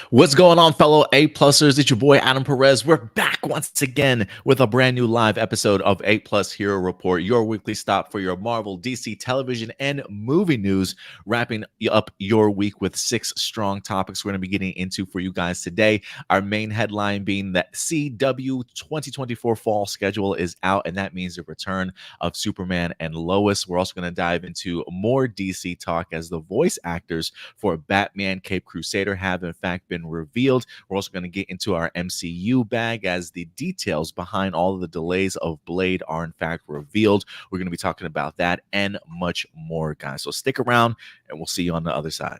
What's going on, fellow A-plusers? It's your boy Adam Perez. We're back once again with a brand new live episode of A-Plus Hero Report, your weekly stop for your Marvel, DC television, and movie news, wrapping up your week with 6 strong topics we're going to be getting into for you guys today. Our main headline being that CW 2024 fall schedule is out, and that means the return of Superman and Lois. We're also going to dive into more DC talk as the voice actors for Batman Cape Crusader have in fact been revealed. We're also going to get into our MCU bag as the details behind all of the delays of Blade are in fact revealed. We're going to be talking about that and much more, guys. So stick around and we'll see you on the other side.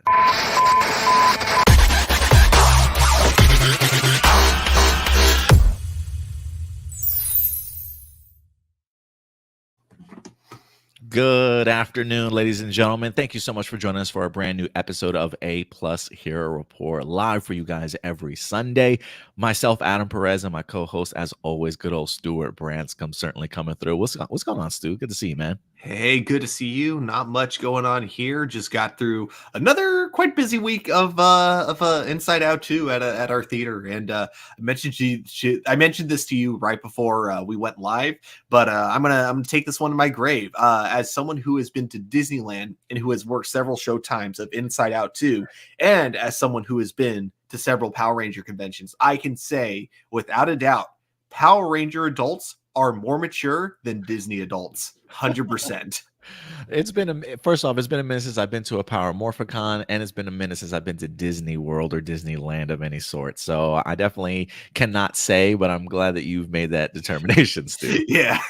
Good afternoon, ladies and gentlemen. Thank you so much for joining us for a brand new episode of A-Plus Hero Report, live for you guys every Sunday. Myself, Adam Perez, and my co-host, as always, good old Stuart Branscombe, certainly coming through. What's going on, Stu? Good to see you, man. Hey, good to see you. Not much going on here. Just got through another quite busy week of Inside Out 2 at our theater, and I mentioned this to you right before we went live. But I'm gonna take this one to my grave. As someone who has been to Disneyland and who has worked several show times of Inside Out 2, and as someone who has been to several Power Ranger conventions, I can say without a doubt, Power Ranger adults are more mature than Disney adults. 100%. It's been a minute since I've been to a Power Morphicon, and it's been a minute since I've been to Disney World or Disneyland of any sort. So I definitely cannot say, but I'm glad that you've made that determination, Stu. Yeah.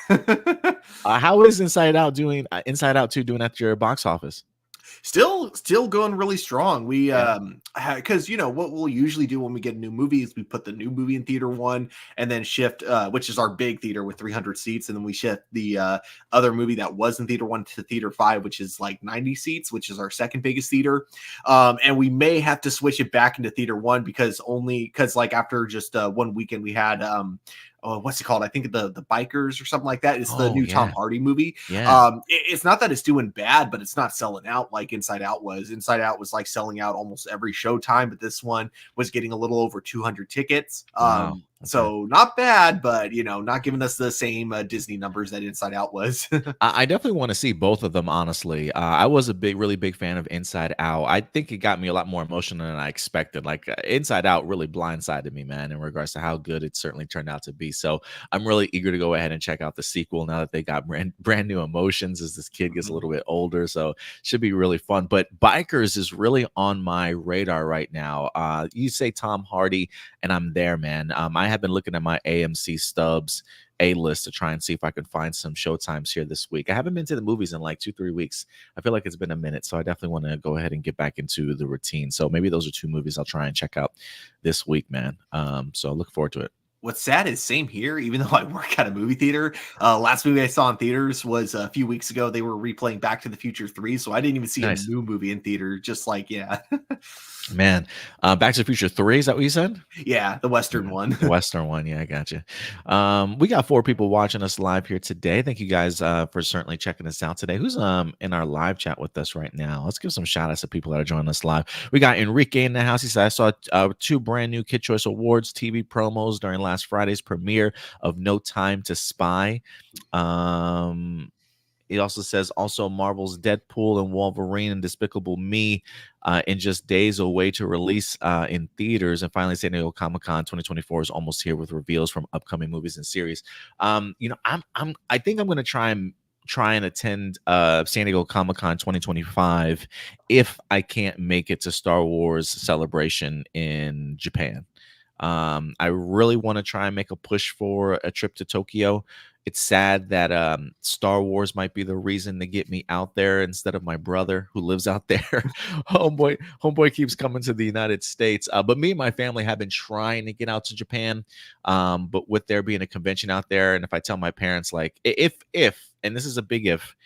How is Inside Out 2 doing at your box office? Still going really strong. We because what we'll usually do when we get a new movie is we put the new movie in theater 1 and then shift which is our big theater with 300 seats, and then we shift the other movie that was in theater 1 to theater 5, which is like 90 seats, which is our second biggest theater. And we may have to switch it back into theater 1 because like after just one weekend we had what's it called? I think the Bikers or something like that. It's the new Tom Hardy movie. Yeah. It's not that it's doing bad, but it's not selling out like Inside Out was. Inside Out was like selling out almost every showtime, but this one was getting a little over 200 tickets. Wow. Okay. So not bad, but not giving us the same Disney numbers that Inside Out was. I definitely want to see both of them, honestly. I was a really big fan of Inside Out. I think it got me a lot more emotional than I expected. Like Inside Out really blindsided me, man, in regards to how good it certainly turned out to be. So I'm really eager to go ahead and check out the sequel now that they got brand new emotions as this kid gets a little bit older. So should be really fun. But Bikers is really on my radar right now. You say Tom Hardy, and I'm there, man. I have been looking at my AMC Stubs A-list to try and see if I could find some showtimes here this week. I haven't been to the movies in like 2-3 weeks. I feel like it's been a minute, so I definitely want to go ahead and get back into the routine. So maybe those are 2 movies I'll try and check out this week, man. So I look forward to it. What's sad is same here, even though I work at a movie theater. Last movie I saw in theaters was a few weeks ago. They were replaying Back to the Future 3, so I didn't even see a new movie in theater. Just like, yeah. Man, Back to the Future 3, is that what you said? Yeah, the Western one. The Western one, yeah, I got you. We got 4 people watching us live here today. Thank you guys for certainly checking us out today. Who's in our live chat with us right now? Let's give some shout outs to people that are joining us live. We got Enrique in the house. He said, I saw 2 brand new Kid Choice Awards TV promos during last Friday's premiere of No Time to Spy. He also says, also Marvel's Deadpool and Wolverine and Despicable Me in just days away to release in theaters. And finally, San Diego Comic-Con 2024 is almost here with reveals from upcoming movies and series. I think I'm going to try and attend San Diego Comic-Con 2025 if I can't make it to Star Wars Celebration in Japan. I really want to try and make a push for a trip to Tokyo. It's sad that Star Wars might be the reason to get me out there instead of my brother who lives out there. Homeboy keeps coming to the United States. But me and my family have been trying to get out to Japan. But with there being a convention out there, and if I tell my parents, like, if, and this is a big if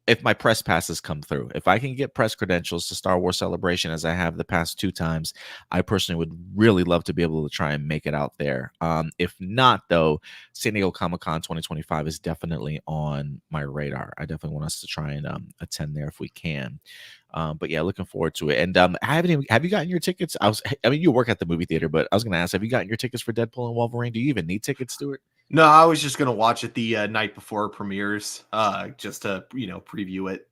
if my press passes come through. If I can get press credentials to Star Wars Celebration as I have the past 2 times, I personally would really love to be able to try and make it out there. If not, though, San Diego Comic-Con 2025 is definitely on my radar. I definitely want us to try and attend there if we can. But yeah, looking forward to it. And have you gotten your tickets? I mean, you work at the movie theater, but I was gonna ask, have you gotten your tickets for Deadpool and Wolverine? Do you even need tickets, Stuart? No, I was just gonna watch it the night before it premieres, just to preview it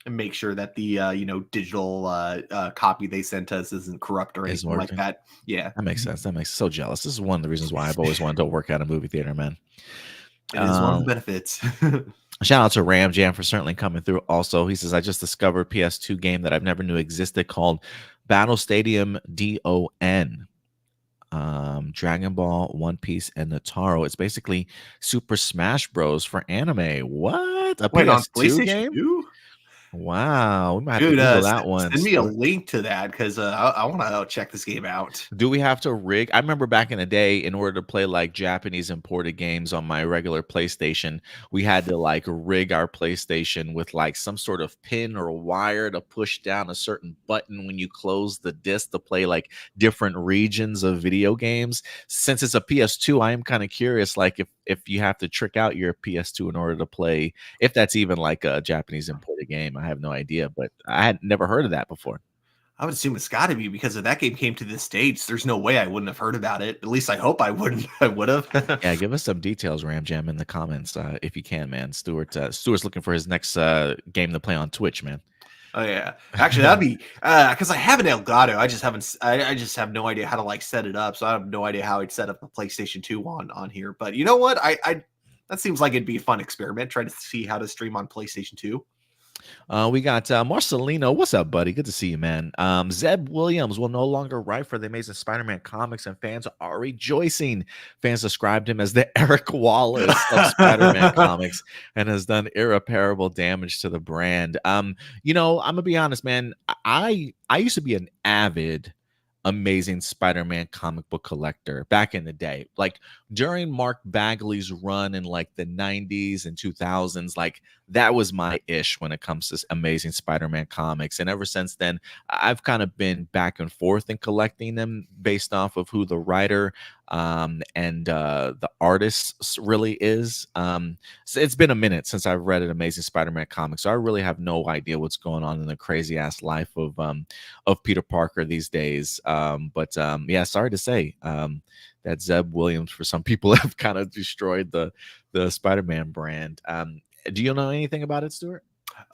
and make sure that the digital copy they sent us isn't corrupt or Isn't anything like working. that. Yeah, That makes sense. That makes so jealous. This is one of the reasons why I've always wanted to work at a movie theater, man. it is one of the benefits. Shout out to Ram Jam for certainly coming through. Also, he says, I just discovered a PS2 game that I've never knew existed called Battle Stadium DON. Dragon Ball, One Piece, and Nataro. It's basically Super Smash Bros. For anime. What? A Wait, on PS2 PlayStation game? 2? Wow. We might have to Dude, Google that one. send me a link to that because I want to check this game out. Do we have to rig? I remember back in the day, in order to play like Japanese imported games on my regular PlayStation, we had to like rig our PlayStation with like some sort of pin or wire to push down a certain button when you close the disc to play like different regions of video games. Since it's a PS2, I am kind of curious, like if you have to trick out your PS2 in order to play, if that's even like a Japanese imported game. I have no idea, but I had never heard of that before. I would assume it's got to be because if that game came to the States, there's no way I wouldn't have heard about it. At least I hope I wouldn't. I would have. Yeah, give us some details, Ram Jam, in the comments if you can, man. Stuart's looking for his next game to play on Twitch, man. Oh yeah, actually that'd be because I have an Elgato. I just haven't. I just have no idea how to like set it up. So I have no idea how I'd set up the PlayStation 2 on here. But you know what? I that seems like it'd be a fun experiment. Try to see how to stream on PlayStation 2. We got Marcelino. What's up, buddy? Good to see you, man. Zeb Williams will no longer write for the Amazing Spider-Man comics, and fans are rejoicing. Fans described him as the Eric Wallace of Spider-Man comics and has done irreparable damage to the brand. I'm gonna be honest, man. I used to be an avid Amazing Spider-Man comic book collector back in the day. Like during Mark Bagley's run in like the 90s and 2000s, like that was my ish when it comes to Amazing Spider-Man comics. And ever since then, I've kind of been back and forth in collecting them based off of who the writer and the artist really is. So it's been a minute since I've read an Amazing Spider-Man comic, so I really have no idea what's going on in the crazy ass life of Peter Parker these days. But yeah, sorry to say that Zeb Williams, for some people, have kind of destroyed the Spider-Man brand. Do you know anything about it, Stuart?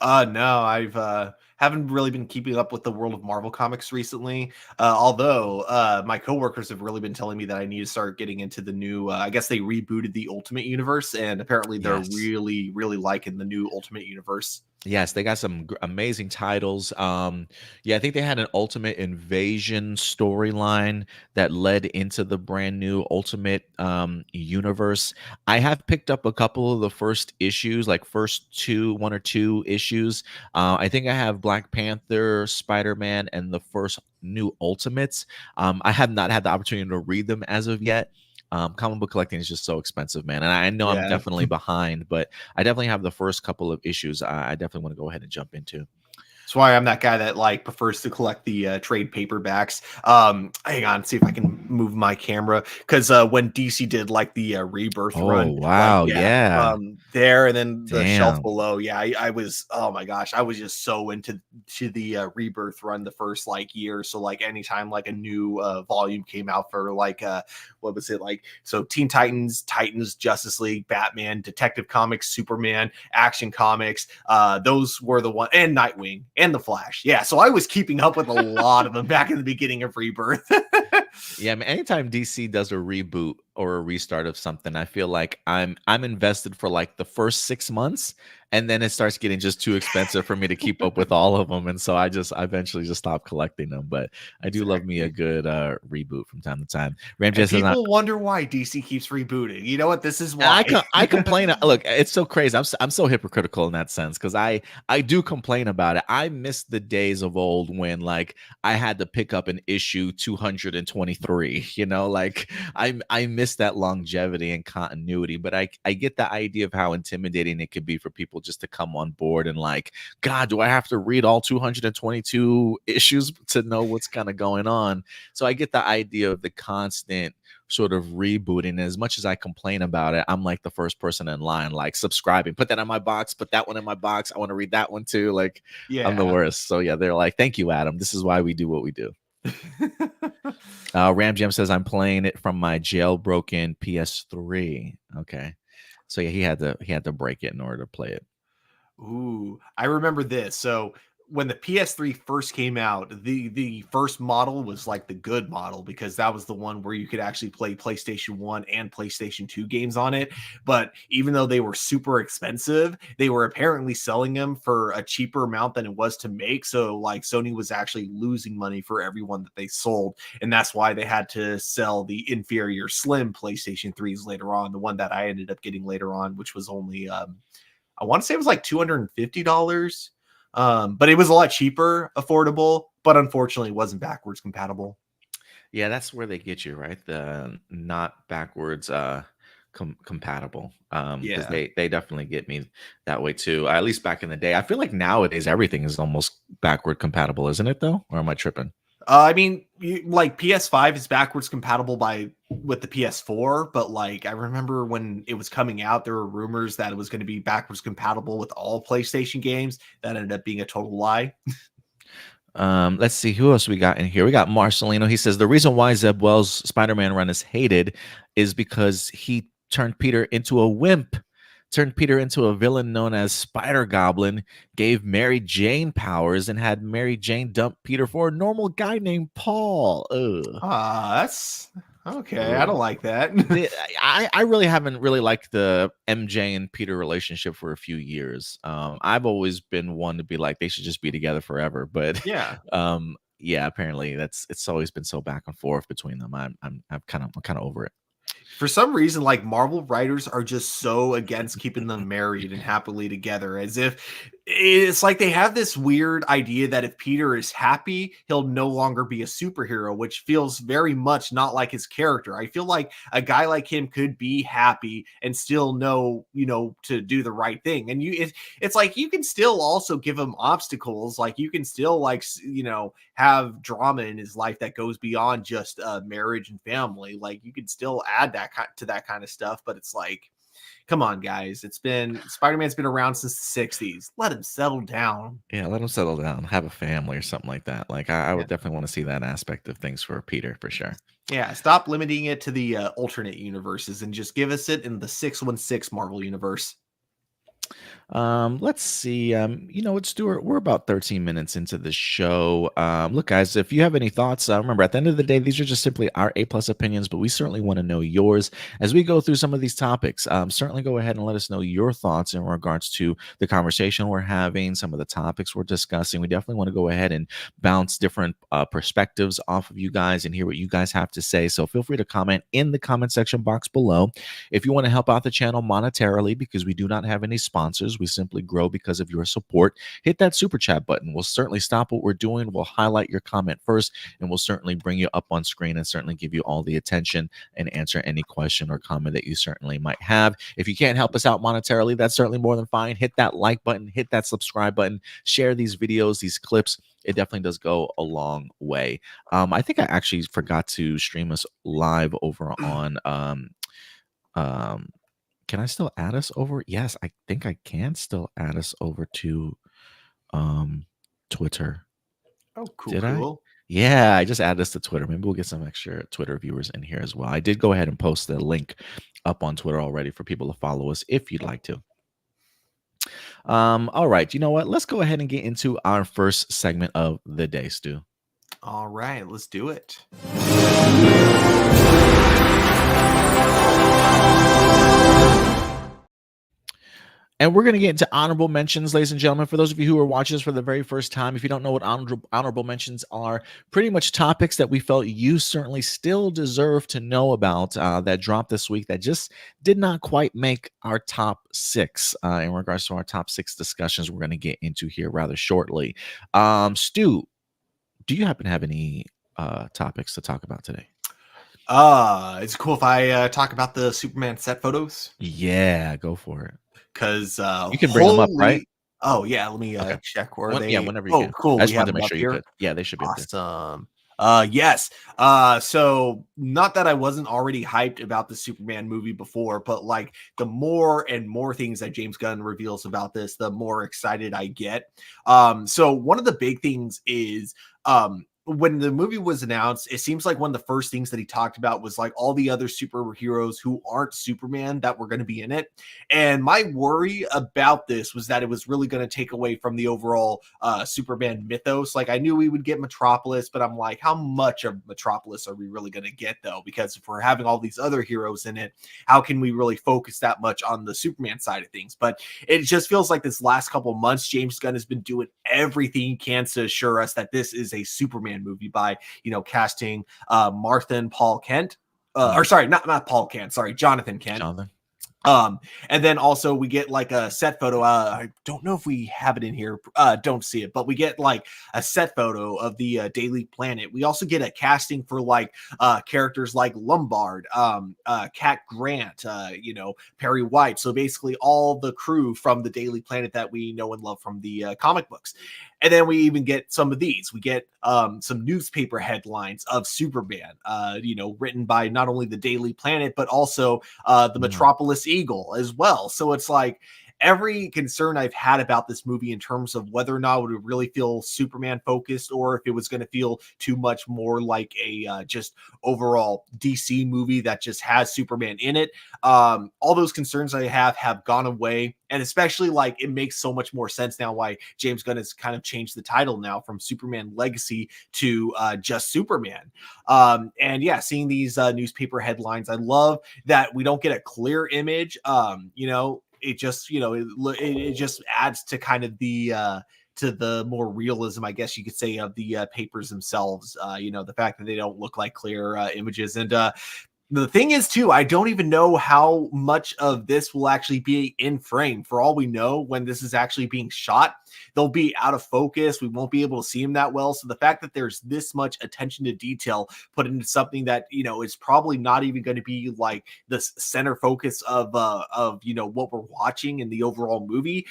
No, I've haven't really been keeping up with the world of Marvel comics recently. Although my coworkers have really been telling me that I need to start getting into the new. I guess they rebooted the Ultimate Universe, and apparently they're really, really liking the new Ultimate Universe. Yes, they got some amazing titles. Yeah, I think they had an Ultimate Invasion storyline that led into the brand new Ultimate Universe. I have picked up a couple of the first issues, like one or two issues. I think I have Black Panther, Spider-Man, and the first new Ultimates. I have not had the opportunity to read them as of yet. Comic book collecting is just so expensive, man. And I know I'm definitely behind, but I definitely have the first couple of issues I definitely want to go ahead and jump into. That's why I'm that guy that like prefers to collect the trade paperbacks. Hang on, see if I can move my camera because when DC did like the Rebirth run, wow, like, there and then the shelf below, I was, oh my gosh, I was just so into the Rebirth run the first like year. So like anytime like a new volume came out for like what was it like? So Teen Titans, Justice League, Batman, Detective Comics, Superman, Action Comics, those were the one, and Nightwing. And the Flash. Yeah, so I was keeping up with a lot of them back in the beginning of Rebirth. Yeah, I mean, anytime DC does a reboot or a restart of something, I feel like I'm invested for like the first 6 months, and then it starts getting just too expensive for me to keep up with all of them, and so I eventually just stopped collecting them. But I do love me a good reboot from time to time. People wonder why DC keeps rebooting. You know what? This is why I complain. Look, it's so crazy. I'm so hypocritical in that sense because I do complain about it. I miss the days of old when like I had to pick up an issue 223. You know, like I miss that longevity and continuity. But I get the idea of how intimidating it could be for people people just to come on board and like, God, do I have to read all 222 issues to know what's kind of going on? So I get the idea of the constant sort of rebooting. As much as I complain about it, I'm like the first person in line, like subscribing, put that in my box, put that one in my box. I want to read that one too. Like, I'm the Yeah. worst. So yeah, they're like, thank you, Adam. This is why we do what we do. Ram Jam says I'm playing it from my jailbroken PS3. Okay, so yeah, he had to break it in order to play it. Ooh, I remember this. So when the PS3 first came out, the first model was like the good model because that was the one where you could actually play PlayStation 1 and PlayStation 2 games on it. But even though they were super expensive, they were apparently selling them for a cheaper amount than it was to make. So like Sony was actually losing money for everyone that they sold. And that's why they had to sell the inferior slim PlayStation 3s later on, the one that I ended up getting later on, which was only I want to say it was like $250. But it was a lot cheaper, affordable, but unfortunately it wasn't backwards compatible. Yeah, that's where they get you, right? The not backwards compatible. Because Yeah. they definitely get me that way too. At least back in the day. I feel like nowadays everything is almost backward compatible, isn't it though? Or am I tripping? I mean, like PS5 is backwards compatible with the PS4, but like I remember when it was coming out, there were rumors that it was going to be backwards compatible with all PlayStation games. That ended up being a total lie. Let's see who else we got in here. We got Marcelino. He says the reason why Zeb Wells' Spider-Man run is hated is because he turned Peter into a wimp, turned Peter into a villain known as Spider Goblin, gave Mary Jane powers, and had Mary Jane dump Peter for a normal guy named Paul. Ugh. That's okay. I don't Ugh. like that. I really haven't really liked the MJ and Peter relationship for a few years. I've always been one to be like they should just be together forever, but Yeah. yeah, apparently it's always been so back and forth between them. I'm kind of over it. For some reason, like Marvel writers are just so against keeping them married and happily together, as if it's like they have this weird idea that if Peter is happy, he'll no longer be a superhero, which feels very much not like his character. I feel like a guy like him could be happy and still know, to do the right thing. And it's like you can still also give him obstacles. Like you can still have drama in his life that goes beyond just marriage and family. Like you can still add that to that kind of stuff, but it's like, come on, guys. Spider-Man's been around since the 60s. Let him settle down. Yeah, let him settle down, have a family or something like that. Like I Yeah. would definitely want to see that aspect of things for Peter for sure. Yeah, stop limiting it to the alternate universes and just give us it in the 616 Marvel universe. Let's see. What, Stuart, we're about 13 minutes into the show. Look, guys, if you have any thoughts, remember at the end of the day, these are just simply our A plus opinions, but we certainly want to know yours as we go through some of these topics. Certainly go ahead and let us know your thoughts in regards to the conversation we're having, some of the topics we're discussing. We definitely want to go ahead and bounce different perspectives off of you guys and hear what you guys have to say. So feel free to comment in the comment section box below. If you want to help out the channel monetarily, because we do not have any sponsors, we simply grow because of your support, hit that super chat button. We'll certainly stop what we're doing. We'll highlight your comment first, and we'll certainly bring you up on screen and certainly give you all the attention and answer any question or comment that you certainly might have. If you can't help us out monetarily, that's certainly more than fine. Hit that like button, hit that subscribe button, share these videos, these clips. It definitely does go a long way. I think I actually forgot to stream us live over on can I still add us over? Yes, I think I can still add us over to Twitter. Oh, cool, Did I? cool. Yeah, I just added us to Twitter. Maybe we'll get some extra Twitter viewers in here as well. I did go ahead and post the link up on Twitter already for people to follow us if you'd like to. All right, you know what? Let's go ahead and get into our first segment of the day, Stu. All right, let's do it. And we're going to get into honorable mentions, ladies and gentlemen. For those of you who are watching this for the very first time, if you don't know what honorable mentions are, pretty much topics that we felt you certainly still deserve to know about that dropped this week that just did not quite make our top six in regards to our top six discussions we're going to get into here rather shortly. Stu, do you happen to have any topics to talk about today? It's cool if I talk about the Superman set photos. Yeah, go for it. because You can bring them up, right? holy, oh yeah, let me Okay. check where Yeah, they. whenever you Oh, can. cool, I we just wanted have to them make up sure you here. could. Yeah, they should be up there. Awesome. Yes. So not that I wasn't already hyped about the Superman movie before, but like the more and more things that James Gunn reveals about this, the more excited I get. So one of the big things is when the movie was announced, it seems like one of the first things that he talked about was like all the other superheroes who aren't Superman that were going to be in it. And my worry about this was that it was really going to take away from the overall Superman mythos. Like I knew we would get Metropolis, but I'm like, how much of Metropolis are we really going to get though? Because if we're having all these other heroes in it, how can we really focus that much on the Superman side of things? But it just feels like this last couple of months, James Gunn has been doing everything he can to assure us that this is a Superman movie by, casting Martha and Paul Kent. Or sorry, not Paul Kent, sorry, Jonathan Kent. Jonathan. And then also we get like a set photo. I don't know if we have it in here. Don't see it, but we get like a set photo of the Daily Planet. We also get a casting for like characters like Lombard, Cat Grant, Perry White. So basically all the crew from the Daily Planet that we know and love from the comic books. And then we even get some of these. We get some newspaper headlines of Superman, written by not only the Daily Planet, but also the Metropolis Eagle as well. So it's like every concern I've had about this movie in terms of whether or not it would really feel Superman focused or if it was going to feel too much more like a just overall DC movie that just has Superman in it. All those concerns I have gone away. And especially like it makes so much more sense now why James Gunn has kind of changed the title now from Superman Legacy to just Superman. And yeah, seeing these newspaper headlines, I love that we don't get a clear image. It just it just adds to kind of the to the more realism, I guess you could say, of the papers themselves. The fact that they don't look like clear images. And the thing is, too, I don't even know how much of this will actually be in frame. For all we know, when this is actually being shot, they'll be out of focus. We won't be able to see them that well. So the fact that there's this much attention to detail put into something that, is probably not even going to be like the center focus of what we're watching in the overall movie.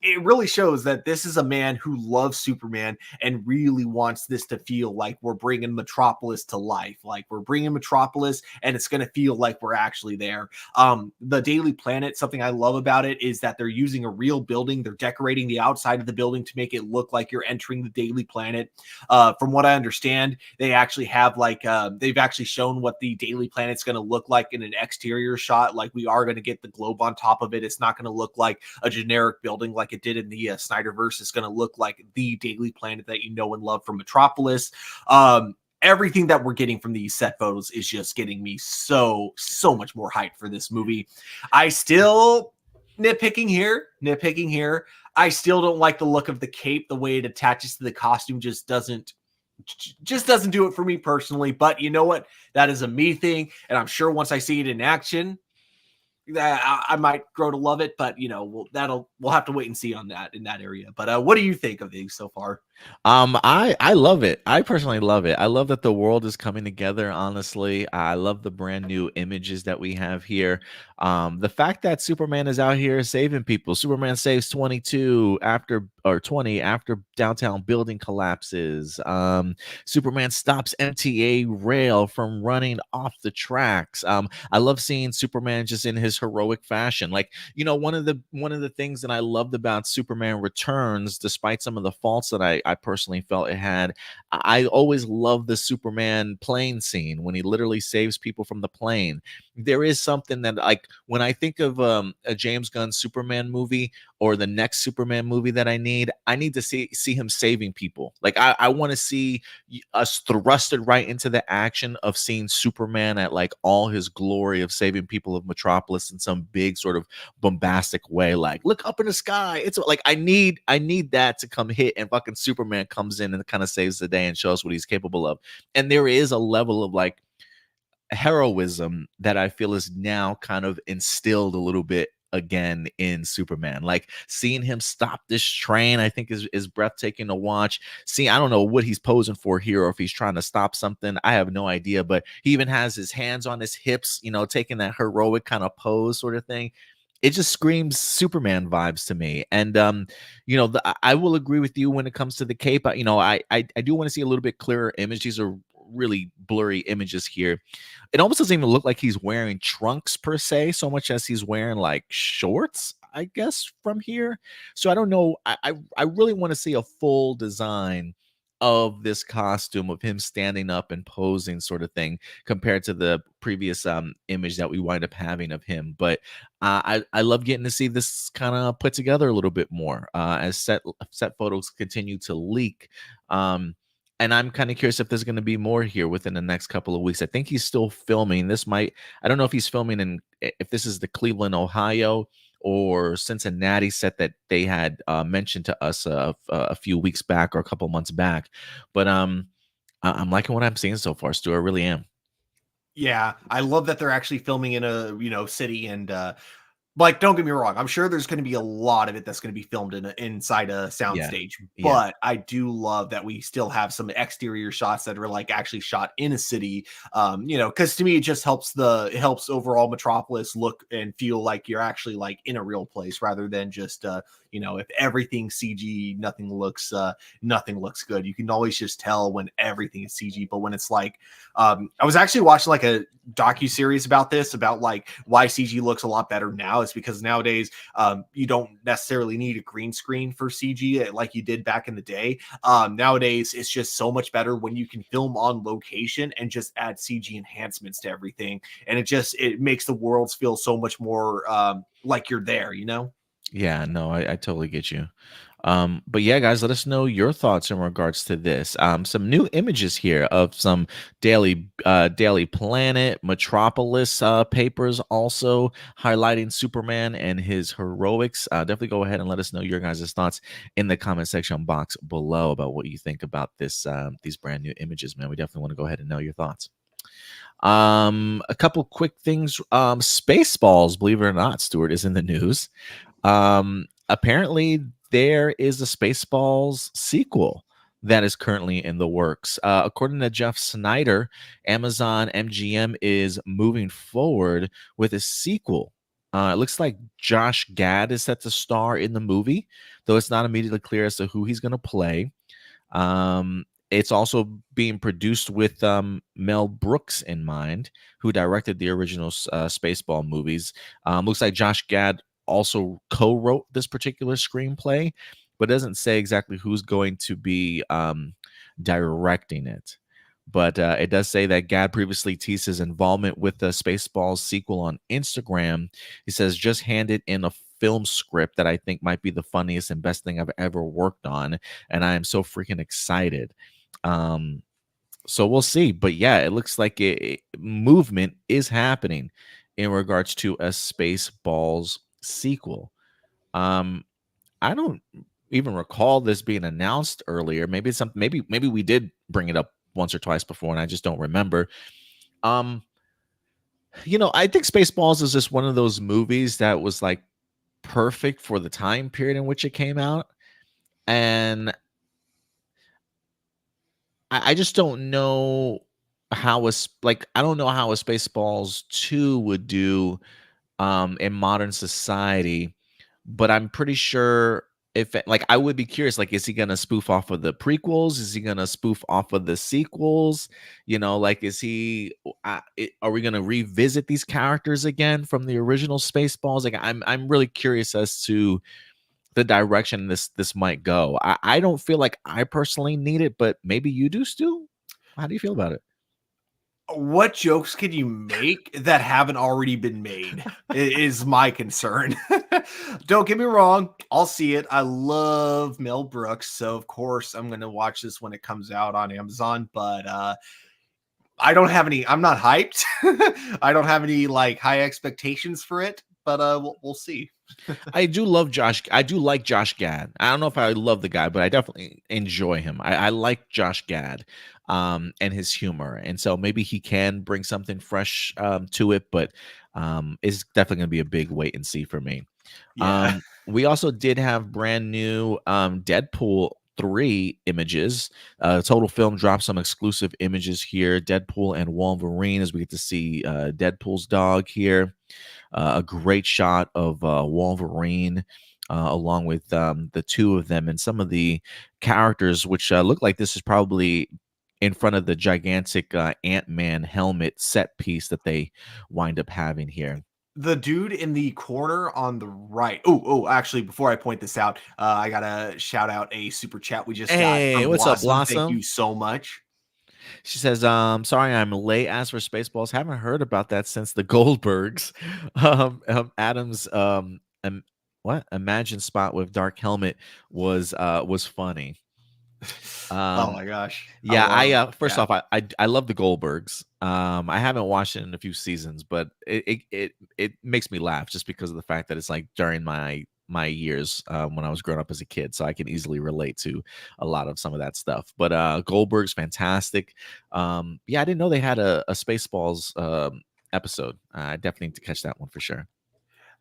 It really shows that this is a man who loves Superman and really wants this to feel like we're bringing Metropolis to life. Like we're bringing Metropolis and it's going to feel like we're actually there. The Daily Planet, something I love about it is that they're using a real building. They're decorating the outside of the building to make it look like you're entering the Daily Planet. From what I understand, they actually have they've actually shown what the Daily Planet's going to look like in an exterior shot. Like we are going to get the globe on top of it. It's not going to look like a generic building like it did in the Snyderverse. Is going to look like the Daily Planet that you know and love from Metropolis. Everything that we're getting from these set photos is just getting me so much more hyped for this movie. I still nitpicking here. I still don't like the look of the cape. The way it attaches to the costume just doesn't do it for me personally. But you know what? That is a me thing, and I'm sure once I see it in action, I might grow to love it, but we'll have to wait and see on that in that area. But what do you think of these so far? I love it. I personally love it. I love that the world is coming together, honestly. I love the brand new images that we have here. The fact that Superman is out here saving people. Superman saves 22 after or 20 after downtown building collapses. Superman stops MTA rail from running off the tracks. I love seeing Superman just in his heroic fashion. Like, one of the things that I loved about Superman Returns, despite some of the faults that I personally felt it had, I always loved the Superman plane scene when he literally saves people from the plane. There is something that, like, when I think of a James Gunn Superman movie or the next Superman movie that I need to see him saving people. Like I want to see us thrusted right into the action of seeing Superman at like all his glory of saving people of Metropolis in some big sort of bombastic way. Like, look up in the sky. It's like I need that to come hit, and fucking Superman comes in and kind of saves the day and shows what he's capable of. And there is a level of like heroism that I feel is now kind of instilled a little bit again in Superman. Like seeing him stop this train, I think is breathtaking to watch. See, I don't know what he's posing for here or if he's trying to stop something. I have no idea, but he even has his hands on his hips, taking that heroic kind of pose sort of thing. it just screams Superman vibes to me. And I will agree with you when it comes to the cape. I do want to see a little bit clearer image. These are really blurry images here. It almost doesn't even look like he's wearing trunks per se, so much as he's wearing like shorts, I guess, from here. So I don't know. I really want to see a full design of this costume of him standing up and posing sort of thing compared to the previous image that we wind up having of him. But I love getting to see this kind of put together a little bit more as set photos continue to leak. And I'm kind of curious if there's going to be more here within the next couple of weeks. I think he's still filming. I don't know if he's filming if this is the Cleveland, Ohio or Cincinnati set that they had mentioned to us a few weeks back or a couple months back. But I'm liking what I'm seeing so far, Stu. I really am. Yeah, I love that they're actually filming in a city, and like, don't get me wrong, I'm sure there's going to be a lot of it that's going to be filmed inside a Yeah. soundstage, Yeah. but I do love that we still have some exterior shots that are like actually shot in a city. Because to me, it helps overall Metropolis look and feel like you're actually like in a real place rather than just if everything's CG, nothing looks good. You can always just tell when everything is CG, but when it's like, I was actually watching like a docu-series about this, about like why CG looks a lot better now. It's because nowadays you don't necessarily need a green screen for CG like you did back in the day. Nowadays it's just so much better when you can film on location and just add CG enhancements to everything, and it makes the worlds feel so much more like you're there. Yeah, no, I totally get you. But yeah, guys, let us know your thoughts in regards to this. Some new images here of some Daily Planet, Metropolis papers, also highlighting Superman and his heroics. Definitely go ahead and let us know your guys' thoughts in the comment section box below about what you think about these brand new images, man. We definitely want to go ahead and know your thoughts. A couple quick things. Spaceballs, believe it or not, Stuart, is in the news. Apparently there is a Spaceballs sequel that is currently in the works. According to Jeff Snyder, Amazon MGM is moving forward with a sequel. It looks like Josh Gad is set to star in the movie, though it's not immediately clear as to who he's going to play. It's also being produced with Mel Brooks in mind, who directed the original Spaceball movies. Looks like Josh Gad also co-wrote this particular screenplay, but doesn't say exactly who's going to be directing it. But it does say that Gad previously teased his involvement with the Spaceballs sequel on Instagram. He says, just handed in a film script that I think might be the funniest and best thing I've ever worked on. And I am so freaking excited. So we'll see. But yeah, it looks like movement is happening in regards to a Spaceballs sequel. I don't even recall this being announced earlier. Maybe it's something. Maybe we did bring it up once or twice before, and I just don't remember. I think Spaceballs is just one of those movies that was like perfect for the time period in which it came out, and I just don't know how I don't know how a Spaceballs 2 would do in modern society, but I'm pretty sure I would be curious, like, is he gonna spoof off of the prequels? Is he gonna spoof off of the sequels? Is he are we gonna revisit these characters again from the original Spaceballs? Like, I'm really curious as to the direction this might go. I don't feel like I personally need it, but maybe you do, Stu. How do you feel about it? What jokes can you make that haven't already been made is my concern. Don't get me wrong, I'll see it. I love Mel Brooks, so of course I'm going to watch this when it comes out on Amazon, but I'm not hyped. I don't have any like high expectations for it, but we'll see. I do love Josh. I do like Josh Gad. I don't know if I love the guy, but I definitely enjoy him. I like Josh Gad and his humor. And so maybe he can bring something fresh to it, but it's definitely going to be a big wait and see for me. Yeah. We also did have brand new Deadpool 3 images. Total film dropped some exclusive images here. Deadpool and Wolverine, as we get to see Deadpool's dog here. A great shot of Wolverine. Along with the two of them and some of the characters, which look like this is probably in front of the gigantic Ant-Man helmet set piece that they wind up having here. The dude in the corner on the right. Oh, actually, before I point this out, I gotta shout out a super chat we just got Hey, from what's up, Blossom. Thank Blossom? you so much. She says, sorry I'm late. As for Spaceballs, haven't heard about that since the Goldbergs. Adam's what? Imagine spot with dark helmet was funny. Oh my gosh. Yeah, first Yeah. off, I love the Goldbergs. I haven't watched it in a few seasons, but it makes me laugh just because of the fact that it's like during my years when I was growing up as a kid, so I can easily relate to a lot of some of that stuff. But Goldberg's fantastic. Yeah, I didn't know they had a Spaceballs episode. I definitely need to catch that one for sure.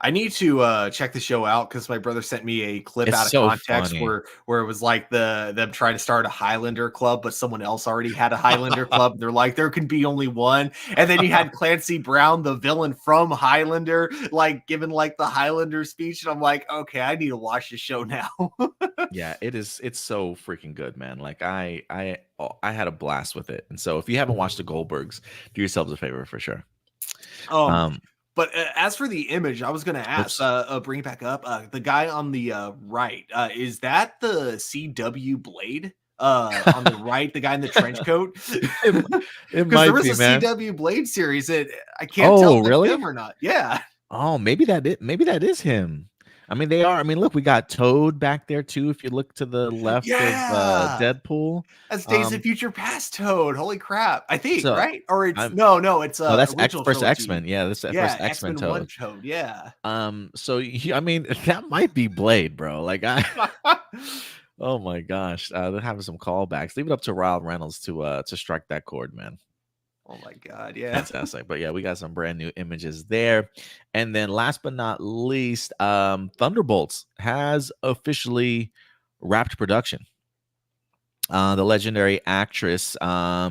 I need to check the show out because my brother sent me a clip It's out of so context funny. where it was like them trying to start a Highlander club, but someone else already had a Highlander club. They're like, there can be only one. And then you had Clancy Brown, the villain from Highlander, like giving like the Highlander speech. And I'm like, okay, I need to watch this show now. Yeah, it's so freaking good, man. Like I had a blast with it. And so if you haven't watched the Goldbergs, do yourselves a favor for sure. Um, Um but as for the image, I was going to ask, oops. bring it back up. The guy on the right, is that the CW Blade? On the right, the guy in the trench coat, it, it because there might was be, a man. CW Blade series. I can't tell Oh, if that's really? him or not. Yeah, Oh, maybe that is him. I mean, they are. I mean, look, we got Toad back there too. If you look to the left of yeah. Deadpool. That's Days of Um, Future Past Toad. Holy crap! I think so right, or it's I'm no, it's no, that's original first trilogy. X-Men. Yeah, that's that first Yeah, X X-Men Men One Toad. Toad. Yeah. So I mean, that might be Blade, bro. Like oh my gosh, they're having some callbacks. Leave it up to Ryan Reynolds to strike that chord, man. Oh my god, yeah. Fantastic. But yeah, we got some brand new images there. And then last but not least, Thunderbolts has officially wrapped production. The legendary actress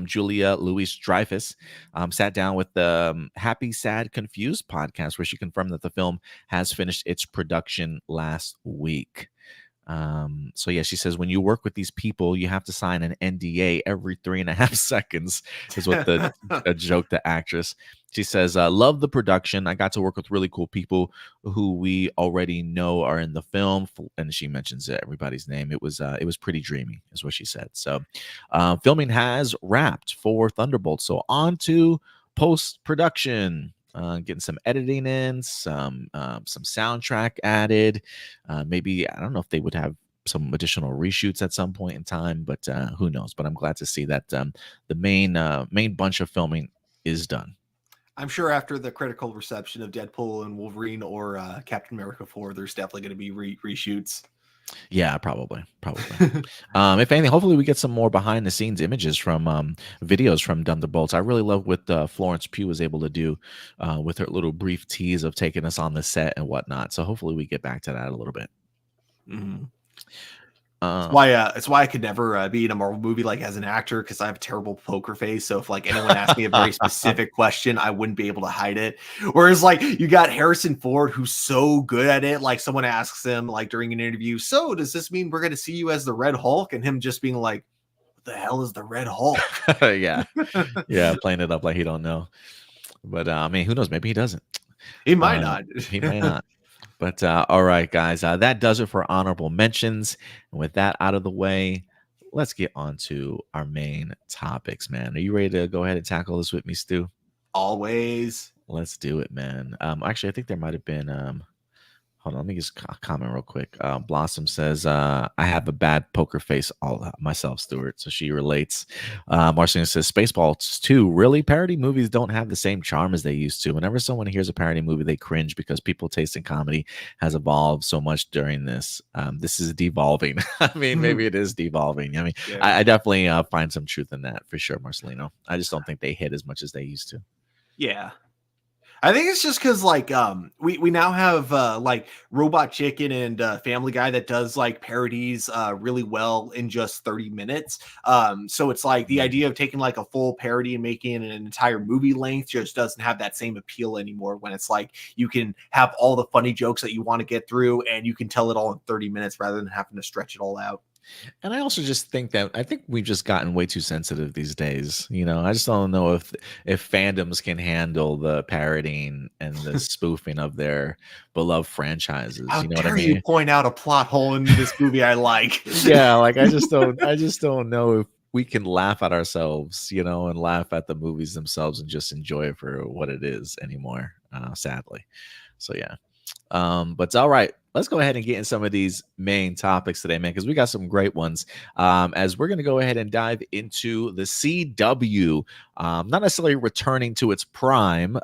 Julia Louis Dreyfus sat down with the Happy, Sad, Confused podcast, where she confirmed that the film has finished its production last week. So yeah, she says when you work with these people, you have to sign an NDA every 3.5 seconds, is what the joke the actress. She says, love the production. I got to work with really cool people who we already know are in the film. And she mentions everybody's name. It was pretty dreamy, is what she said. So filming has wrapped for Thunderbolt. So on to post-production. Getting some editing in, some soundtrack added. Maybe I don't know if they would have some additional reshoots at some point in time, but who knows? But I'm glad to see that the main bunch of filming is done. I'm sure after the critical reception of Deadpool and Wolverine or Captain America 4, there's definitely going to be reshoots. Yeah, probably. If anything, hopefully we get some more behind the scenes images from videos from Thunderbolts. I really love what Florence Pugh was able to do with her little brief tease of taking us on the set and whatnot. So hopefully we get back to that a little bit. Mm-hmm. Um, It's why I could never be in a Marvel movie like as an actor because I have a terrible poker face. So if like anyone asked me a very specific question, I wouldn't be able to hide it. Whereas like you got Harrison Ford who's so good at it. Like someone asks him like during an interview, so does this mean we're going to see you as the Red Hulk? And him just being like, what the hell is the Red Hulk? yeah, playing it up like he don't know. But I mean, who knows? Maybe he doesn't. He might not. He might not. But all right, guys, that does it for honorable mentions. And with that out of the way, let's get on to our main topics, man. Are you ready to go ahead and tackle this with me, Stu? Always. Let's do it, man. Actually, I think there might have been hold on, let me just comment real quick. Blossom says, I have a bad poker face all myself, Stuart. So she relates. Marcina says, Spaceballs 2. Really? Parody movies don't have the same charm as they used to. Whenever someone hears a parody movie, they cringe because people's taste in comedy has evolved so much during this. This is devolving. I mean, maybe it is devolving. I mean, Yeah. I definitely find some truth in that for sure, Marcelino. I just don't think they hit as much as they used to. Yeah. I think it's just because like we now have like Robot Chicken and Family Guy that does like parodies really well in just 30 minutes. So it's like the idea of taking like a full parody and making it an entire movie length just doesn't have that same appeal anymore. When it's like you can have all the funny jokes that you want to get through and you can tell it all in 30 minutes rather than having to stretch it all out. And I also just think that I think we've just gotten way too sensitive these days. You know, I just don't know if fandoms can handle the parodying and the spoofing of their beloved franchises. How You know what I dare you mean? point out a plot hole in this movie I like? Yeah, like I just don't know if we can laugh at ourselves, you know, and laugh at the movies themselves and just enjoy it for what it is anymore, sadly. So yeah. But it's all right. Let's go ahead and get in some of these main topics today, man, because we got some great ones. As we're going to go ahead and dive into the CW, not necessarily returning to its prime,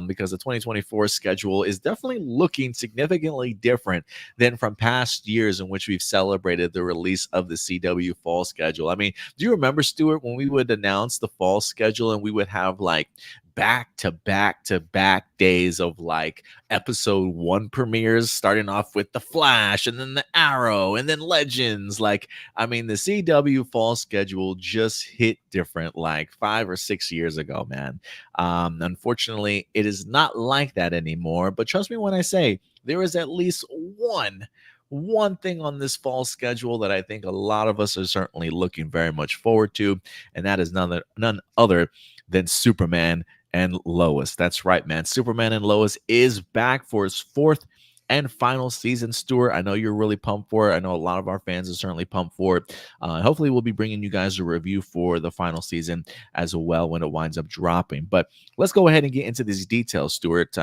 because the 2024 schedule is definitely looking significantly different than from past years in which we've celebrated the release of the CW fall schedule. I mean, do you remember, Stuart, when we would announce the fall schedule and we would have like back to back to back days of like episode one premieres, starting off with the Flash and then the Arrow and then Legends? Like, I mean, the CW fall schedule just hit different like 5 or 6 years ago, man. Unfortunately, it is not like that anymore. But trust me when I say there is at least one thing on this fall schedule that I think a lot of us are certainly looking very much forward to, and that is none other than Superman and Lois. That's right, man. Superman and Lois is back for its fourth and final season. Stuart, I know you're really pumped for it. I know a lot of our fans are certainly pumped for it. Hopefully, we'll be bringing you guys a review for the final season as well when it winds up dropping. But let's go ahead and get into these details, Stuart.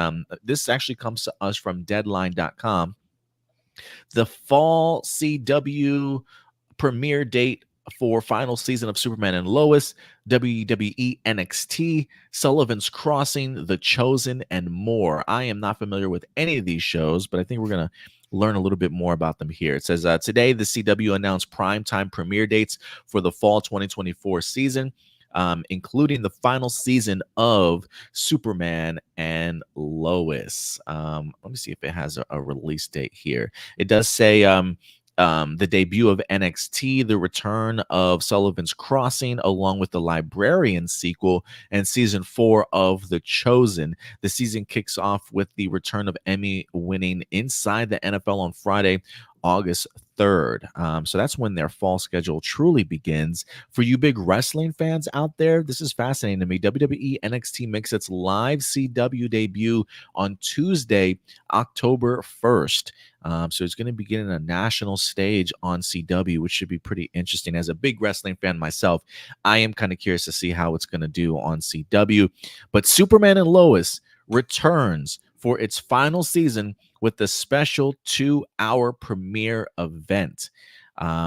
This actually comes to us from Deadline.com. The fall CW premiere date for final season of Superman and Lois, WWE NXT, Sullivan's Crossing, The Chosen, and more. I am not familiar with any of these shows, but I think we're going to learn a little bit more about them here. It says, today the CW announced primetime premiere dates for the fall 2024 season, including the final season of Superman and Lois. Let me see if it has a release date here. It does say the debut of NXT, the return of Sullivan's Crossing, along with the Librarian sequel, and season 4 of The Chosen. The season kicks off with the return of Emmy-winning Inside the NFL on Friday, August 3rd. So that's when their fall schedule truly begins. For you big wrestling fans out there, this is fascinating to me. WWE NXT makes its live CW debut on Tuesday, October 1st. So it's going to begin in a national stage on CW, which should be pretty interesting. As a big wrestling fan myself, I am kind of curious to see how it's going to do on CW. But Superman and Lois returns for its final season with the special 2-hour premiere event.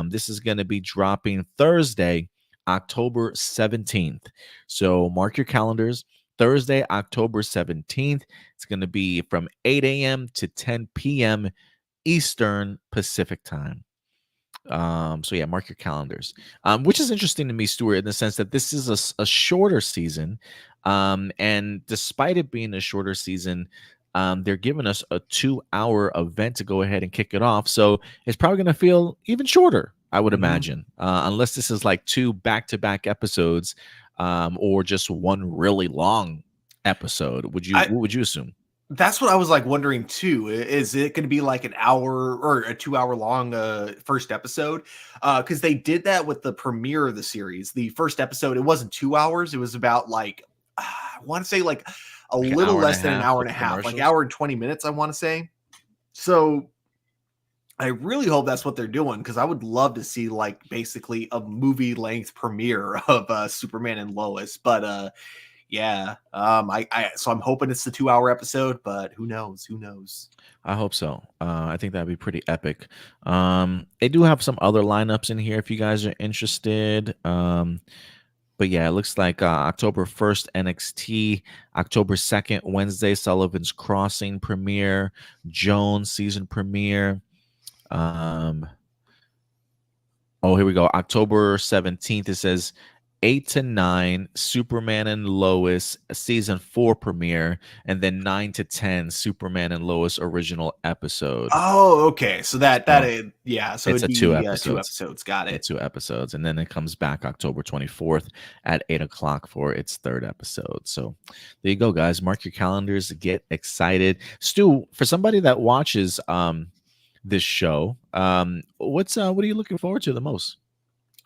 This is going to be dropping Thursday, October 17th. So mark your calendars. Thursday, October 17th. It's going to be from 8 a.m. to 10 p.m. Eastern Pacific time. So yeah, mark your calendars. Which is interesting to me, Stuart, in the sense that this is a shorter season. And despite it being a shorter season, they're giving us a 2-hour event to go ahead and kick it off. So it's probably going to feel even shorter, I would imagine, unless this is like 2 back-to-back episodes, or just one really long episode. What would you assume? That's what I was like wondering too. Is it going to be like an hour or a 2 hour long first episode? Because they did that with the premiere of the series. The first episode, it wasn't 2 hours. It was about like, I want to say like a Like an little hour and a less than an half hour with and a half, like commercials? hour and 20 minutes, I want to say. So I really hope that's what they're doing, because I would love to see like basically a movie length premiere of Superman and Lois. But yeah. So I'm hoping it's the 2 hour episode, but who knows? Who knows? I hope so. I think that'd be pretty epic. They do have some other lineups in here if you guys are interested. But yeah, it looks like October 1st, NXT, October 2nd, Wednesday, Sullivan's Crossing premiere, Jones season premiere. Oh, here we go. October 17th, it says 8 to 9, Superman and Lois season 4 premiere, and then 9 to 10, Superman and Lois original episode. Oh, okay. So that So is, yeah. So it's it'd a 2 be two episodes. episodes. Got Yeah, it. 2 episodes, and then it comes back October 24th at 8 o'clock for its 3rd episode. So there you go, guys. Mark your calendars. Get excited. Stu, for somebody that watches this show, what are you looking forward to the most?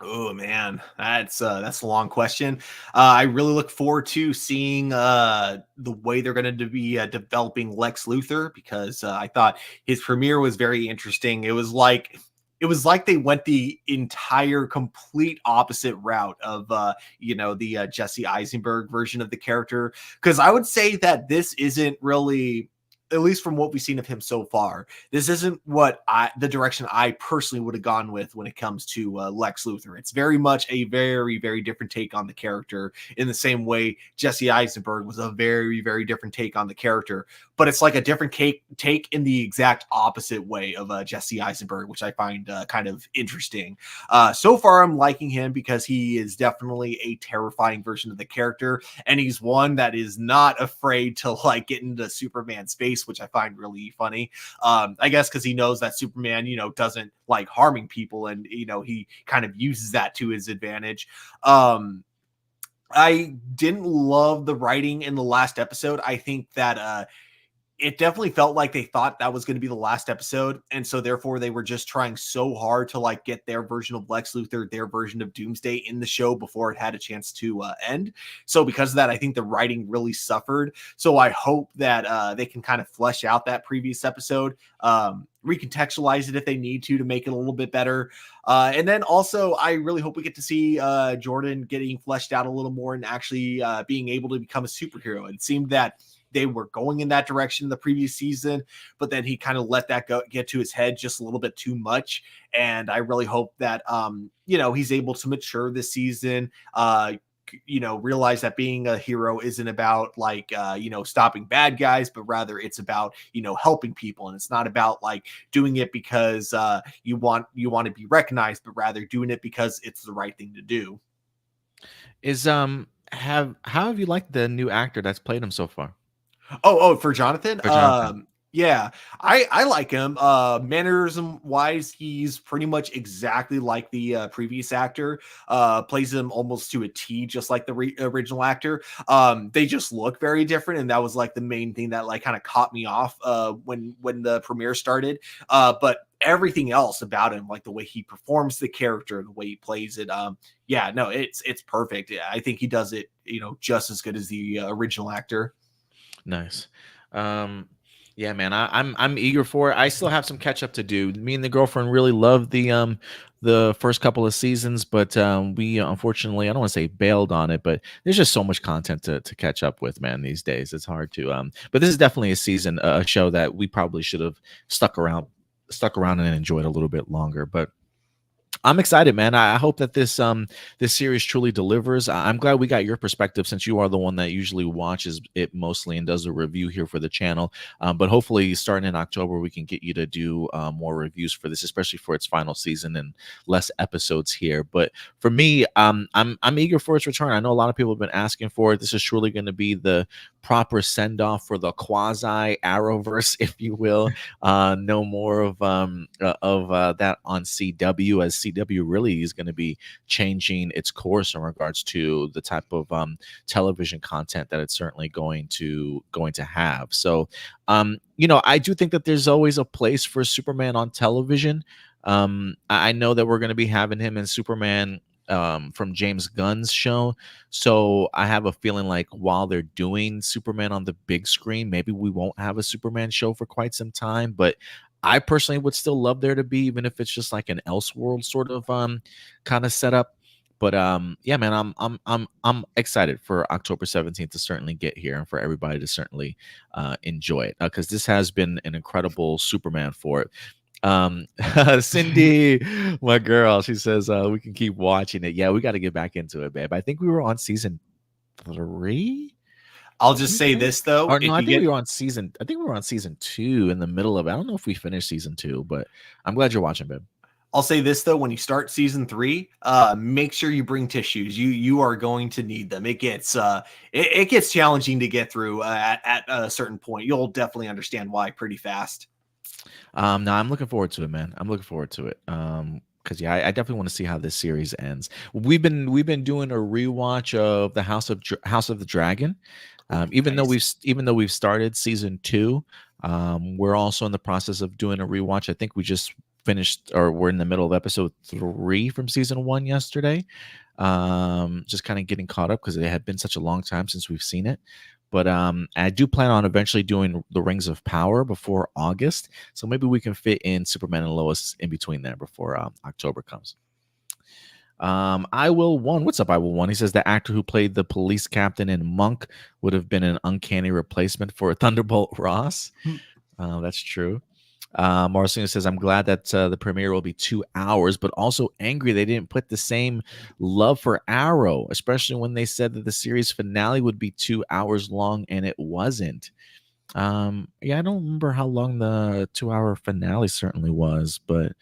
Oh man, that's a long question. I really look forward to seeing the way they're going to be developing Lex Luthor, because I thought his premiere was very interesting. It was like they went the entire complete opposite route of the Jesse Eisenberg version of the character, because I would say that this isn't really, at least from what we've seen of him so far, this isn't the direction I personally would have gone with when it comes to Lex Luthor. It's very much a very, very different take on the character, in the same way Jesse Eisenberg was a very, very different take on the character. But it's like a different take in the exact opposite way of Jesse Eisenberg, which I find kind of interesting. So far, I'm liking him because he is definitely a terrifying version of the character, and he's one that is not afraid to like get into Superman's space, which I find really funny. I guess because he knows that Superman, doesn't like harming people, and he kind of uses that to his advantage. I didn't love the writing in the last episode. I think that it definitely felt like they thought that was going to be the last episode, and so therefore they were just trying so hard to like get their version of Lex Luthor, their version of Doomsday in the show before it had a chance to end. So because of that, I think the writing really suffered. So I hope that they can kind of flesh out that previous episode, recontextualize it if they need to make it a little bit better. And then also, I really hope we get to see Jordan getting fleshed out a little more and actually being able to become a superhero. It seemed that they were going in that direction the previous season, but then he kind of let that get to his head just a little bit too much. And I really hope that he's able to mature this season, realize that being a hero isn't about like stopping bad guys, but rather it's about helping people, and it's not about like doing it because you want to be recognized, but rather doing it because it's the right thing to do. Is have How have you liked the new actor that's played him so far? Oh, for Jonathan? For Jonathan. Yeah, I like him. Mannerism wise, he's pretty much exactly like the previous actor. Plays him almost to a T, just like the original actor. They just look very different, and that was like the main thing that like kind of caught me off when the premiere started. But everything else about him, like the way he performs the character, the way he plays it, yeah, no, it's perfect. I think he does it, just as good as the original actor. Nice. Um, yeah, man, I'm eager for it. I still have some catch up to do. Me and the girlfriend really loved the first couple of seasons, but we unfortunately, I don't want to say bailed on it, but there's just so much content to catch up with, man, these days. It's hard to but this is definitely a season, a show that we probably should have stuck around and enjoyed a little bit longer. But I'm excited, man. I hope that this series truly delivers. I'm glad we got your perspective, since you are the one that usually watches it mostly and does a review here for the channel. But hopefully, starting in October, we can get you to do more reviews for this, especially for its final season and less episodes here. But for me, I'm eager for its return. I know a lot of people have been asking for it. This is truly going to be the proper send off for the quasi Arrowverse, if you will. No more of that on CW, as CW really is going to be changing its course in regards to the type of television content that it's certainly going to have. So, I do think that there's always a place for Superman on television. I know that we're going to be having him in Superman from James Gunn's show. So I have a feeling like while they're doing Superman on the big screen, maybe we won't have a Superman show for quite some time. But I personally would still love there to be, even if it's just like an Elseworld sort of kind of setup. But yeah, man, I'm excited for October 17th to certainly get here, and for everybody to certainly enjoy it, because this has been an incredible Superman for it. Cindy, my girl, she says we can keep watching it. Yeah, we got to get back into it, babe. I think we were on season 3. I'll just say this though, Or no, if you get I think we were on season 2 in the middle of it. I don't know if we finished season 2, but I'm glad you're watching, babe. I'll say this though: when you start season 3, make sure you bring tissues. You are going to need them. It gets challenging to get through at a certain point. You'll definitely understand why pretty fast. No, I'm looking forward to it, man. I'm looking forward to it. Because yeah, I definitely want to see how this series ends. We've been doing a rewatch of the House of the Dragon. Ooh, Even though nice. we've started season 2, we're also in the process of doing a rewatch. I think we just finished, or we're in the middle of episode 3 from season 1 yesterday. Just kind of getting caught up because it had been such a long time since we've seen it. But I do plan on eventually doing the Rings of Power before August, so maybe we can fit in Superman and Lois in between there before October comes. I will one. What's up? I will one. He says the actor who played the police captain in Monk would have been an uncanny replacement for Thunderbolt Ross. That's true. Marcelino says, I'm glad that the premiere will be 2 hours, but also angry they didn't put the same love for Arrow, especially when they said that the series finale would be 2 hours long and it wasn't. Yeah, I don't remember how long the 2 hour finale certainly was, but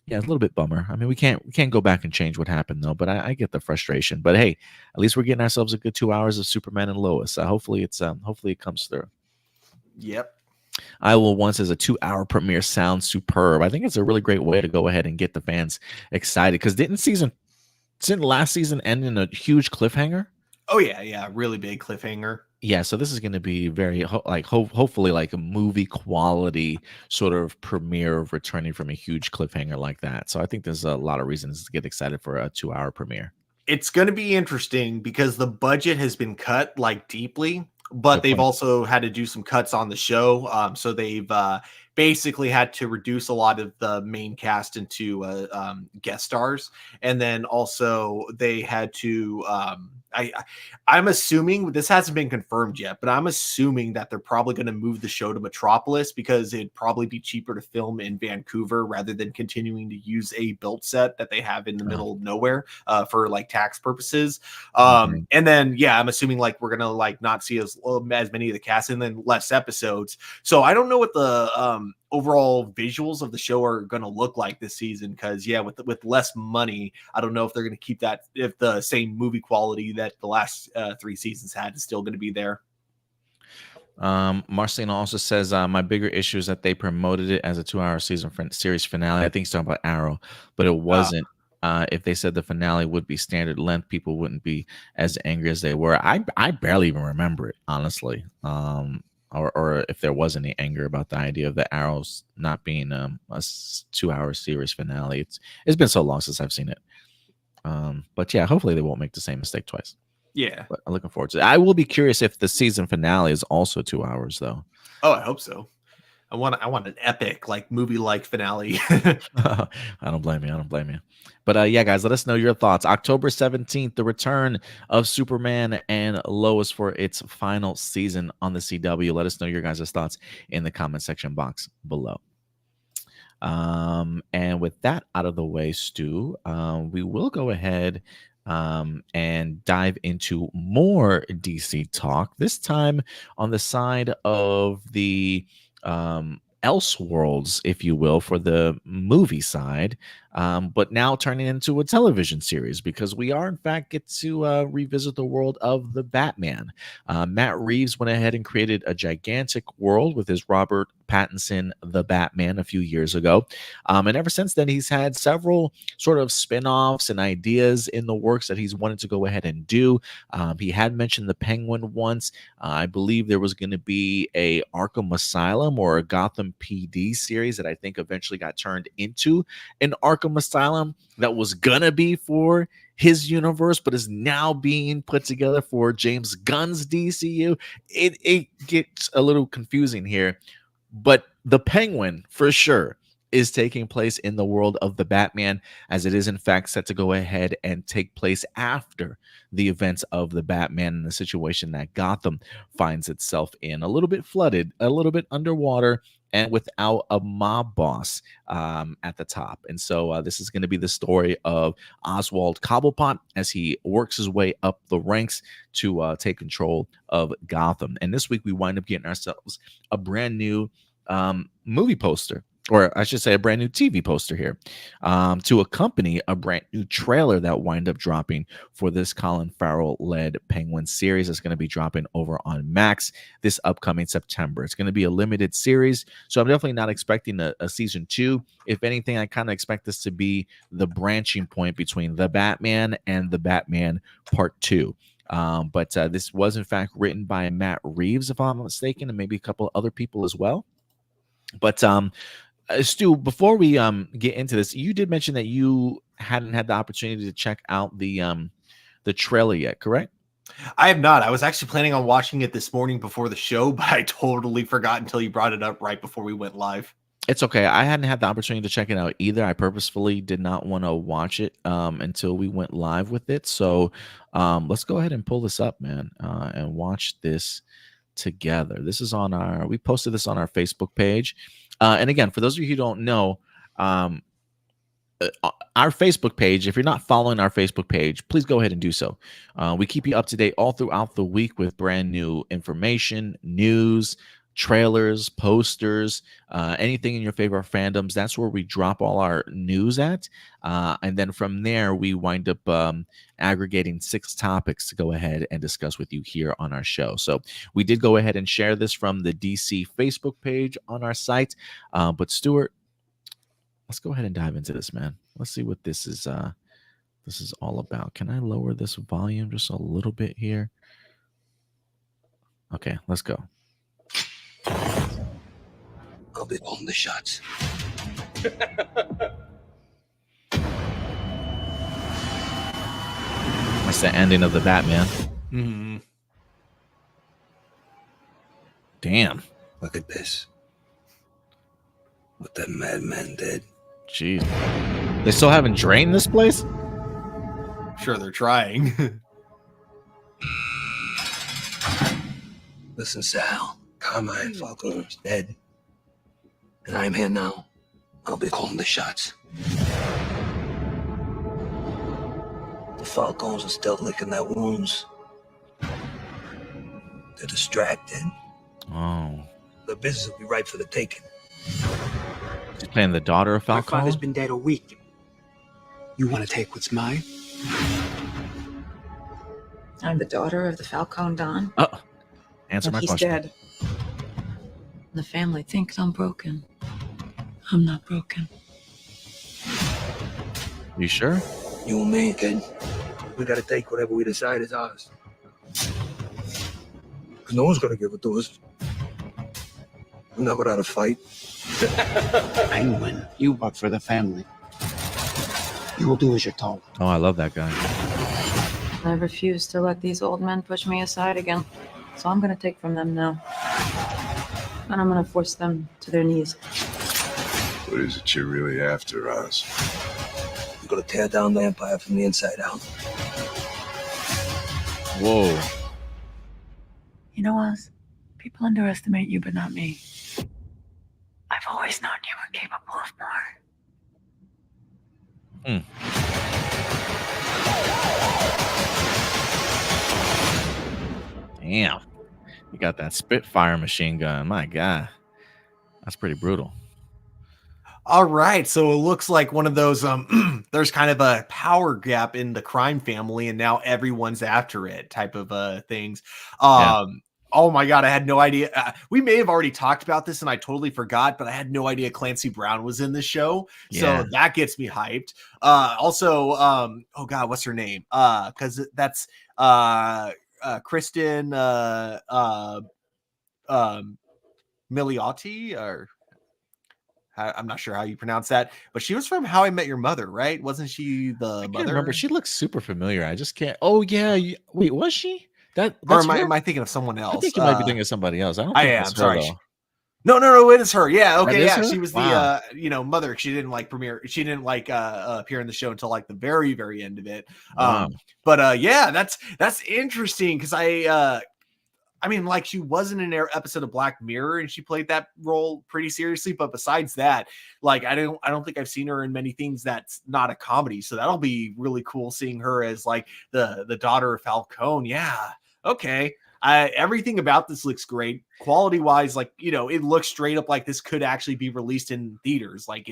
yeah, it's a little bit bummer. I mean, we can't go back and change what happened though, but I get the frustration. But hey, at least we're getting ourselves a good 2 hours of Superman and Lois. Hopefully it comes through. Yep. I will once as a 2 hour premiere sounds superb. I think it's a really great way to go ahead and get the fans excited because didn't last season end in a huge cliffhanger? Oh yeah, really big cliffhanger. Yeah, so this is going to be very hopefully like a movie quality sort of premiere of returning from a huge cliffhanger like that. So I think there's a lot of reasons to get excited for a 2 hour premiere. It's going to be interesting because the budget has been cut like deeply, but Good they've point. also had to do some cuts on the show. So they've basically had to reduce a lot of the main cast into guest stars, and then also they had to. I'm assuming this hasn't been confirmed yet, but I'm assuming that they're probably going to move the show to Metropolis because it'd probably be cheaper to film in Vancouver rather than continuing to use a built set that they have in the Oh, middle of nowhere for like tax purposes. mhm. And then yeah, I'm assuming like we're gonna like not see as many of the cast and then less episodes. So I don't know what the overall visuals of the show are going to look like this season because yeah, with less money, I don't know if they're going to keep that if the same movie quality that the last 3 seasons had is still going to be there. Marcelino also says my bigger issue is that they promoted it as a 2 hour series finale. I think he's talking about Arrow, but it wasn't. If they said the finale would be standard length, people wouldn't be as angry as they were. I barely even remember it, honestly. Or if there was any anger about the idea of the Arrows not being a 2 hour series finale. It's been so long since I've seen it. But yeah, hopefully they won't make the same mistake twice. Yeah. But I'm looking forward to it. I will be curious if the season finale is also 2 hours, though. Oh, I hope so. I want an epic like movie like finale. I don't blame you. I don't blame you. But yeah, guys, let us know your thoughts. October 17th, the return of Superman and Lois for its final season on the CW. Let us know your guys' thoughts in the comment section box below. And with that out of the way, Stu, we will go ahead and dive into more DC talk, this time on the side of the Elseworlds, if you will, for the movie side, but now turning into a television series because we are, in fact, get to revisit the world of the Batman. Matt Reeves went ahead and created a gigantic world with his Robert Pattinson the Batman a few years ago. And ever since then, he's had several sort of spin-offs and ideas in the works that he's wanted to go ahead and do. He had mentioned the Penguin once. I believe there was going to be a Arkham Asylum or a Gotham PD series that I think eventually got turned into an Arkham Asylum that was going to be for his universe, but is now being put together for James Gunn's DCU. It gets a little confusing here. But the Penguin, for sure, is taking place in the world of the Batman, as it is, in fact, set to go ahead and take place after the events of the Batman and the situation that Gotham finds itself in. A little bit flooded, a little bit underwater, and without a mob boss at the top. And so this is going to be the story of Oswald Cobblepot as he works his way up the ranks to take control of Gotham. And this week we wind up getting ourselves a brand new movie poster or I should say a brand new TV poster here, to accompany a brand new trailer that wind up dropping for this Colin Farrell-led Penguin series. That's going to be dropping over on Max this upcoming September. It's going to be a limited series, so I'm definitely not expecting a season 2. If anything, I kind of expect this to be the branching point between The Batman and The Batman Part 2. But this was in fact written by Matt Reeves, if I'm not mistaken, and maybe a couple other people as well. But Stu, before we get into this, you did mention that you hadn't had the opportunity to check out the trailer yet, correct? I have not. I was actually planning on watching it this morning before the show, but I totally forgot until you brought it up right before we went live. It's okay. I hadn't had the opportunity to check it out either. I purposefully did not want to watch it until we went live with it. So let's go ahead and pull this up, man, and watch this together. This is on we posted this on our Facebook page. And again, for those of you who don't know, our Facebook page, if you're not following our Facebook page, please go ahead and do so. We keep you up to date all throughout the week with brand new information, news, trailers, posters, anything in your favorite fandoms. That's where we drop all our news at. And then from there, we wind up aggregating 6 topics to go ahead and discuss with you here on our show. So we did go ahead and share this from the DC Facebook page on our site. But Stuart, let's go ahead and dive into this, man. Let's see what this is all about. Can I lower this volume just a little bit here? Okay, let's go. I'll be calling the shots. That's the ending of the Batman. Mm-hmm. Damn. Look at this. What that madman did. Jeez. They still haven't drained this place? Sure, they're trying. Listen, Sal. Carmine Falcone is dead. And I'm here now. I'll be calling the shots. The Falcons are still licking their wounds. They're distracted. Oh. The business will be ripe for the taking. He's playing the daughter of My father's Falcone? been dead a week. You want to take what's mine? I'm the daughter of the Falcone Don. Oh. Answer my He's question. dead. The family thinks I'm broken. I'm not broken. You sure? You and me, kid. We gotta take whatever we decide is ours. Because no one's gonna give it to us. We're not without a fight. Penguin, you work for the family. You will do as you're told. Oh, I love that guy. I refuse to let these old men push me aside again. So I'm going to take from them now. And I'm going to force them to their knees. What is it you're really after, Oz? We're gonna tear down the empire from the inside out. Whoa. You know, Oz, people underestimate you, but not me. I've always known you were capable of more. Damn. You got that Spitfire machine gun. My God. That's pretty brutal. All right, so it looks like one of those there's kind of a power gap in the crime family and now everyone's after it type of things. Oh my God, I had no idea. We may have already talked about this and I totally forgot, but I had no idea Clancy Brown was in the show. Yeah. So that gets me hyped. Also, oh God, what's her name? Because that's Kristen Milioti, or I'm not sure how you pronounce that, but she was from How I Met Your Mother, right? Wasn't she the I can't mother? remember. She looks super familiar. I just can't. Oh, yeah. Wait, was she? Or That's am her? I thinking of someone else? I think you might be thinking of somebody else. I don't I think am. that's her, Sorry. though. No, it is her. Yeah, okay, is yeah. her? She was Wow. the mother. She didn't appear in the show until like the very, very end of it. Wow. But yeah, that's interesting because I mean, like she was in an episode of Black Mirror and she played that role pretty seriously. But besides that, like I don't think I've seen her in many things that's not a comedy. So that'll be really cool seeing her as like the daughter of Falcone. Yeah. Okay. Everything about this looks great. Quality wise, like, you know, it looks straight up like this could actually be released in theaters. Like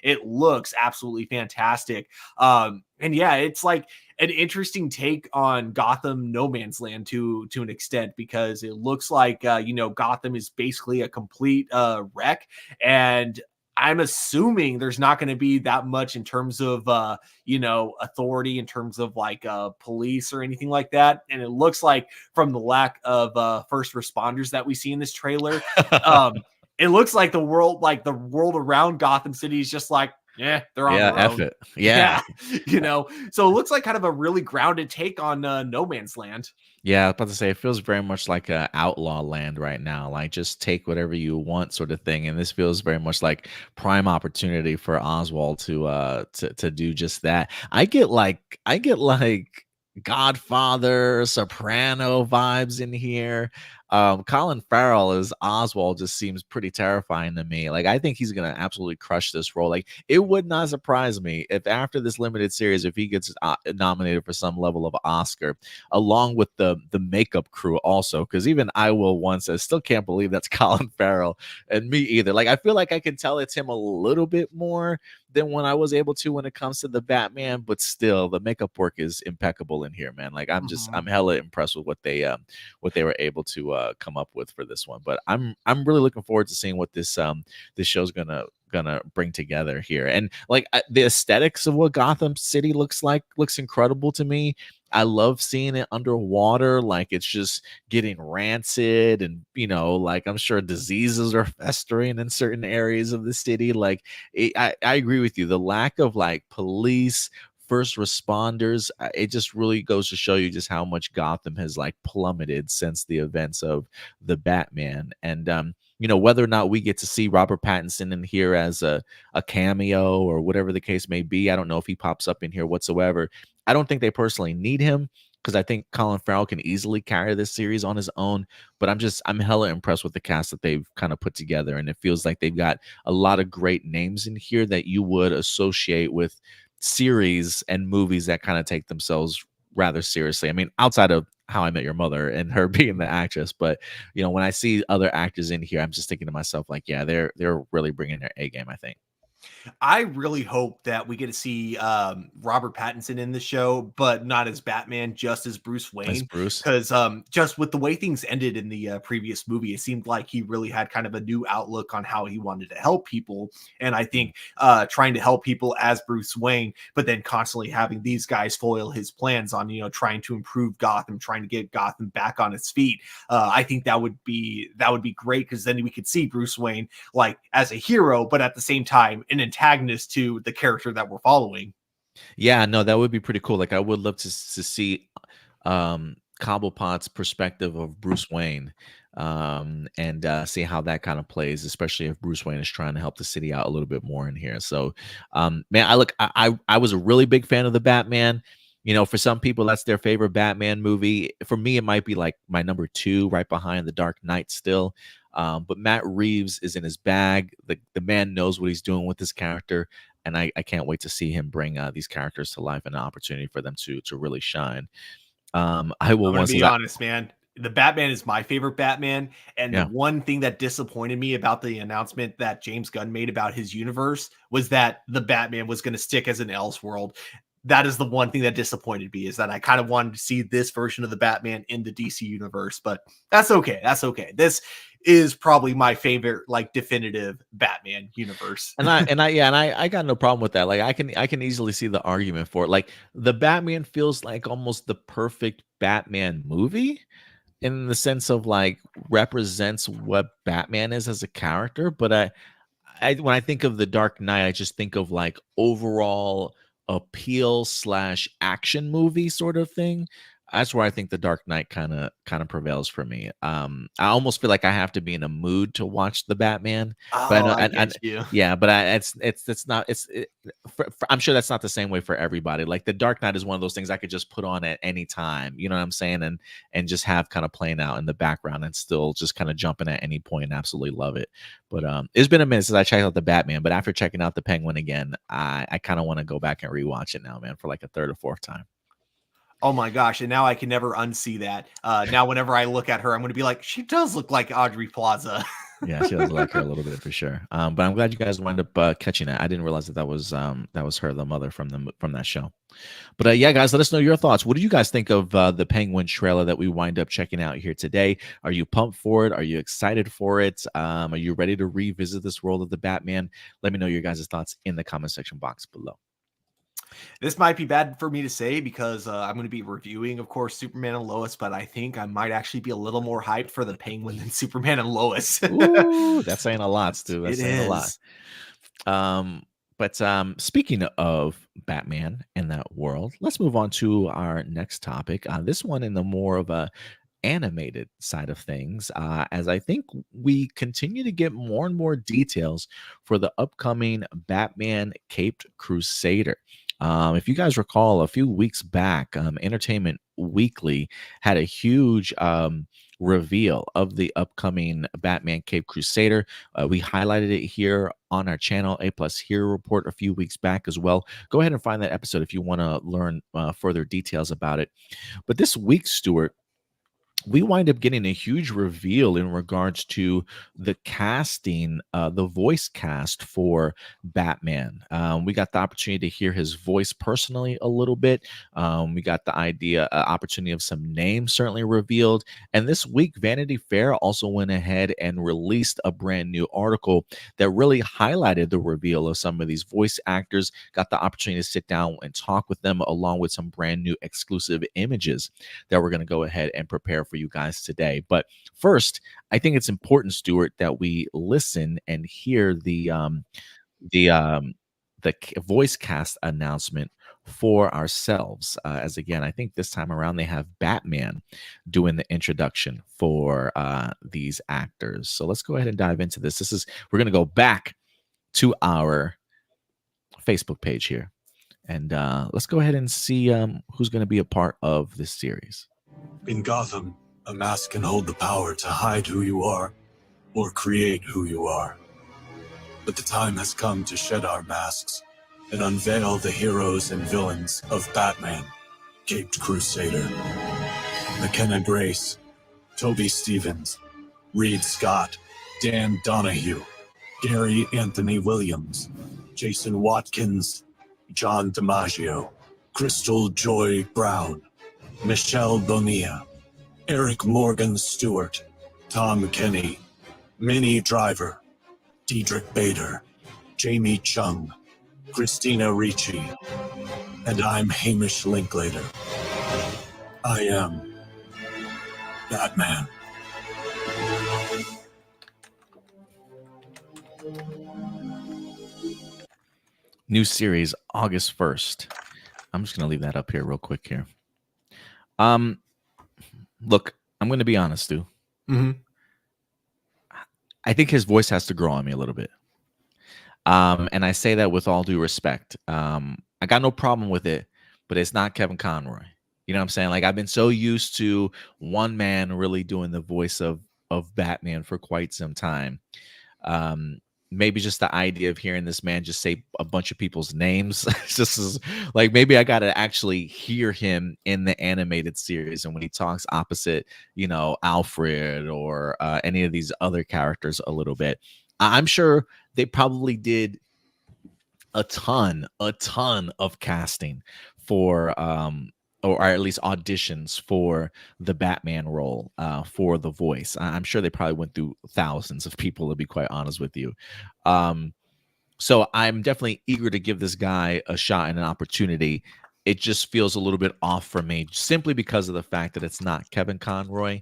it looks absolutely fantastic. And yeah, it's like an interesting take on Gotham No Man's Land to an extent, because it looks like you know, Gotham is basically a complete wreck, and I'm assuming there's not going to be that much in terms of you know, authority in terms of like police or anything like that. And it looks like, from the lack of first responders that we see in this trailer, it looks like the world around Gotham City is just like, yeah, they're on Yeah, their F own. it. Yeah. You know, so it looks like kind of a really grounded take on No Man's Land. Yeah, I was about to say, it feels very much like a outlaw land right now. Like, just take whatever you want, sort of thing. And this feels very much like prime opportunity for Oswald to do just that. I get like Godfather, Soprano vibes in here. Colin Farrell as Oswald just seems pretty terrifying to me. Like, I think he's gonna absolutely crush this role. Like, it would not surprise me if after this limited series, if he gets nominated for some level of Oscar, along with the makeup crew also, because even I will once said, still can't believe that's Colin Farrell, and me either. Like, I feel like I can tell it's him a little bit more than when I was able to when it comes to the Batman, but still the makeup work is impeccable in here, man. Like, I'm hella impressed with what they were able to come up with for this one. But I'm really looking forward to seeing what this show's gonna bring together here. And like, the aesthetics of what Gotham City looks incredible to me. I love seeing it underwater. Like, it's just getting rancid, and you know, like, I'm sure diseases are festering in certain areas of the city. Like, I agree with you. The lack of like police, first responders, it just really goes to show you just how much Gotham has like plummeted since the events of the Batman. And you know, whether or not we get to see Robert Pattinson in here as a cameo or whatever the case may be, I don't know if he pops up in here whatsoever. I don't think they personally need him, because I think Colin Farrell can easily carry this series on his own. But I'm hella impressed with the cast that they've kind of put together, and it feels like they've got a lot of great names in here that you would associate with series and movies that kind of take themselves rather seriously. I mean, outside of How I Met Your Mother and her being the actress, but you know, when I see other actors in here, I'm just thinking to myself, like, yeah, they're really bringing their A game, I think. I really hope that we get to see Robert Pattinson in the show, but not as Batman, just as Bruce As Wayne. Bruce. Because just with the way things ended in the previous movie, it seemed like he really had kind of a new outlook on how he wanted to help people. And I think trying to help people as Bruce Wayne, but then constantly having these guys foil his plans on, you know, trying to improve Gotham, trying to get Gotham back on its feet. I think that would be great, because then we could see Bruce Wayne like as a hero, but at the same time an antagonist to the character that we're following. Yeah, no, that would be pretty cool. Like, I would love to see Cobblepot's perspective of Bruce Wayne, and see how that kind of plays, especially if Bruce Wayne is trying to help the city out a little bit more in here. So, man, I was a really big fan of the Batman. You know, for some people, that's their favorite Batman movie. For me, it might be like my number 2, right behind The Dark Knight still. But Matt Reeves is in his bag. The man knows what he's doing with this character, and I can't wait to see him bring these characters to life and an opportunity for them to really shine. I will I'm gonna once be honest, man. The Batman is my favorite Batman, and Yeah. the one thing that disappointed me about the announcement that James Gunn made about his universe was that the Batman was going to stick as an Elseworld. That is the one thing that disappointed me, is that I kind of wanted to see this version of the Batman in the DC universe, but that's okay. That's okay. This is probably my favorite, like, definitive Batman universe. I got no problem with that. Like, I can easily see the argument for it. Like, the Batman feels like almost the perfect Batman movie, in the sense of like represents what Batman is as a character. But when I think of The Dark Knight, I just think of like overall appeal / action movie sort of thing. That's where I think The Dark Knight kind of prevails for me. I almost feel like I have to be in a mood to watch the Batman. But Oh, I get you. yeah, but it's not. I'm sure that's not the same way for everybody. Like, The Dark Knight is one of those things I could just put on at any time. You know what I'm saying? And just have kind of playing out in the background and still just kind of jumping at any point and absolutely love it. But it's been a minute since I checked out the Batman. But after checking out the Penguin again, I kind of want to go back and rewatch it now, man, for like a third or fourth time. Oh my gosh! And now I can never unsee that. Now, whenever I look at her, I'm going to be like, she does look like Audrey Plaza. Yeah, she does like her a little bit for sure. But I'm glad you guys wound up catching that. I didn't realize that that was her, the mother from that show. But yeah, guys, let us know your thoughts. What do you guys think of the Penguin trailer that we wind up checking out here today? Are you pumped for it? Are you excited for it? Are you ready to revisit this world of the Batman? Let me know your guys' thoughts in the comment section box below. This might be bad for me to say because I'm going to be reviewing, of course, Superman and Lois, but I think I might actually be a little more hyped for the Penguin than Superman and Lois. Ooh, that's saying a lot, Stu. That's It saying is. a lot. But speaking of Batman and that world, let's move on to our next topic. This one in the more of a animated side of things, as I think we continue to get more and more details for the upcoming Batman Caped Crusader. If you guys recall, a few weeks back, Entertainment Weekly had a huge reveal of the upcoming Batman Cape Crusader. We highlighted it here on our channel, A Plus Hero Report, a few weeks back as well. Go ahead and find that episode if you want to learn further details about it. But this week, Stuart, we wind up getting a huge reveal in regards to the casting, the voice cast for Batman. We got the opportunity to hear his voice personally a little bit. We got the opportunity of some names certainly revealed. And this week, Vanity Fair also went ahead and released a brand new article that really highlighted the reveal of some of these voice actors. Got the opportunity to sit down and talk with them, along with some brand new exclusive images that we're going to go ahead and prepare for you guys today. But first, I think it's important, Stuart, that we listen and hear the voice cast announcement for ourselves. As again, I think this time around they have Batman doing the introduction for these actors. So let's go ahead and dive into this. We're going to go back to our Facebook page here, and let's go ahead and see who's going to be a part of this series. In Gotham, a mask can hold the power to hide who you are or create who you are. But the time has come to shed our masks and unveil the heroes and villains of Batman, Caped Crusader. McKenna Grace, Toby Stevens, Reed Scott, Dan Donahue, Gary Anthony Williams, Jason Watkins, John DiMaggio, Crystal Joy Brown, Michelle Bonilla, Eric Morgan Stewart, Tom Kenny, Minnie Driver, Diedrich Bader, Jamie Chung, Christina Ricci, and I'm Hamish Linklater. I am Batman. New series August 1st. I'm just going to leave that up here real quick here. Look, I'm going to be honest, Stu. Mm-hmm. I think his voice has to grow on me a little bit. And I say that with all due respect. I got no problem with it, but it's not Kevin Conroy. You know what I'm saying? Like, I've been so used to one man really doing the voice of Batman for quite some time. Maybe just the idea of hearing this man just say a bunch of people's names. Just is like, maybe I got to actually hear him in the animated series. And when he talks opposite, Alfred or any of these other characters a little bit, I'm sure they probably did a ton of casting for, or at least auditions for the Batman role, for the voice. I'm sure they probably went through thousands of people, to be quite honest with you. So I'm definitely eager to give this guy a shot and an opportunity. It just feels a little bit off for me, simply because of the fact that it's not Kevin Conroy.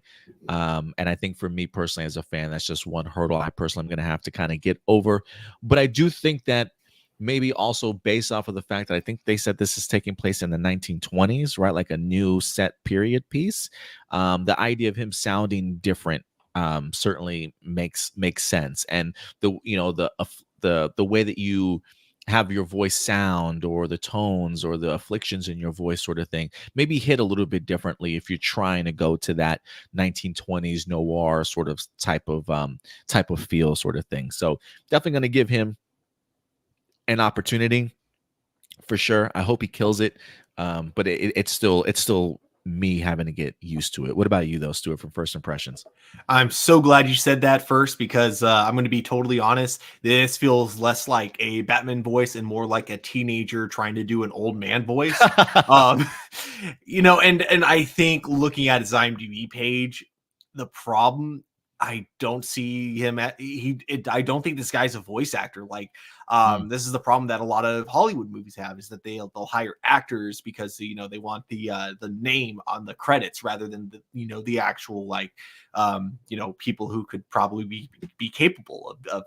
And I think for me personally, as a fan, that's just one hurdle I personally am going to have to kind of get over. But I do think that maybe also based off of the fact that I think they said this is taking place in the 1920s, right? Like a new set period piece. The idea of him sounding different certainly makes sense. And the way that you have your voice sound, or the tones or the afflictions in your voice sort of thing, maybe hit a little bit differently if you're trying to go to that 1920s noir sort of type of feel sort of thing. So definitely going to give him an opportunity for sure. I hope he kills it. But it's still me having to get used to it. What about you though, Stuart, from first impressions? I'm so glad you said that first because I'm going to be totally honest. This feels less like a Batman voice and more like a teenager trying to do an old man voice. um, and I think looking at his IMDb page, the problem I don't see him at I don't think this guy's a voice actor. Like, this is the problem that a lot of Hollywood movies have is that they'll hire actors because they want the name on the credits rather than the actual like people who could probably be capable of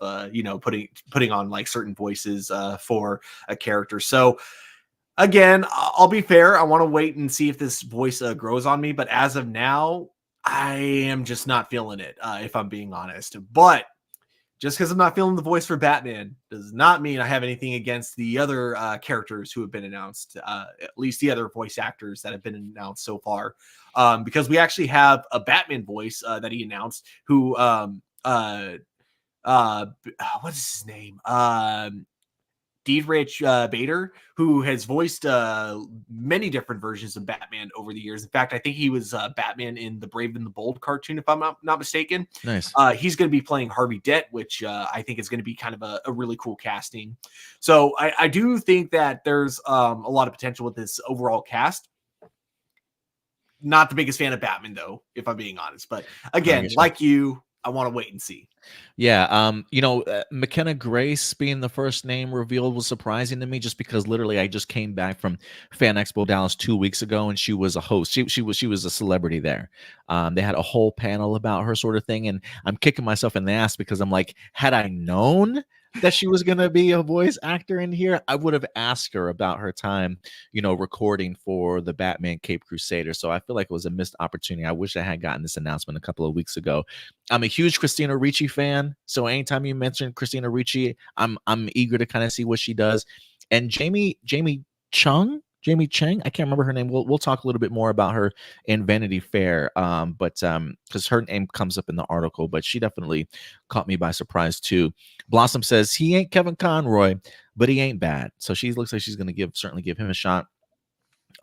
putting on like certain voices for a character. So again, I'll be fair. I want to wait and see if this voice grows on me. But as of now, I am just not feeling it, if I'm being honest. But just because I'm not feeling the voice for Batman does not mean I have anything against the other characters who have been announced, at least the other voice actors that have been announced so far. Because we actually have a Batman voice that he announced who, what is his name? Diedrich Bader, who has voiced many different versions of Batman over the years. In fact, I think he was Batman in the Brave and the Bold cartoon, if I'm not mistaken. Nice. He's going to be playing Harvey Dent, which I think is going to be kind of a really cool casting. So I do think that there's a lot of potential with this overall cast. Not the biggest fan of Batman, though, if I'm being honest. But again, like you, I want to wait and see. Yeah, McKenna Grace being the first name revealed was surprising to me, just because literally I just came back from Fan Expo Dallas 2 weeks ago, and she was a host. She was a celebrity there. They had a whole panel about her, sort of thing, and I'm kicking myself in the ass because I'm like, had I known that she was going to be a voice actor in here, I would have asked her about her time, recording for the Batman Cape Crusader. So I feel like it was a missed opportunity. I wish I had gotten this announcement a couple of weeks ago. I'm a huge Christina Ricci fan, so anytime you mention Christina Ricci, I'm eager to kind of see what she does. And Jamie Chang, I can't remember her name. We'll talk a little bit more about her in Vanity Fair, but because her name comes up in the article, but she definitely caught me by surprise too. Blossom says he ain't Kevin Conroy, but he ain't bad. So she looks like she's going to certainly give him a shot.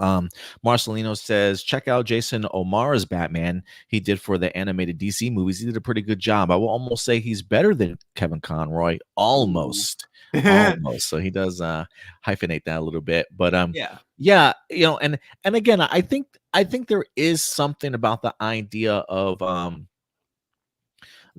Marcelino says, check out Jason O'Mara's Batman he did for the animated DC movies. He did a pretty good job. I will almost say he's better than Kevin Conroy. Almost. Almost. So he does hyphenate that a little bit. But yeah, and again, I think there is something about the idea of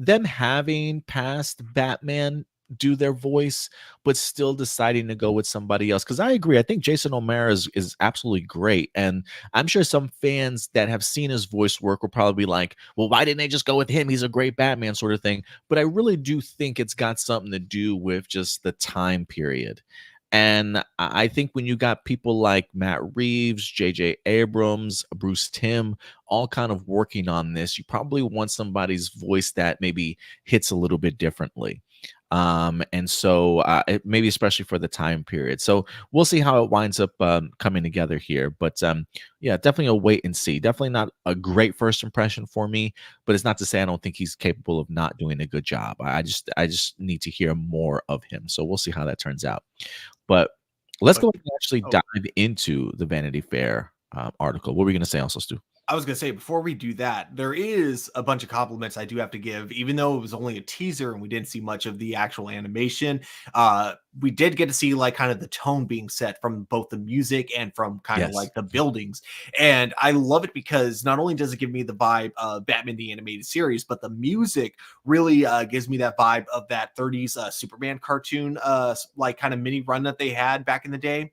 them having past Batman do their voice, but still deciding to go with somebody else. Because I agree, I think Jason O'Mara is absolutely great, and I'm sure some fans that have seen his voice work will probably be like, well, why didn't they just go with him? He's a great Batman, sort of thing. But I really do think it's got something to do with just the time period. And I think when you got people like Matt Reeves, J.J. Abrams, Bruce Timm, all kind of working on this, you probably want somebody's voice that maybe hits a little bit differently. And so maybe especially for the time period. So we'll see how it winds up coming together here. But yeah, definitely a wait and see. Definitely not a great first impression for me, but it's not to say I don't think he's capable of not doing a good job. I just need to hear more of him. So we'll see how that turns out. But let's go and actually dive into the Vanity Fair article. What were we going to say also, Stu? I was going to say, before we do that, there is a bunch of compliments I do have to give, even though it was only a teaser and we didn't see much of the actual animation. We did get to see like kind of the tone being set from both the music and from kind of like the buildings. And I love it because not only does it give me the vibe of Batman the Animated Series, but the music really gives me that vibe of that 30s Superman cartoon, like kind of mini run that they had back in the day,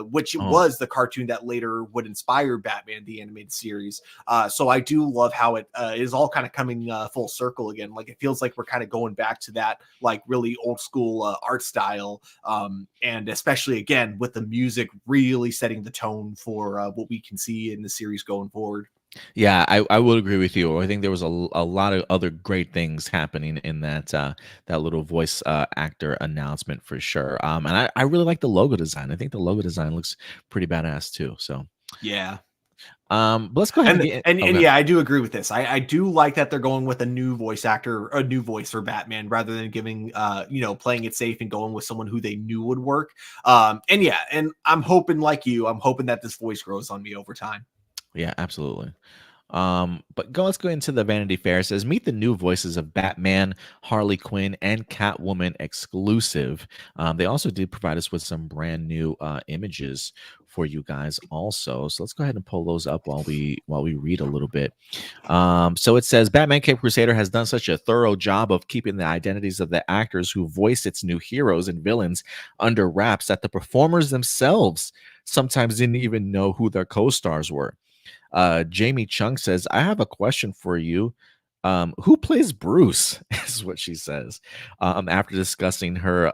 which was the cartoon that later would inspire Batman the Animated Series. So I do love how it is all kind of coming full circle again. Like it feels like we're kind of going back to that like really old school art style. And especially again with the music really setting the tone for what we can see in the series going forward. Yeah, I would agree with you. I think there was a lot of other great things happening in that little voice actor announcement for sure. And I really like the logo design. I think the logo design looks pretty badass too. So yeah. But let's go ahead And yeah, I do agree with this. I do like that they're going with a new voice actor, a new voice for Batman, rather than giving playing it safe and going with someone who they knew would work. And I'm hoping, like you, I'm hoping that this voice grows on me over time. Yeah, absolutely. But let's go into the Vanity Fair. It says, meet the new voices of Batman, Harley Quinn, and Catwoman exclusive. They also did provide us with some brand new images for you guys also. So let's go ahead and pull those up while we read a little bit. So it says, Batman Cape Crusader has done such a thorough job of keeping the identities of the actors who voice its new heroes and villains under wraps that the performers themselves sometimes didn't even know who their co-stars were. Jamie Chung says, I have a question for you. Who plays Bruce? Is what she says. After discussing her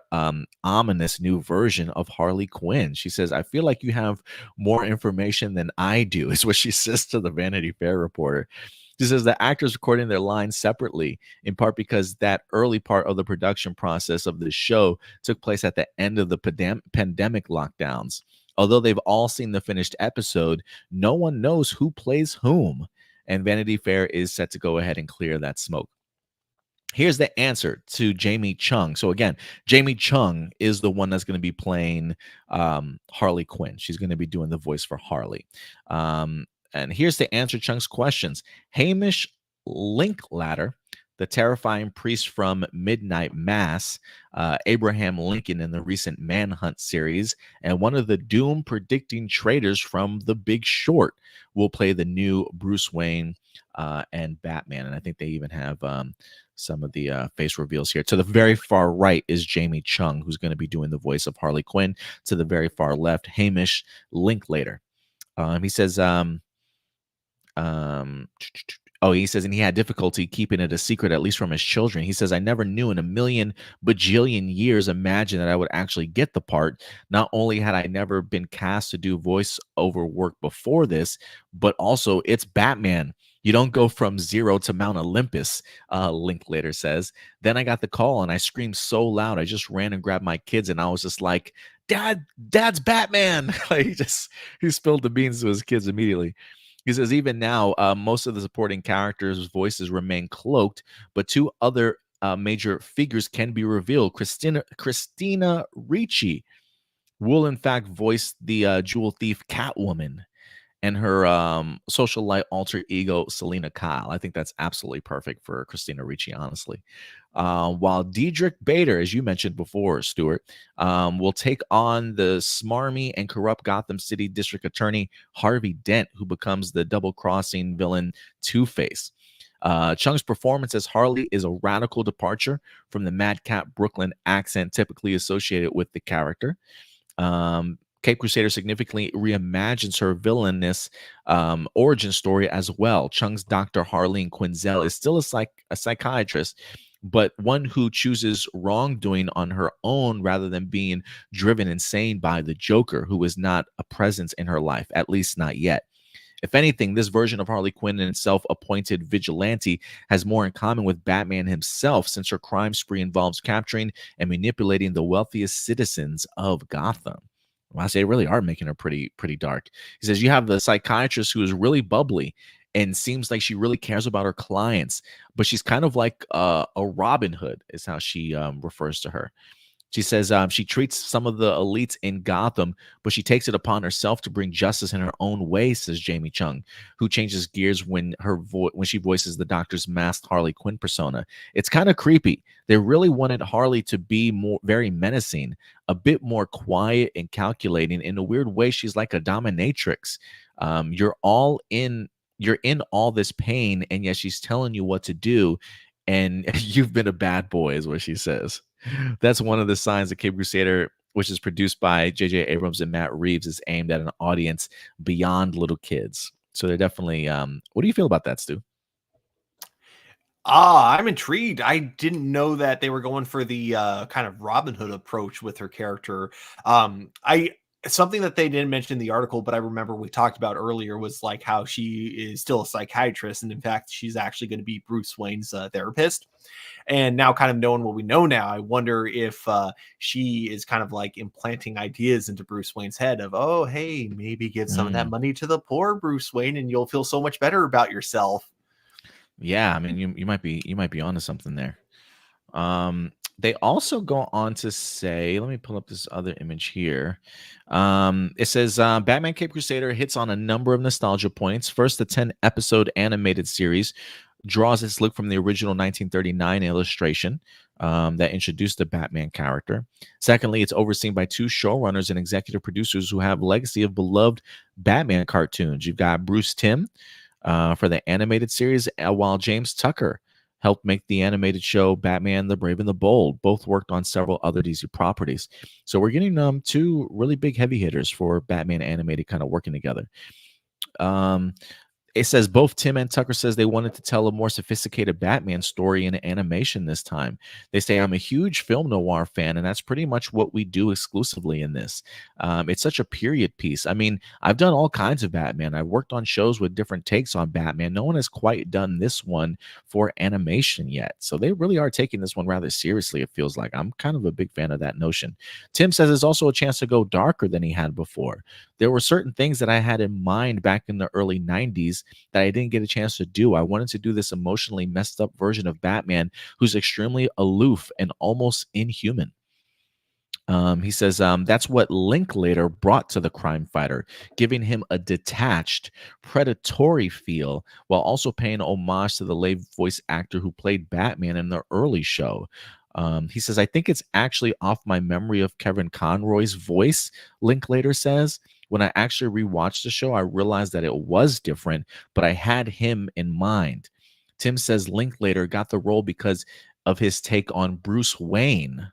ominous new version of Harley Quinn, she says, I feel like you have more information than I do, is what she says to the Vanity Fair reporter. She says the actors recording their lines separately, in part because that early part of the production process of the show took place at the end of the pandemic lockdowns. Although they've all seen the finished episode, no one knows who plays whom, and Vanity Fair is set to go ahead and clear that smoke. Here's the answer to Jamie Chung. So again, Jamie Chung is the one that's going to be playing Harley Quinn. She's going to be doing the voice for Harley. And here's the answer to Chung's questions. Hamish Linklater, the terrifying priest from Midnight Mass, Abraham Lincoln in the recent Manhunt series, and one of the doom-predicting traitors from The Big Short will play the new Bruce Wayne and Batman. And I think they even have some of the face reveals here. To the very far right is Jamie Chung, who's going to be doing the voice of Harley Quinn. To the very far left, Hamish Linklater. He says... he says, and he had difficulty keeping it a secret, at least from his children. He says, I never knew in a million bajillion years imagine that I would actually get the part. Not only had I never been cast to do voiceover work before this, but also it's Batman. You don't go from zero to Mount Olympus, Linklater says. Then I got the call and I screamed so loud. I just ran and grabbed my kids and I was just like, Dad's Batman. Like he spilled the beans to his kids immediately. He says, even now, most of the supporting characters' voices remain cloaked, but two other major figures can be revealed. Christina Ricci will, in fact, voice the jewel thief Catwoman and her socialite alter ego, Selena Kyle. I think that's absolutely perfect for Christina Ricci, honestly. While Diedrich Bader, as you mentioned before, Stuart, will take on the smarmy and corrupt Gotham City District Attorney Harvey Dent, who becomes the double-crossing villain Two-Face. Chung's performance as Harley is a radical departure from the madcap Brooklyn accent typically associated with the character. Cape Crusader significantly reimagines her villainous origin story as well. Chung's Dr. Harleen Quinzel is still a psychiatrist, but one who chooses wrongdoing on her own rather than being driven insane by the Joker, who is not a presence in her life, at least not yet. If anything, this version of Harley Quinn and self-appointed vigilante has more in common with Batman himself, since her crime spree involves capturing and manipulating the wealthiest citizens of Gotham. Well, I say they really are making her pretty dark. He says, you have the psychiatrist who is really bubbly and seems like she really cares about her clients, but she's kind of like a Robin Hood is how she refers to her. She says she treats some of the elites in Gotham, but she takes it upon herself to bring justice in her own way, says Jamie Chung, who changes gears when she voices the Doctor's masked Harley Quinn persona. It's kind of creepy. They really wanted Harley to be very menacing, a bit more quiet and calculating. In a weird way, she's like a dominatrix. You're in all this pain, and yet she's telling you what to do, and you've been a bad boy, is what she says. That's one of the signs that Cape Crusader, which is produced by J.J. Abrams and Matt Reeves, is aimed at an audience beyond little kids. So they're definitely. What do you feel about that, Stu? I'm intrigued. I didn't know that they were going for the kind of Robin Hood approach with her character. something that they didn't mention in the article, but I remember we talked about earlier, was like how she is still a psychiatrist, and in fact, she's actually going to be Bruce Wayne's therapist. And now, kind of knowing what we know now, I wonder if she is kind of like implanting ideas into Bruce Wayne's head of, oh, hey, maybe give some of that money to the poor, Bruce Wayne, and you'll feel so much better about yourself. Yeah, I mean, you might be onto something there. They also go on to say, let me pull up this other image here. It says Batman Cape Crusader hits on a number of nostalgia points. First, the 10-episode animated series draws its look from the original 1939 illustration that introduced the Batman character. Secondly, it's overseen by two showrunners and executive producers who have legacy of beloved Batman cartoons. You've got Bruce Timm for the animated series, while James Tucker helped make the animated show Batman the Brave and the Bold. Both worked on several other DC properties. So we're getting two really big heavy hitters for Batman animated kind of working together. It says both Tim and Tucker says they wanted to tell a more sophisticated Batman story in animation this time. They say, I'm a huge film noir fan, and that's pretty much what we do exclusively in this. It's such a period piece. I mean, I've done all kinds of Batman. I've worked on shows with different takes on Batman. No one has quite done this one for animation yet. So they really are taking this one rather seriously, it feels like. I'm kind of a big fan of that notion. Tim says it's also a chance to go darker than he had before. There were certain things that I had in mind back in the early 90s that I didn't get a chance to do. I wanted to do this emotionally messed up version of Batman who's extremely aloof and almost inhuman. He says that's what Linklater brought to the crime fighter, giving him a detached, predatory feel while also paying homage to the late voice actor who played Batman in the early show. He says, I think it's actually off my memory of Kevin Conroy's voice, Linklater says. When I actually rewatched the show, I realized that it was different, but I had him in mind. Tim says Linklater got the role because of his take on Bruce Wayne.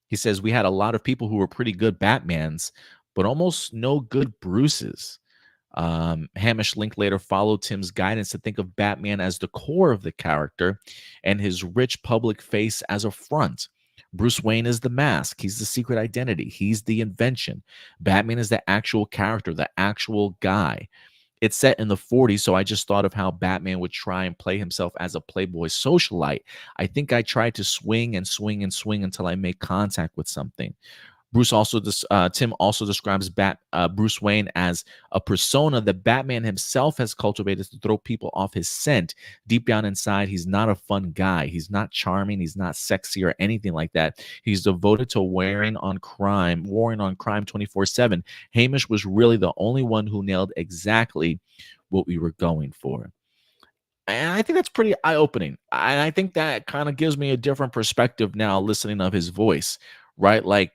He says, we had a lot of people who were pretty good Batmans, but almost no good Bruces. Hamish Linklater followed Tim's guidance to think of Batman as the core of the character and his rich public face as a front. Bruce Wayne is the mask. He's the secret identity. He's the invention. Batman is the actual character, the actual guy. It's set in the 40s, so I just thought of how Batman would try and play himself as a playboy socialite. I think I tried to swing and swing and swing until I made contact with something. Tim also describes Bruce Wayne as a persona that Batman himself has cultivated to throw people off his scent. Deep down inside, he's not a fun guy. He's not charming. He's not sexy or anything like that. He's devoted to warring on crime 24/7. Hamish was really the only one who nailed exactly what we were going for. And I think that's pretty eye-opening. And I think that kind of gives me a different perspective now listening of his voice, right? Like,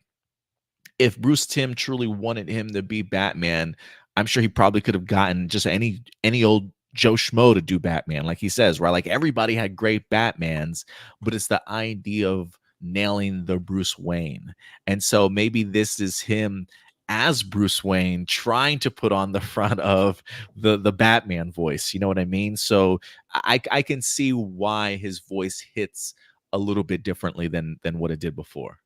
if Bruce Timm truly wanted him to be Batman, I'm sure he probably could have gotten just any old Joe Schmo to do Batman, like he says, right? Like everybody had great Batmans, but it's the idea of nailing the Bruce Wayne. And so maybe this is him as Bruce Wayne trying to put on the front of the Batman voice. You know what I mean? So I can see why his voice hits a little bit differently than what it did before.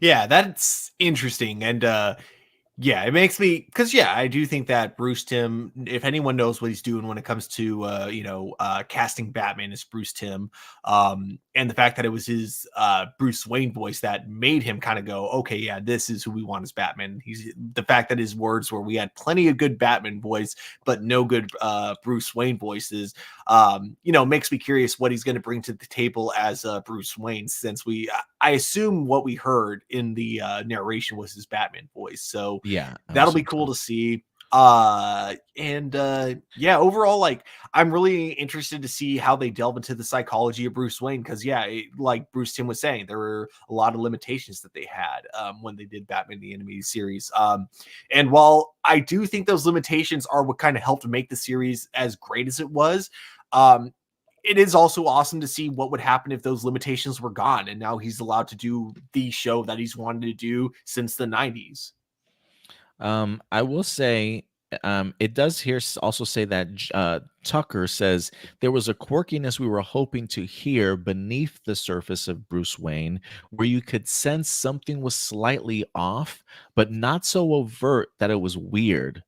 Yeah, that's interesting. And yeah, it makes me, because I do think that Bruce Timm, if anyone knows what he's doing when it comes to casting Batman as Bruce Timm, and the fact that it was his Bruce Wayne voice that made him kind of go, okay, yeah, this is who we want as Batman. He's the fact that his words were, we had plenty of good Batman voice, but no good Bruce Wayne voices. Makes me curious what he's going to bring to the table as Bruce Wayne, since I assume what we heard in the narration was his Batman voice. So yeah, that'll be cool to see. Overall, like, I'm really interested to see how they delve into the psychology of Bruce Wayne, because like Bruce Timm was saying, there were a lot of limitations that they had when they did Batman the Animated Series. And while I do think those limitations are what kind of helped make the series as great as it was, it is also awesome to see what would happen if those limitations were gone and now he's allowed to do the show that he's wanted to do since the 90s. I will say it does here also say that Tucker says there was a quirkiness we were hoping to hear beneath the surface of Bruce Wayne, where you could sense something was slightly off, but not so overt that it was weird.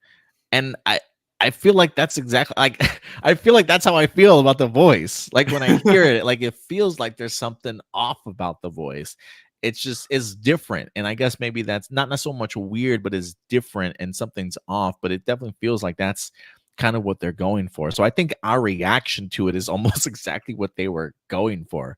And I feel like that's exactly like I feel like that's how I feel about the voice. Like when I hear it, like it feels like there's something off about the voice. It's different. And I guess maybe that's not so much weird, but it's different and something's off, but it definitely feels like that's kind of what they're going for. So I think our reaction to it is almost exactly what they were going for.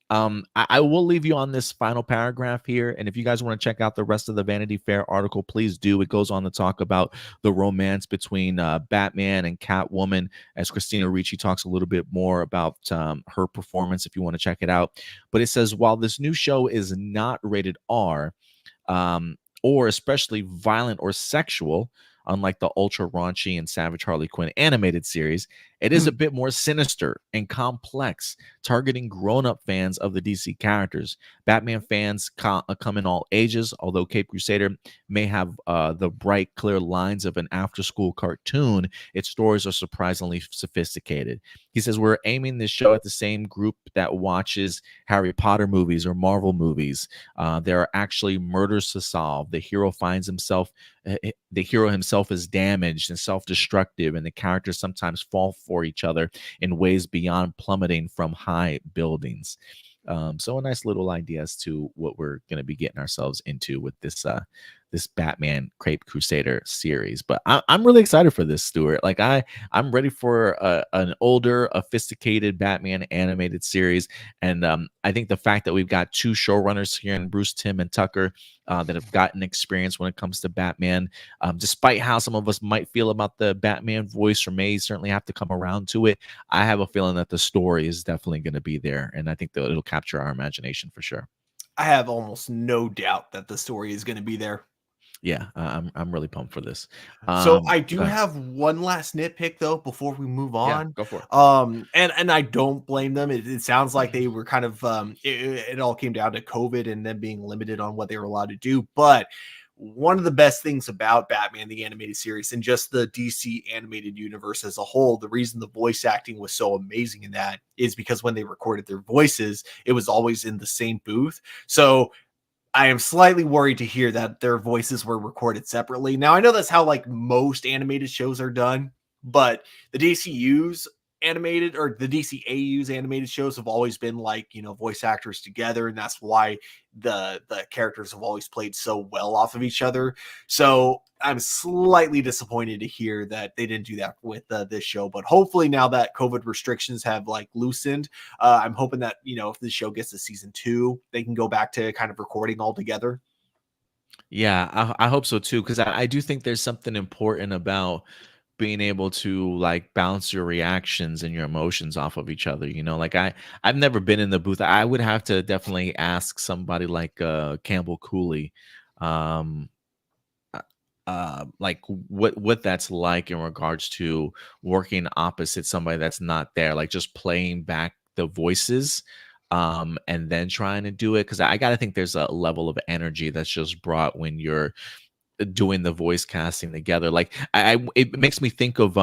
I will leave you on this final paragraph here, and if you guys want to check out the rest of the Vanity Fair article, please do. It goes on to talk about the romance between Batman and Catwoman, as Christina Ricci talks a little bit more about her performance if you want to check it out. But it says, while this new show is not rated R, or especially violent or sexual, unlike the ultra raunchy and savage Harley Quinn animated series, it is a bit more sinister and complex, targeting grown-up fans of the DC characters. Batman fans come in all ages, although Cape Crusader may have the bright, clear lines of an after-school cartoon. Its stories are surprisingly sophisticated. He says, we're aiming this show at the same group that watches Harry Potter movies or Marvel movies. There are actually murders to solve. The hero himself is damaged and self-destructive, and the characters sometimes fall for each other in ways beyond plummeting from high buildings. So a nice little idea as to what we're going to be getting ourselves into with this this Batman Cape Crusader series. But I'm really excited for this, Stuart. Like I'm ready for an older, sophisticated Batman animated series. And I think the fact that we've got two showrunners here in Bruce Timm and Tucker that have gotten experience when it comes to Batman, despite how some of us might feel about the Batman voice or may certainly have to come around to it, I have a feeling that the story is definitely going to be there. And I think that it'll capture our imagination for sure. I have almost no doubt that the story is going to be there. Yeah, I'm really pumped for this. So I do go ahead. have one last nitpick though before we move Yeah, on. go for it. And I don't blame them. It sounds like they were kind of it all came down to COVID and them being limited on what they were allowed to do. But one of the best things about Batman the animated series and just the DC animated universe as a whole, the reason the voice acting was so amazing in that is because when they recorded their voices, it was always in the same booth. So I am slightly worried to hear that their voices were recorded separately. Now, I know that's how like most animated shows are done, but the DCU's animated or the DCAU's animated shows have always been like, you know, voice actors together, and that's why the characters have always played so well off of each other. So I'm slightly disappointed to hear that they didn't do that with this show, but hopefully now that COVID restrictions have like loosened, I'm hoping that, you know, if the show gets to season 2, they can go back to kind of recording all together. Yeah, I hope so too, because I do think there's something important about being able to like bounce your reactions and your emotions off of each other. You know, like I've never been in the booth. I would have to definitely ask somebody like Campbell Cooley, um, like what that's like in regards to working opposite somebody that's not there, like just playing back the voices and then trying to do it, because I gotta think there's a level of energy that's just brought when you're doing the voice casting together. Like it makes me think of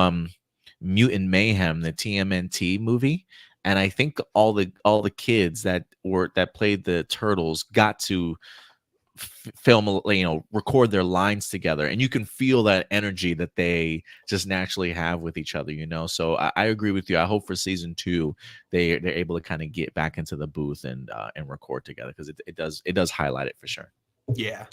Mutant Mayhem, the TMNT movie, and I think all the kids that played the turtles got to film, you know, record their lines together, and you can feel that energy that they just naturally have with each other, you know. So I agree with you. I hope for season 2 they're able to kind of get back into the booth and record together, because it does highlight it for sure. Yeah.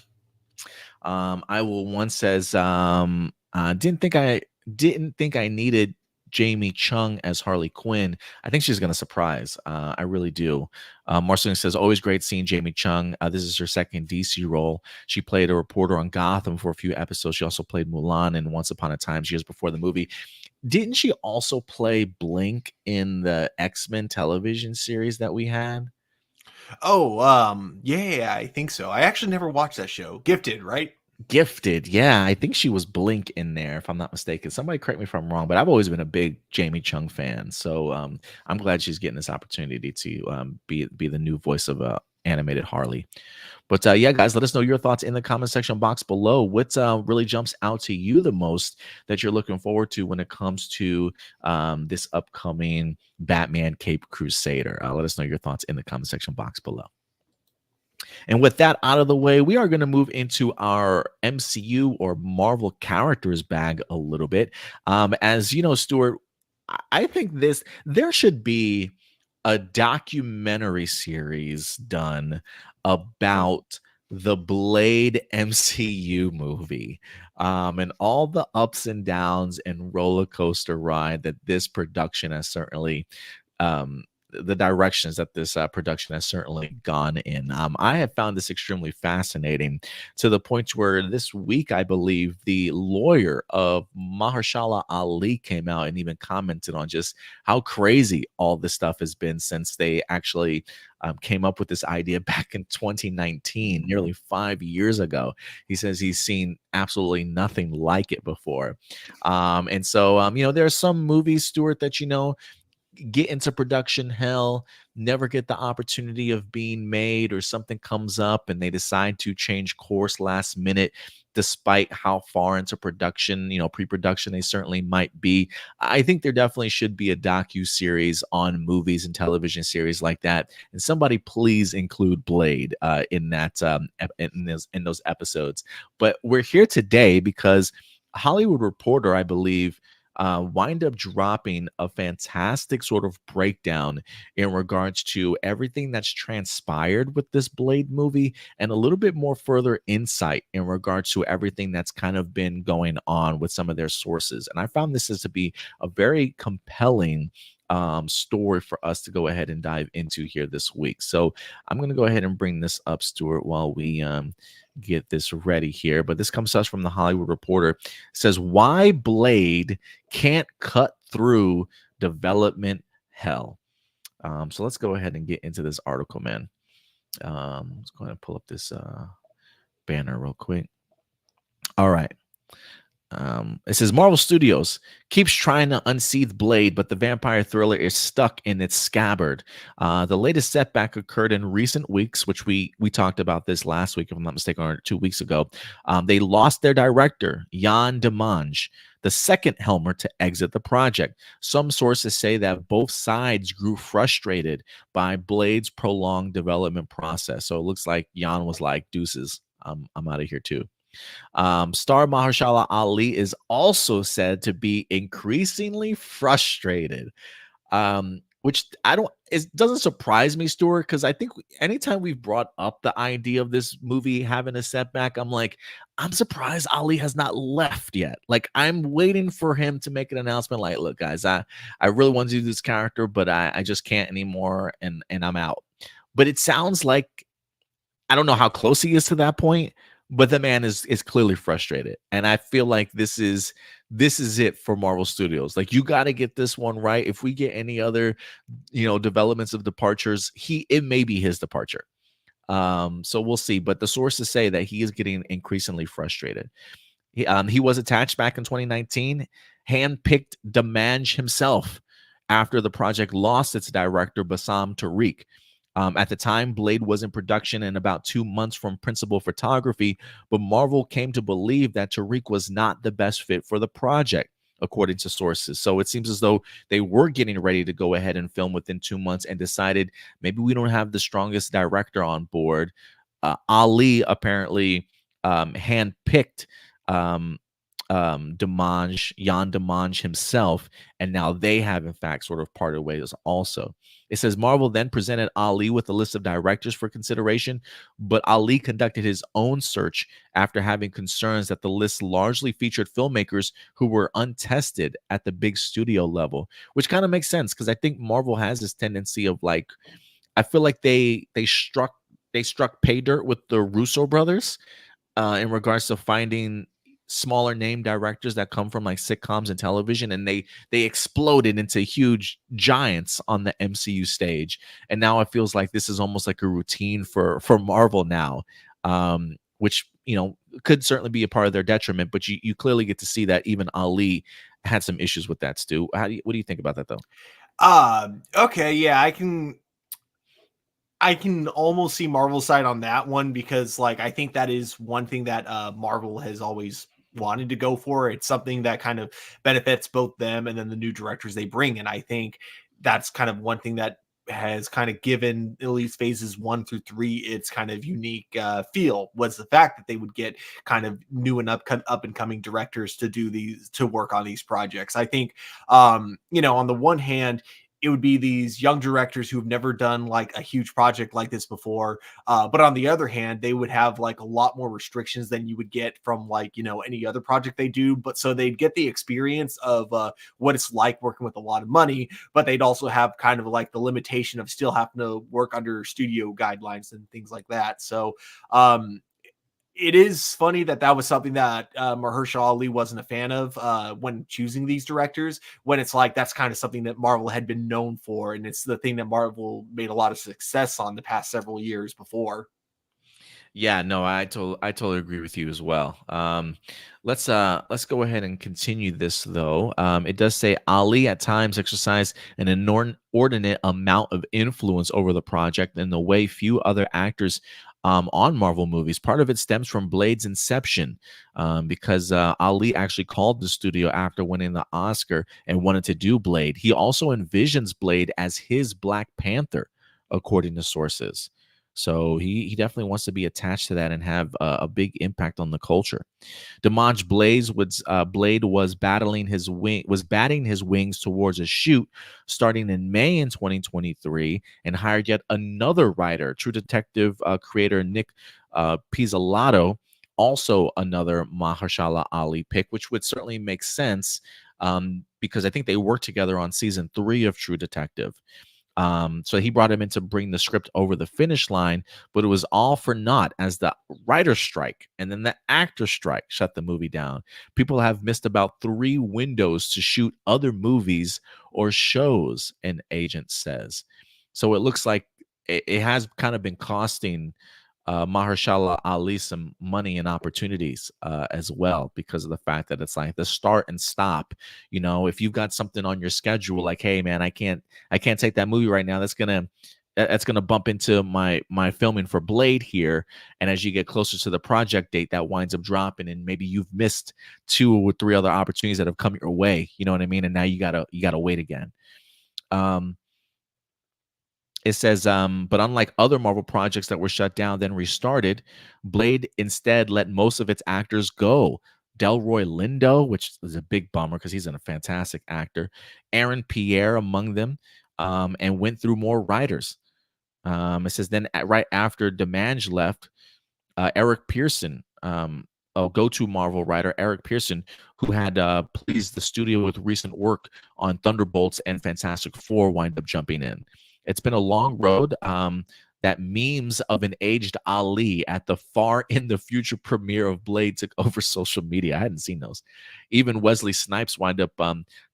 I will one says didn't think I needed Jamie Chung as Harley Quinn. I think she's going to surprise. I really do. Marceline says, always great seeing Jamie Chung. This is her second DC role. She played a reporter on Gotham for a few episodes. She also played Mulan in Once Upon a Time years before the movie. Didn't she also play Blink in the X-Men television series that we had? Oh, yeah, I think so. I actually never watched that show. Gifted, right? Gifted, yeah. I think she was Blink in there, if I'm not mistaken. Somebody correct me if I'm wrong, but I've always been a big Jamie Chung fan. So I'm glad she's getting this opportunity to be the new voice of a animated Harley. But yeah, guys, let us know your thoughts in the comment section box below. What really jumps out to you the most that you're looking forward to when it comes to this upcoming Batman Cape Crusader? Let us know your thoughts in the comment section box below. And with that out of the way, we are going to move into our MCU or Marvel characters bag a little bit. As you know, Stuart, I think there should be a documentary series done about the Blade MCU movie, and all the ups and downs and roller coaster ride that this production has certainly the directions that this production has certainly gone in. I have found this extremely fascinating to the point where this week, I believe, the lawyer of Mahershala Ali came out and even commented on just how crazy all this stuff has been since they actually came up with this idea back in 2019, nearly 5 years ago. He says he's seen absolutely nothing like it before. And so, there are some movies, Stuart, that, get into production hell, never get the opportunity of being made, or something comes up and they decide to change course last minute, despite how far into production, pre-production they certainly might be. I think there definitely should be a docu-series on movies and television series like that. And somebody please include Blade in that in those episodes. But we're here today because Hollywood Reporter, I believe, wind up dropping a fantastic sort of breakdown in regards to everything that's transpired with this Blade movie, and a little bit more further insight in regards to everything that's kind of been going on with some of their sources. And I found this as to be a very compelling story for us to go ahead and dive into here this week. So I'm going to go ahead and bring this up, Stuart, while we get this ready here. But this comes to us from the Hollywood Reporter. It says, why Blade can't cut through development hell. So let's go ahead and get into this article, man. Let's go ahead and pull up this banner real quick. All right. It says Marvel Studios keeps trying to unseat Blade, but the vampire thriller is stuck in its scabbard. The latest setback occurred in recent weeks, which we talked about this last week, if I'm not mistaken, or 2 weeks ago. They lost their director, Jan Demange, the second Helmer to exit the project. Some sources say that both sides grew frustrated by Blade's prolonged development process. So it looks like Jan was like, deuces, I'm out of here too. Star Mahershala Ali is also said to be increasingly frustrated, which it doesn't surprise me, Stuart, because I think anytime we've brought up the idea of this movie having a setback, I'm like, I'm surprised Ali has not left yet. Like, I'm waiting for him to make an announcement like, look, guys, I really want to do this character, but I just can't anymore, and I'm out. But it sounds like, I don't know how close he is to that point, but the man is clearly frustrated. And I feel like this is it for Marvel Studios. Like, you got to get this one right. If we get any other, developments of departures, it may be his departure. So we'll see. But the sources say that he is getting increasingly frustrated. He was attached back in 2019, handpicked Demange himself after the project lost its director, Bassam Tariq. At the time, Blade was in production and about 2 months from principal photography, but Marvel came to believe that Tariq was not the best fit for the project, according to sources. So it seems as though they were getting ready to go ahead and film within 2 months and decided maybe we don't have the strongest director on board. Ali apparently handpicked Jan Demange himself, and now they have in fact sort of parted ways also. It says Marvel then presented Ali with a list of directors for consideration, but Ali conducted his own search after having concerns that the list largely featured filmmakers who were untested at the big studio level, which kind of makes sense because I think Marvel has this tendency of like, I feel like they struck pay dirt with the Russo brothers in regards to finding smaller name directors that come from like sitcoms and television, and they exploded into huge giants on the MCU stage. And now it feels like this is almost like a routine for Marvel now, which could certainly be a part of their detriment, but you clearly get to see that even Ali had some issues with that. Stu, what do you think about that though? Okay, yeah, I can I can almost see Marvel's side on that one, because like I think that is one thing that Marvel has always wanted to go for. It's something that kind of benefits both them and then the new directors they bring. And I think that's kind of one thing that has kind of given at least phases 1 through 3 its kind of unique feel, was the fact that they would get kind of new and up and coming directors to do these, to work on these projects. I think you know, on the one hand, it would be these young directors who have never done like a huge project like this before. But on the other hand, they would have like a lot more restrictions than you would get from like, you know, any other project they do. But so they'd get the experience of what it's like working with a lot of money, but they'd also have kind of like the limitation of still having to work under studio guidelines and things like that. So, it is funny that that was something that Mahershala Ali wasn't a fan of when choosing these directors, when it's like that's kind of something that Marvel had been known for, and it's the thing that Marvel made a lot of success on the past several years before. Yeah, no, I totally agree with you as well. Let's go ahead and continue this though. It does say Ali at times exercised an inordinate amount of influence over the project in the way few other actors on Marvel movies. Part of it stems from Blade's inception, because Ali actually called the studio after winning the Oscar and wanted to do Blade. He also envisions Blade as his Black Panther, according to sources. So he definitely wants to be attached to that and have a big impact on the culture. Damage Blade was batting his wings towards a shoot starting in May in 2023, and hired yet another writer, True Detective creator Nick Pizzolatto, also another Mahershala Ali pick, which would certainly make sense because I think they worked together on season 3 of True Detective. So he brought him in to bring the script over the finish line, but it was all for naught as the writer's strike and then the actor strike shut the movie down. People have missed about 3 windows to shoot other movies or shows, an agent says. So it looks like it has kind of been costing Mahershala Ali some money and opportunities as well, because of the fact that it's like the start and stop. You know, if you've got something on your schedule, like, hey man, I can't take that movie right now. That's gonna bump into my filming for Blade here. And as you get closer to the project date, that winds up dropping, and maybe you've missed 2 or 3 other opportunities that have come your way. You know what I mean? And now you gotta wait again. It says, but unlike other Marvel projects that were shut down then restarted, Blade instead let most of its actors go. Delroy Lindo, which is a big bummer because he's a fantastic actor, Aaron Pierre among them, and went through more writers. It says then right after Demange left, Eric Pearson, go-to Marvel writer Eric Pearson, who had pleased the studio with recent work on Thunderbolts and Fantastic Four, wind up jumping in. It's been a long road. That memes of an aged Ali at the far in the future premiere of Blade took over social media. I hadn't seen those. Even Wesley Snipes wind up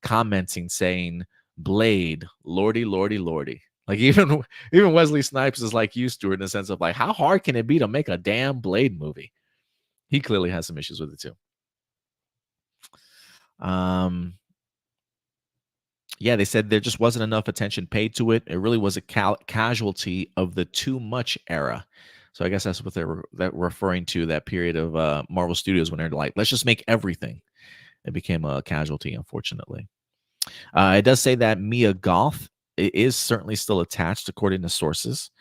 commenting saying, "Blade, lordy, lordy, lordy." Like even Wesley Snipes is like you, Stuart, in the sense of like, how hard can it be to make a damn Blade movie? He clearly has some issues with it too. Yeah, they said there just wasn't enough attention paid to it. It really was a casualty of the too much era. So I guess that's what they're referring to, that period of Marvel Studios when they're like, let's just make everything. It became a casualty, unfortunately. It does say that Mia Goth is certainly still attached, according to sources.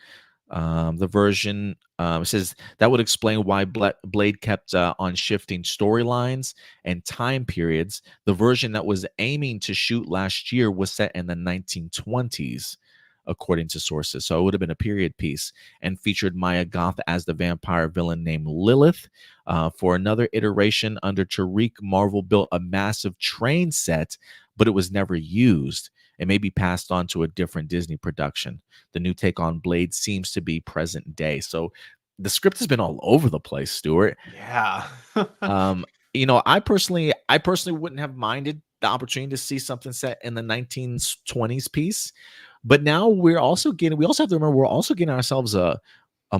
The version says that would explain why Blade kept on shifting storylines and time periods. The version that was aiming to shoot last year was set in the 1920s, according to sources. So it would have been a period piece and featured Maya Goth as the vampire villain named Lilith. For another iteration under Tariq, Marvel built a massive train set, but it was never used. It may be passed on to a different Disney production. The new take on Blade seems to be present day. So the script has been all over the place, Stuart. Yeah. You know, I personally wouldn't have minded the opportunity to see something set in the 1920s piece. But now we also have to remember, we're also getting ourselves a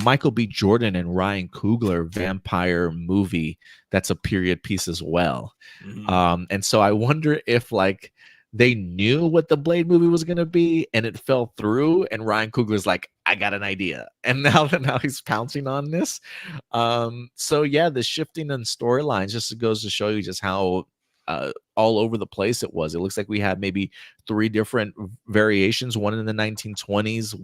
Michael B. Jordan and Ryan Coogler vampire movie that's a period piece as well. Mm-hmm. And so I wonder if like they knew what the Blade movie was going to be and it fell through, and Ryan Coogler's like, I got an idea. And now he's pouncing on this. So yeah, the shifting in storylines just goes to show you just how all over the place it was. It looks like we had maybe 3 different variations, one in the 1920s,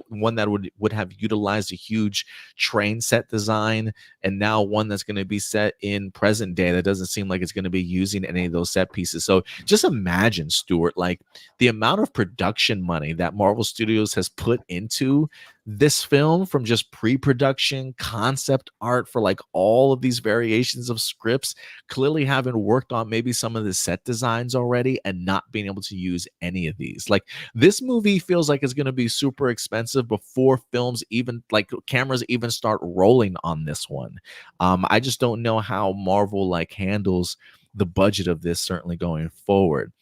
one that would have utilized a huge train set design, and now one that's going to be set in present day that doesn't seem like it's going to be using any of those set pieces. So just imagine, Stuart, like the amount of production money that Marvel Studios has put into this film, from just pre-production, concept art for like all of these variations of scripts, clearly having worked on maybe some of the set designs already and not being able to use any of these. Like, this movie feels like it's going to be super expensive before films even, like, cameras even start rolling on this one. I just don't know how Marvel like handles the budget of this, certainly going forward.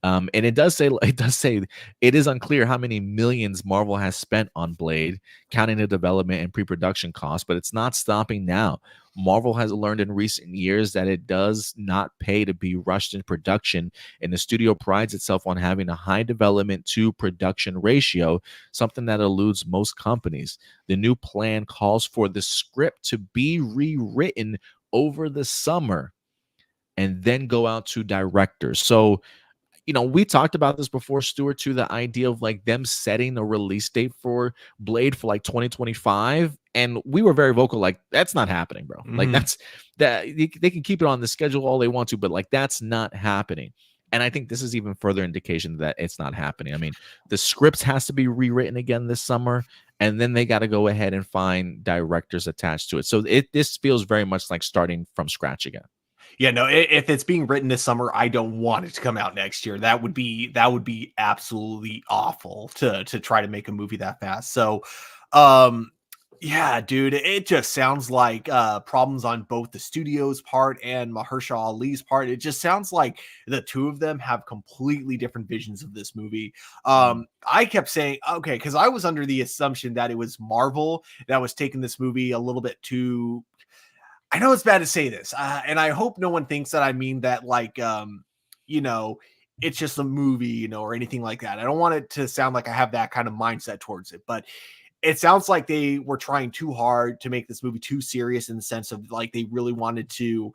And it does say it is unclear how many millions Marvel has spent on Blade, counting the development and pre-production costs, but it's not stopping now. Marvel has learned in recent years that it does not pay to be rushed in production, and the studio prides itself on having a high development to production ratio, something that eludes most companies. The new plan calls for the script to be rewritten over the summer and then go out to directors. So, we talked about this before, Stuart, too, the idea of like them setting a release date for Blade for like 2025. And we were very vocal, like, that's not happening, bro. Like, they can keep it on the schedule all they want to, but like, that's not happening. And I think this is even further indication that it's not happening. I mean, the scripts has to be rewritten again this summer, and then they got to go ahead and find directors attached to it. So this feels very much like starting from scratch again. Yeah, no, if it's being written this summer, I don't want it to come out next year. That would be absolutely awful to try to make a movie that fast. So, yeah, dude, it just sounds like problems on both the studio's part and Mahershala Ali's part. It just sounds like the two of them have completely different visions of this movie. I kept saying, okay, because I was under the assumption that it was Marvel that was taking this movie a little bit too. I know it's bad to say this, and I hope no one thinks that I mean that like, it's just a movie, or anything like that. I don't want it to sound like I have that kind of mindset towards it, but it sounds like they were trying too hard to make this movie too serious, in the sense of like they really wanted to,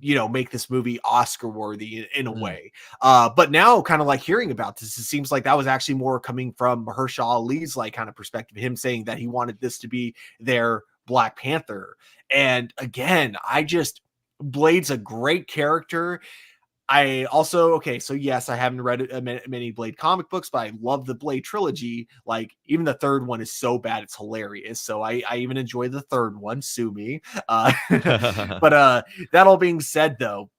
make this movie Oscar worthy in a way. But now, kind of like hearing about this, it seems like that was actually more coming from Mahershala Ali's like kind of perspective, him saying that he wanted this to be their Black Panther. And again, Blade's a great character. I also, so yes, I haven't read many Blade comic books, but I love the Blade trilogy. Like, even the third one is so bad, it's hilarious. So I even enjoy the third one. Sue me. But that all being said, though,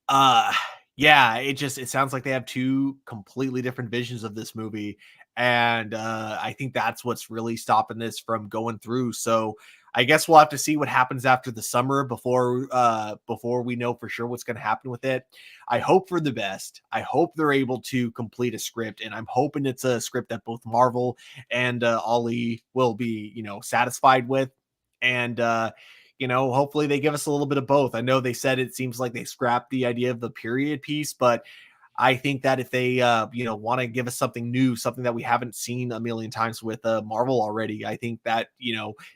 yeah, it sounds like they have two completely different visions of this movie. And I think that's what's really stopping this from going through. So I guess we'll have to see what happens after the summer before we know for sure what's going to happen with it. I hope for the best. I hope they're able to complete a script, and I'm hoping it's a script that both Marvel and Ali will be, satisfied with. And hopefully they give us a little bit of both. I know they said it seems like they scrapped the idea of the period piece, but I think that if they, want to give us something new, something that we haven't seen a million times with Marvel already, I think that,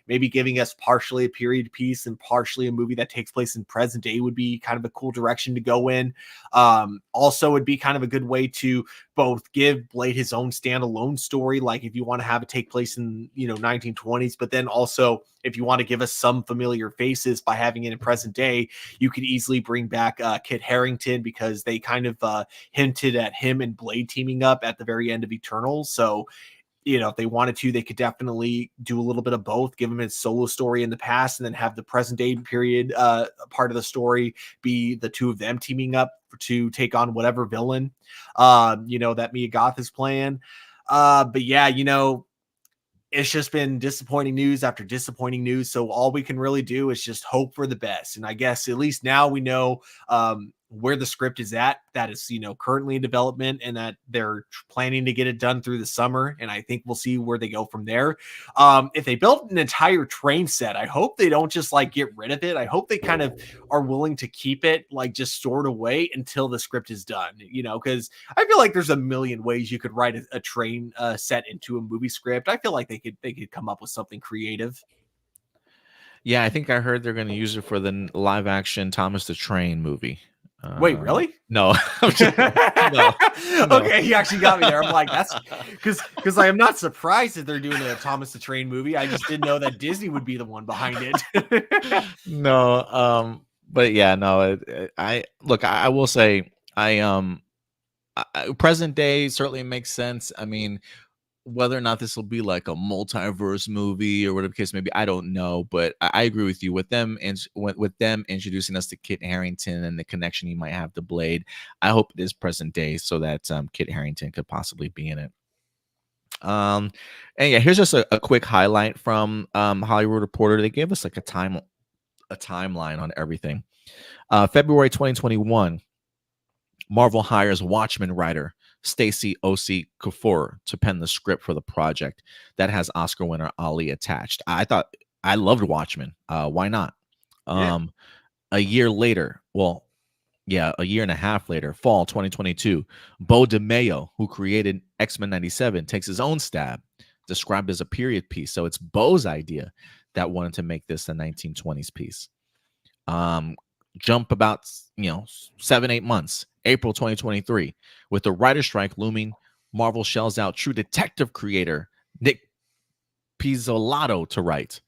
maybe giving us partially a period piece and partially a movie that takes place in present day would be kind of a cool direction to go in. Also, would be kind of a good way to both give Blade his own standalone story, like if you want to have it take place in 1920s, but then also if you want to give us some familiar faces by having it in present day, you could easily bring back Kit Harington, because they kind of hinted at him and Blade teaming up at the very end of Eternals. So, if they wanted to, they could definitely do a little bit of both, give him his solo story in the past, and then have the present day period part of the story be the two of them teaming up to take on whatever villain, that Mia Goth is playing. But yeah, it's just been disappointing news after disappointing news. So all we can really do is just hope for the best. And I guess at least now we know where the script is at, that is, currently in development, and that they're planning to get it done through the summer. And I think we'll see where they go from there. If they built an entire train set, I hope they don't just like get rid of it. I hope they kind of are willing to keep it like just stored away until the script is done, because I feel like there's a million ways you could write a train set into a movie script. I feel like they could come up with something creative. Yeah, I think I heard they're going to use it for the live action Thomas the Train movie. Wait, really? No. No. Okay, you actually got me there. I'm like, that's because I am not surprised that they're doing a Thomas the Train movie. I just didn't know that Disney would be the one behind it. No, but yeah, no. I will say, present day certainly makes sense. I mean, whether or not this will be like a multiverse movie or whatever the case may be, I don't know. But I agree with you with them, and with them introducing us to Kit Harington and the connection he might have to Blade. I hope it is present day so that Kit Harington could possibly be in it. And yeah, here's just a quick highlight from Hollywood Reporter. They gave us like a timeline on everything. February 2021, Marvel hires Watchmen writer Stacey O.C. Kuffour to pen the script for the project that has Oscar winner Ali attached. I loved Watchmen. Why not? A year later, a year and a half later, fall 2022, Bo DeMayo, who created X-Men 97, takes his own stab, described as a period piece. So it's Bo's idea that wanted to make this a 1920s piece. Jump about 7-8 months. April 2023, with the writer strike looming, Marvel shells out True Detective creator Nick Pizzolatto to write.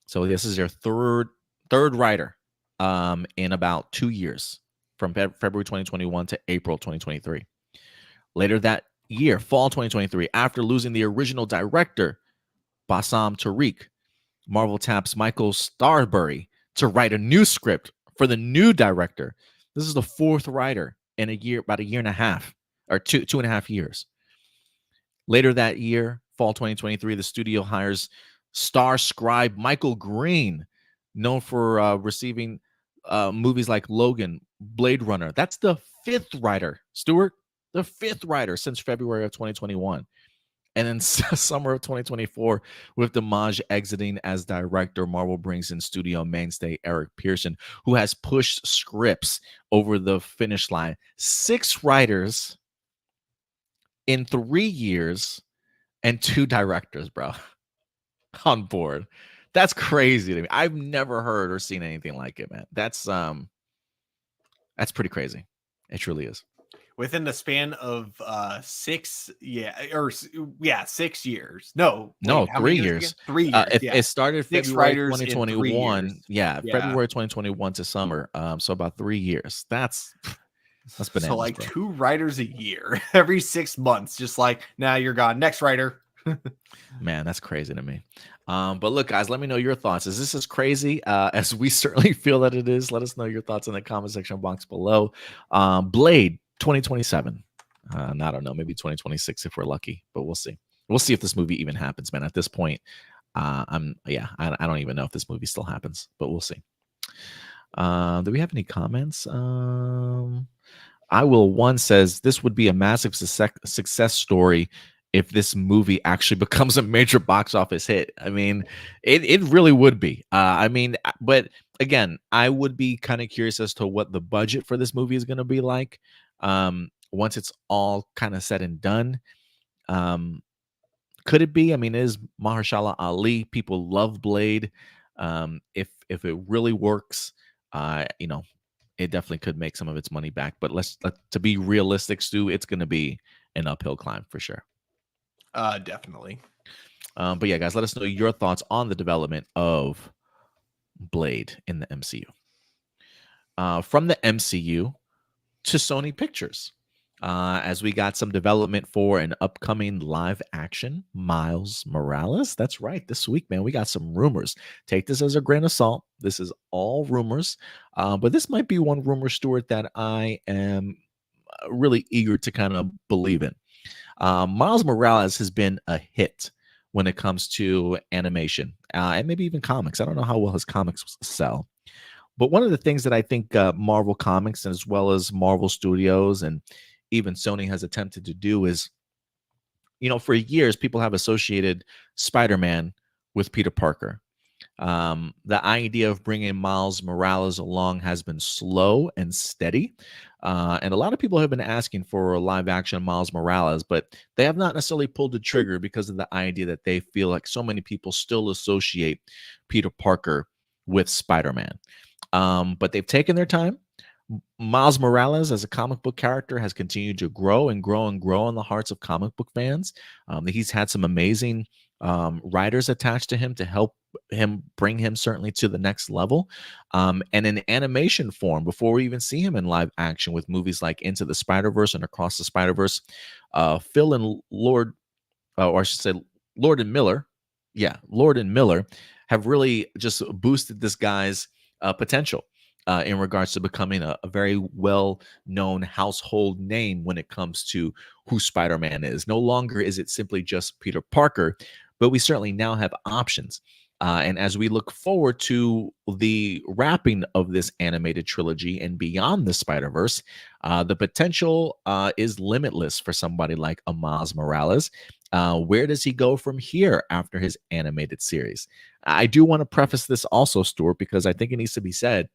So this is their third writer in about 2 years, from February 2021 to April 2023. Later that year, fall 2023, after losing the original director, Bassam Tariq, Marvel taps Michael Starbury to write a new script for the new director. This is the fourth writer in about a year and a half, or 2.5 years. Later that year, fall 2023, the studio hires star scribe Michael Green, known for receiving movies like Logan, Blade Runner. That's the fifth writer, Stuart, the fifth writer since February of 2021. And then summer of 2024, with Dimaj exiting as director, Marvel brings in studio mainstay Eric Pearson, who has pushed scripts over the finish line. 6 writers in 3 years and 2 directors, bro, on board. That's crazy to me. I've never heard or seen anything like it, man. That's pretty crazy. It truly is. Within the span of 6 6 years. No, 3 years. 3 years. It started 6 February writers in 3 2021. years. Yeah, February 2021 to summer. So about 3 years. That's bananas. So like bro. 2 writers a year every 6 months. Just like, now you're gone. Next writer. Man, that's crazy to me. But look, guys, let me know your thoughts. Is this as crazy as we certainly feel that it is? Let us know your thoughts in the comment section box below. Blade 2027. I don't know, maybe 2026 if we're lucky, but we'll see. We'll see if this movie even happens, man. At this point, I don't even know if this movie still happens, but we'll see. Do we have any comments? I Will One says this would be a massive success story if this movie actually becomes a major box office hit. I mean, it really would be. But again, I would be kind of curious as to what the budget for this movie is going to be like. Once it's all kind of said and done, could it be? I mean, it is Mahershala Ali. People love Blade. If it really works, it definitely could make some of its money back. But to be realistic, Stu, it's going to be an uphill climb for sure. Definitely. But yeah, guys, let us know your thoughts on the development of Blade in the MCU. From the MCU to Sony Pictures, as we got some development for an upcoming live action Miles Morales. That's right. This week, man, we got some rumors. Take this as a grain of salt. This is all rumors. But this might be one rumor, Stuart, that I am really eager to kind of believe in. Miles Morales has been a hit when it comes to animation and maybe even comics. I don't know how well his comics sell, But one of the things that I think Marvel Comics, as well as Marvel Studios and even Sony, has attempted to do is, for years, people have associated Spider-Man with Peter Parker. The idea of bringing Miles Morales along has been slow and steady. And a lot of people have been asking for a live action Miles Morales, but they have not necessarily pulled the trigger because of the idea that they feel like so many people still associate Peter Parker with Spider-Man. But they've taken their time. Miles Morales as a comic book character has continued to grow and grow and grow in the hearts of comic book fans. He's had some amazing writers attached to him to help him bring him certainly to the next level. And in animation form, before we even see him in live action with movies like Into the Spider-Verse and Across the Spider-Verse, Phil and Lord, or I should say Lord and Miller, Lord and Miller have really just boosted this guy's potential in regards to becoming a very well-known household name when it comes to who Spider-Man is. No longer is it simply just Peter Parker, but we certainly now have options. And as we look forward to the wrapping of this animated trilogy and beyond the Spider-Verse, the potential is limitless for somebody like a Miles Morales. Where does he go from here after his animated series? I do want to preface this also, Stuart, because I think it needs to be said.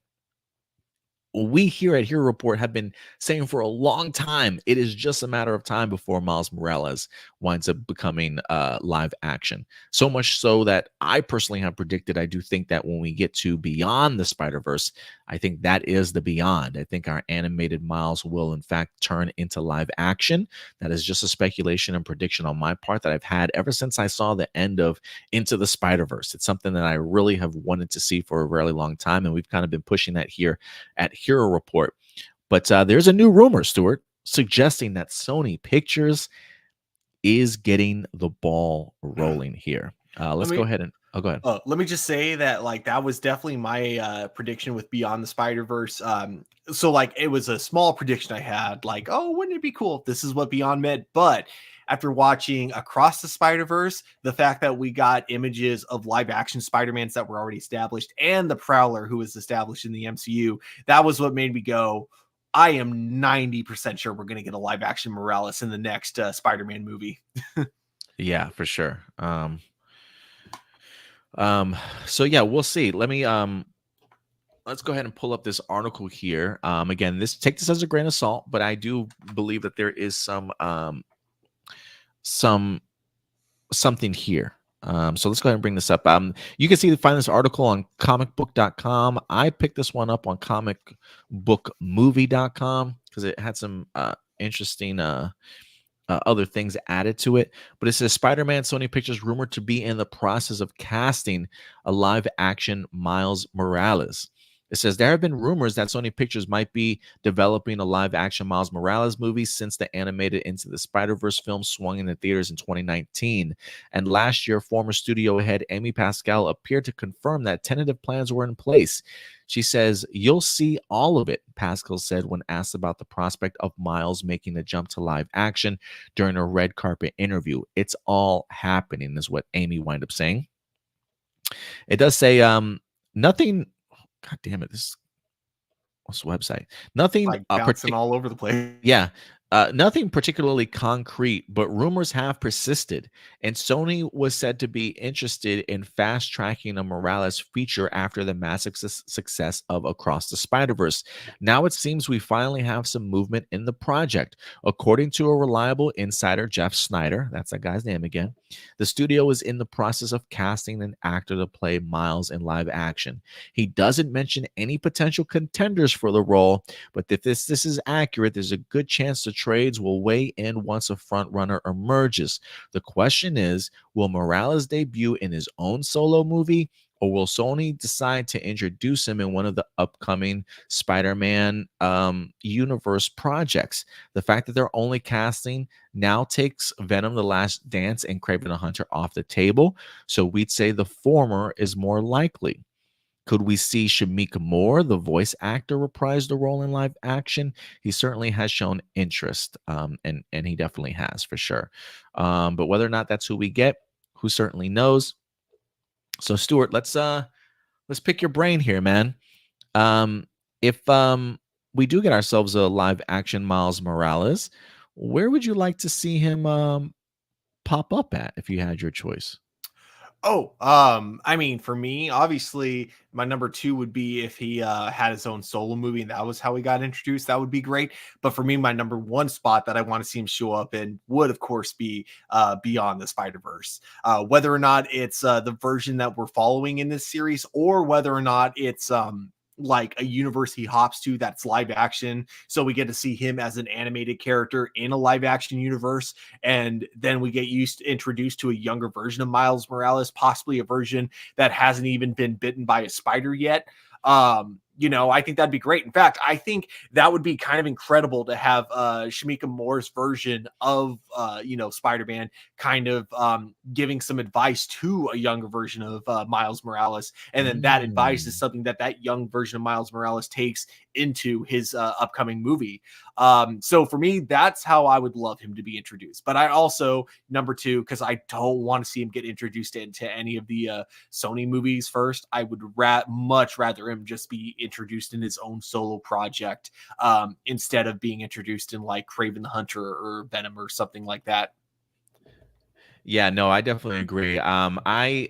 We here at Hero Report have been saying for a long time, it is just a matter of time before Miles Morales winds up becoming live action. So much so that I personally have predicted, I do think that when we get to Beyond the Spider-Verse, I think that is the beyond. I think our animated Miles will in fact turn into live action. That is just a speculation and prediction on my part that I've had ever since I saw the end of Into the Spider-Verse. It's something that I really have wanted to see for a really long time, and we've kind of been pushing that here at Hero Report. But there's a new rumor, Stuart, suggesting that Sony Pictures is getting the ball rolling here. Let's go ahead and go ahead. Let me just say that that was definitely my prediction with Beyond the Spider-Verse. So it was a small prediction I had, wouldn't it be cool if this is what Beyond meant? But after watching Across the Spider-Verse, the fact that we got images of live action Spider-Mans that were already established and the Prowler who was established in the MCU, that was what made me go, I am 90% sure we're going to get a live action Morales in the next Spider-Man movie. Yeah, for sure. So yeah, we'll see. Let me let's go ahead and pull up this article here. Again, take this as a grain of salt, but I do believe that there is something here. So let's go ahead and bring this up. You can find this article on comicbook.com. I picked this one up on comicbookmovie.com because it had some interesting other things added to it. But it says Spider-Man, Sony Pictures rumored to be in the process of casting a live action Miles Morales. It says there have been rumors that Sony Pictures might be developing a live-action Miles Morales movie since the animated Into the Spider-Verse film swung into theaters in 2019. And last year, former studio head Amy Pascal appeared to confirm that tentative plans were in place. She says, "You'll see all of it," Pascal said when asked about the prospect of Miles making the jump to live action during a red carpet interview. "It's all happening," is what Amy wound up saying. It does say nothing. God damn it! What's the website? Nothing bouncing all over the place. Yeah. Nothing particularly concrete, but rumors have persisted, and Sony was said to be interested in fast-tracking a Morales feature after the massive success of Across the Spider-Verse. Now it seems we finally have some movement in the project. According to a reliable insider, Jeff Snyder, that's that guy's name again, the studio is in the process of casting an actor to play Miles in live action. He doesn't mention any potential contenders for the role, but if this is accurate, there's a good chance the trades will weigh in once a front runner emerges. The question is, will Morales debut in his own solo movie, or will Sony decide to introduce him in one of the upcoming Spider-Man universe projects? The fact that they're only casting now takes Venom: The Last Dance and Kraven the Hunter off the table, so we'd say the former is more likely. Could we see Shamika Moore, the voice actor, reprise the role in live action? He certainly has shown interest, and he definitely has for sure. But whether or not that's who we get, who certainly knows. So Stuart, let's pick your brain here, man. Um, if we do get ourselves a live action Miles Morales, where would you like to see him pop up at if you had your choice? Oh, I mean, for me, obviously, my number two would be if he had his own solo movie and that was how he got introduced. That would be great. But for me, my number one spot that I want to see him show up in would, of course, be Beyond the Spider Verse. Whether or not it's the version that we're following in this series, or whether or not it's like a universe he hops to that's live action, so we get to see him as an animated character in a live action universe, and then we get introduced to a younger version of Miles Morales, possibly a version that hasn't even been bitten by a spider yet. I think that'd be great. In fact, I think that would be kind of incredible to have Shamika Moore's version of Spider-Man kind of giving some advice to a younger version of Miles Morales, and then that advice is something that young version of Miles Morales takes into his upcoming movie. So for me, that's how I would love him to be introduced. But I also, number two, because I don't want to see him get introduced into any of the Sony movies first. I would much rather him just be introduced in his own solo project, instead of being introduced in like Kraven the Hunter or Venom or something like that. Yeah, no, I definitely agree. I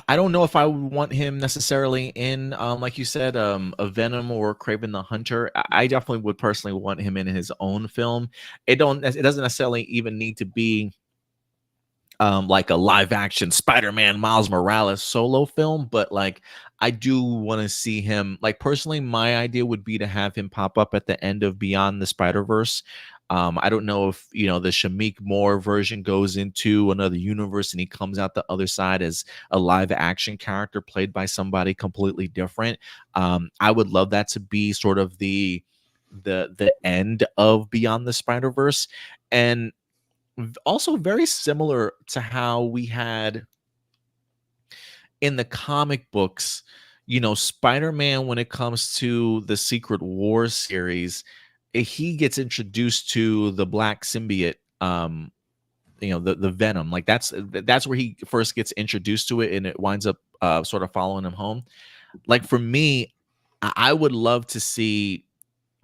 don't know if I would want him necessarily in, like you said, a Venom or Kraven the Hunter. I definitely would personally want him in his own film. It doesn't necessarily even need to be like a live action Spider-Man Miles Morales solo film, but like I do want to see him, like personally my idea would be to have him pop up at the end of Beyond the Spider-Verse. I don't know if the Shamik Moore version goes into another universe and he comes out the other side as a live action character played by somebody completely different. I would love that to be sort of the end of Beyond the Spider-Verse. And also very similar to how we had in the comic books, Spider-Man, when it comes to the Secret Wars series, he gets introduced to the black symbiote, the Venom. Like that's where he first gets introduced to it, and it winds up sort of following him home. Like for me, I would love to see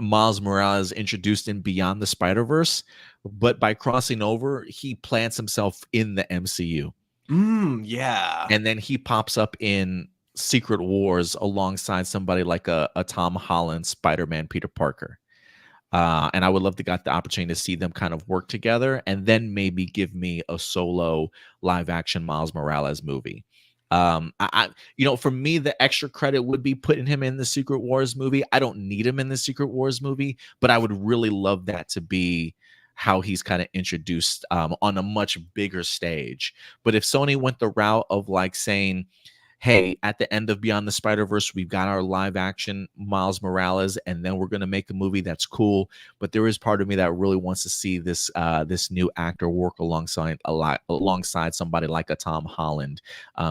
Miles Morales introduced in Beyond the Spider-Verse, but by crossing over, he plants himself in the MCU. Yeah. And then he pops up in Secret Wars alongside somebody like a Tom Holland Spider-Man Peter Parker. And I would love to get the opportunity to see them kind of work together and then maybe give me a solo live action Miles Morales movie. For me, the extra credit would be putting him in the Secret Wars movie. I don't need him in the Secret Wars movie, but I would really love that to be how he's kind of introduced on a much bigger stage. But if Sony went the route of like saying, hey, at the end of Beyond the Spider-Verse, we've got our live action Miles Morales, and then we're going to make a movie that's cool. But there is part of me that really wants to see this new actor work alongside somebody like a Tom Holland.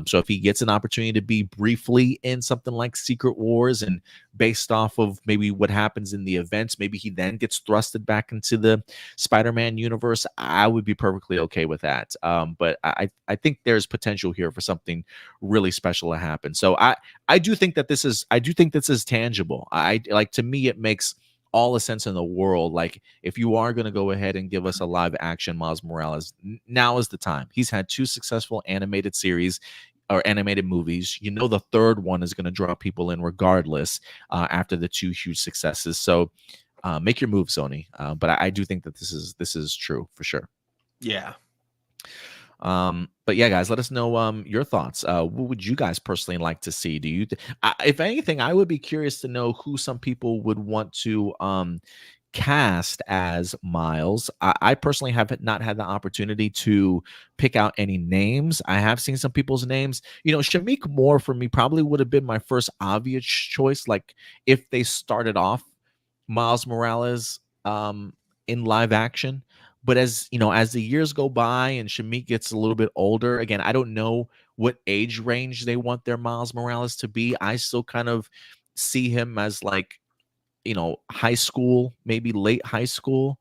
So if he gets an opportunity to be briefly in something like Secret Wars, and based off of maybe what happens in the events, maybe he then gets thrusted back into the Spider-Man universe, I would be perfectly okay with that. But I think there's potential here for something really special to happen. So I do think that this is tangible. To me, it makes all the sense in the world. Like if you are going to go ahead and give us a live action Miles Morales, now is the time. He's had 2 successful animated series or animated movies. The third one is going to draw people in regardless after the 2 huge successes. So make your move, Sony. But I do think that this is true for sure. Yeah. But yeah, guys, let us know your thoughts. What would you guys personally like to see? Do you if anything, I would be curious to know who some people would want to cast as Miles. I personally have not had the opportunity to pick out any names. I have seen some people's names. Shamik Moore for me probably would have been my first obvious choice, like if they started off Miles Morales in live action. But as the years go by and Shamik gets a little bit older, again, I don't know what age range they want their Miles Morales to be. I still kind of see him as like, high school, maybe late high school.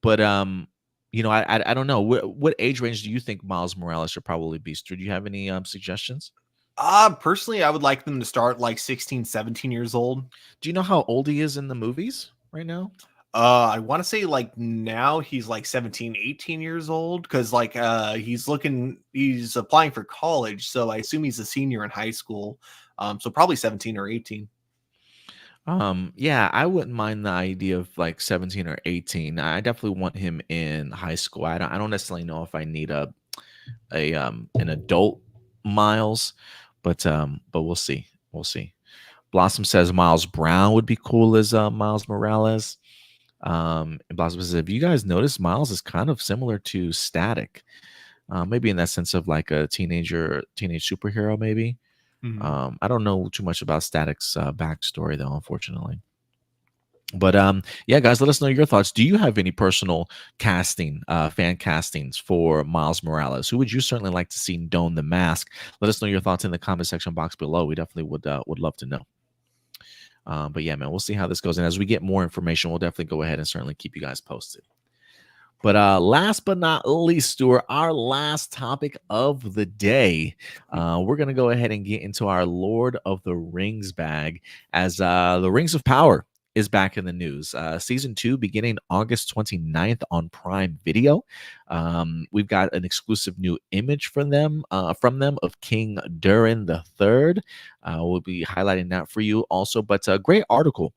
But I don't know. What age range do you think Miles Morales should probably be? Stu, do you have any suggestions? Personally, I would like them to start like 16, 17 years old. Do you know how old he is in the movies right now? I want to say like now he's like 17, 18 years old because like he's applying for college, so I assume he's a senior in high school. So probably 17 or 18. Yeah, I wouldn't mind the idea of like 17 or 18. I definitely want him in high school. I don't necessarily know if I need a an adult Miles, but we'll see. We'll see. Blossom says Miles Brown would be cool as Miles Morales. And Blossom says, if you guys notice, Miles is kind of similar to Static, maybe in that sense of like a teenage superhero, maybe. I don't know too much about Static's backstory though, unfortunately. But yeah, guys, let us know your thoughts. Do you have any personal fan castings for Miles Morales? Who would you certainly like to see don the mask? Let us know your thoughts in the comment section box below. We definitely would love to know. But yeah, man, we'll see how this goes. And as we get more information, we'll definitely go ahead and certainly keep you guys posted. But last but not least, Stuart, our last topic of the day, we're going to go ahead and get into our Lord of the Rings bag as the Rings of Power is back in the news. Season 2 beginning August 29th on Prime Video. We've got an exclusive new image from them of King Durin III. We'll be highlighting that for you also, but a great article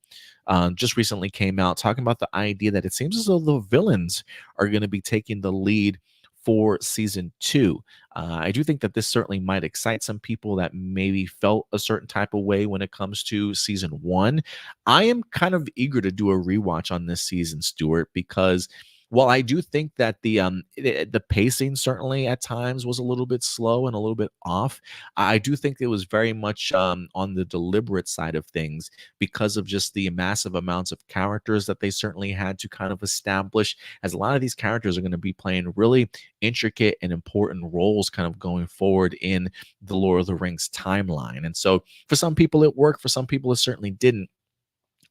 just recently came out talking about the idea that it seems as though the villains are going to be taking the lead for season 2. I do think that this certainly might excite some people that maybe felt a certain type of way when it comes to season 1. I am kind of eager to do a rewatch on this season, Stuart, because while I do think that the pacing certainly at times was a little bit slow and a little bit off, I do think it was very much on the deliberate side of things because of just the massive amounts of characters that they certainly had to kind of establish, as a lot of these characters are going to be playing really intricate and important roles kind of going forward in the Lord of the Rings timeline. And so for some people it worked, for some people it certainly didn't.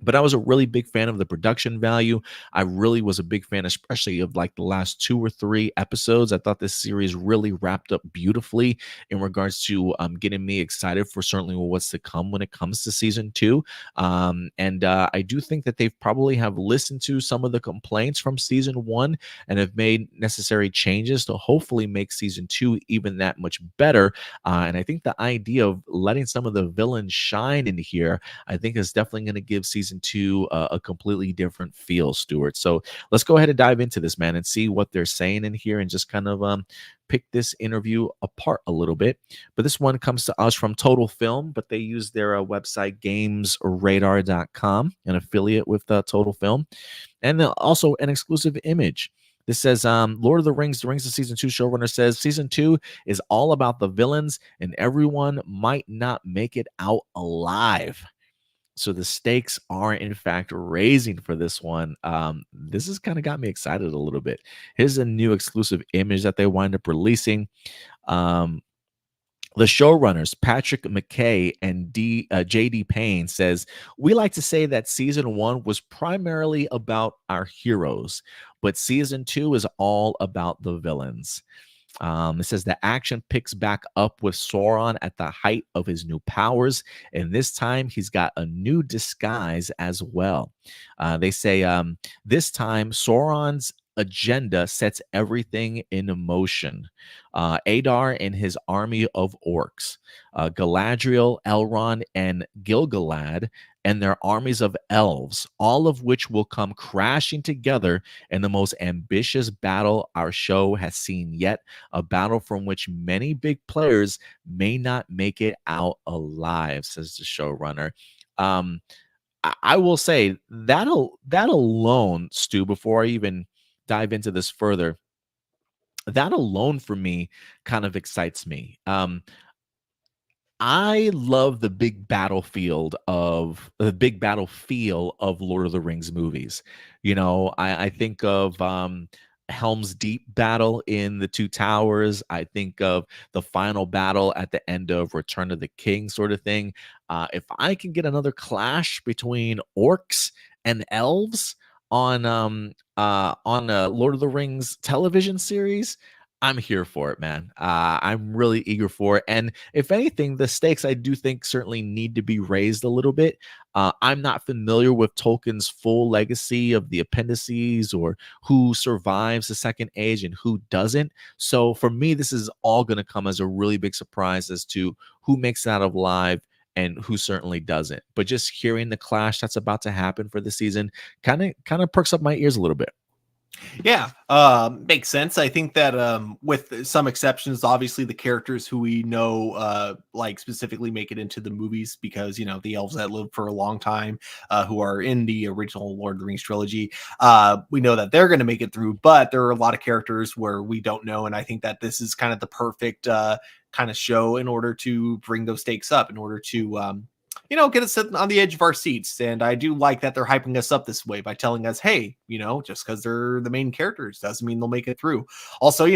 But I was a really big fan of the production value. I really was a big fan, especially of like the last 2 or 3 episodes. I thought this series really wrapped up beautifully in regards to getting me excited for certainly what's to come when it comes to season 2. And I do think that they've probably have listened to some of the complaints from season 1 and have made necessary changes to hopefully make season 2 even that much better. And I think the idea of letting some of the villains shine in here, I think is definitely going to give season 2 a completely different feel, Stuart. So let's go ahead and dive into this, man, and see what they're saying in here and just kind of pick this interview apart a little bit. But this one comes to us from Total Film, but they use their website gamesradar.com, an affiliate with Total Film, and also an exclusive image. This says, Lord of the Rings of Season 2 showrunner says, Season 2 is all about the villains, and everyone might not make it out alive. So the stakes are, in fact, raising for this one. This has kind of got me excited a little bit. Here's a new exclusive image that they wind up releasing. The showrunners, Patrick McKay and J.D. Payne, says, we like to say that season 1 was primarily about our heroes, but season 2 is all about the villains. It says the action picks back up with Sauron at the height of his new powers, and this time he's got a new disguise as well. They say this time Sauron's agenda sets everything in motion. Adar and his army of orcs, Galadriel, Elrond, and Gilgalad, and their armies of elves, all of which will come crashing together in the most ambitious battle our show has seen yet, a battle from which many big players may not make it out alive, says the showrunner. I will say that alone, Stu, before I even dive into this further, that alone for me kind of excites me. I love the big battlefield of the big battle feel of Lord of the Rings movies. You know, I think of Helm's Deep battle in the Two Towers. I think of the final battle at the end of Return of the King, sort of thing. If I can get another clash between orcs and elves on Lord of the Rings television series, I'm here for it, man. I'm really eager for it. And if anything, the stakes I do think certainly need to be raised a little bit. I'm not familiar with Tolkien's full legacy of the appendices or who survives the second age and who doesn't. So for me, this is all going to come as a really big surprise as to who makes it out alive and who certainly doesn't. But just hearing the clash that's about to happen for the season kind of perks up my ears a little bit. Yeah, makes sense. I think that with some exceptions, obviously the characters who we know like specifically make it into the movies because the elves that lived for a long time, who are in the original Lord of the Rings trilogy, we know that they're going to make it through. But there are a lot of characters where we don't know, and I think that this is kind of the perfect kind of show in order to bring those stakes up, in order to get us sitting on the edge of our seats. And I do like that they're hyping us up this way by telling us, hey, just because they're the main characters doesn't mean they'll make it through. Also,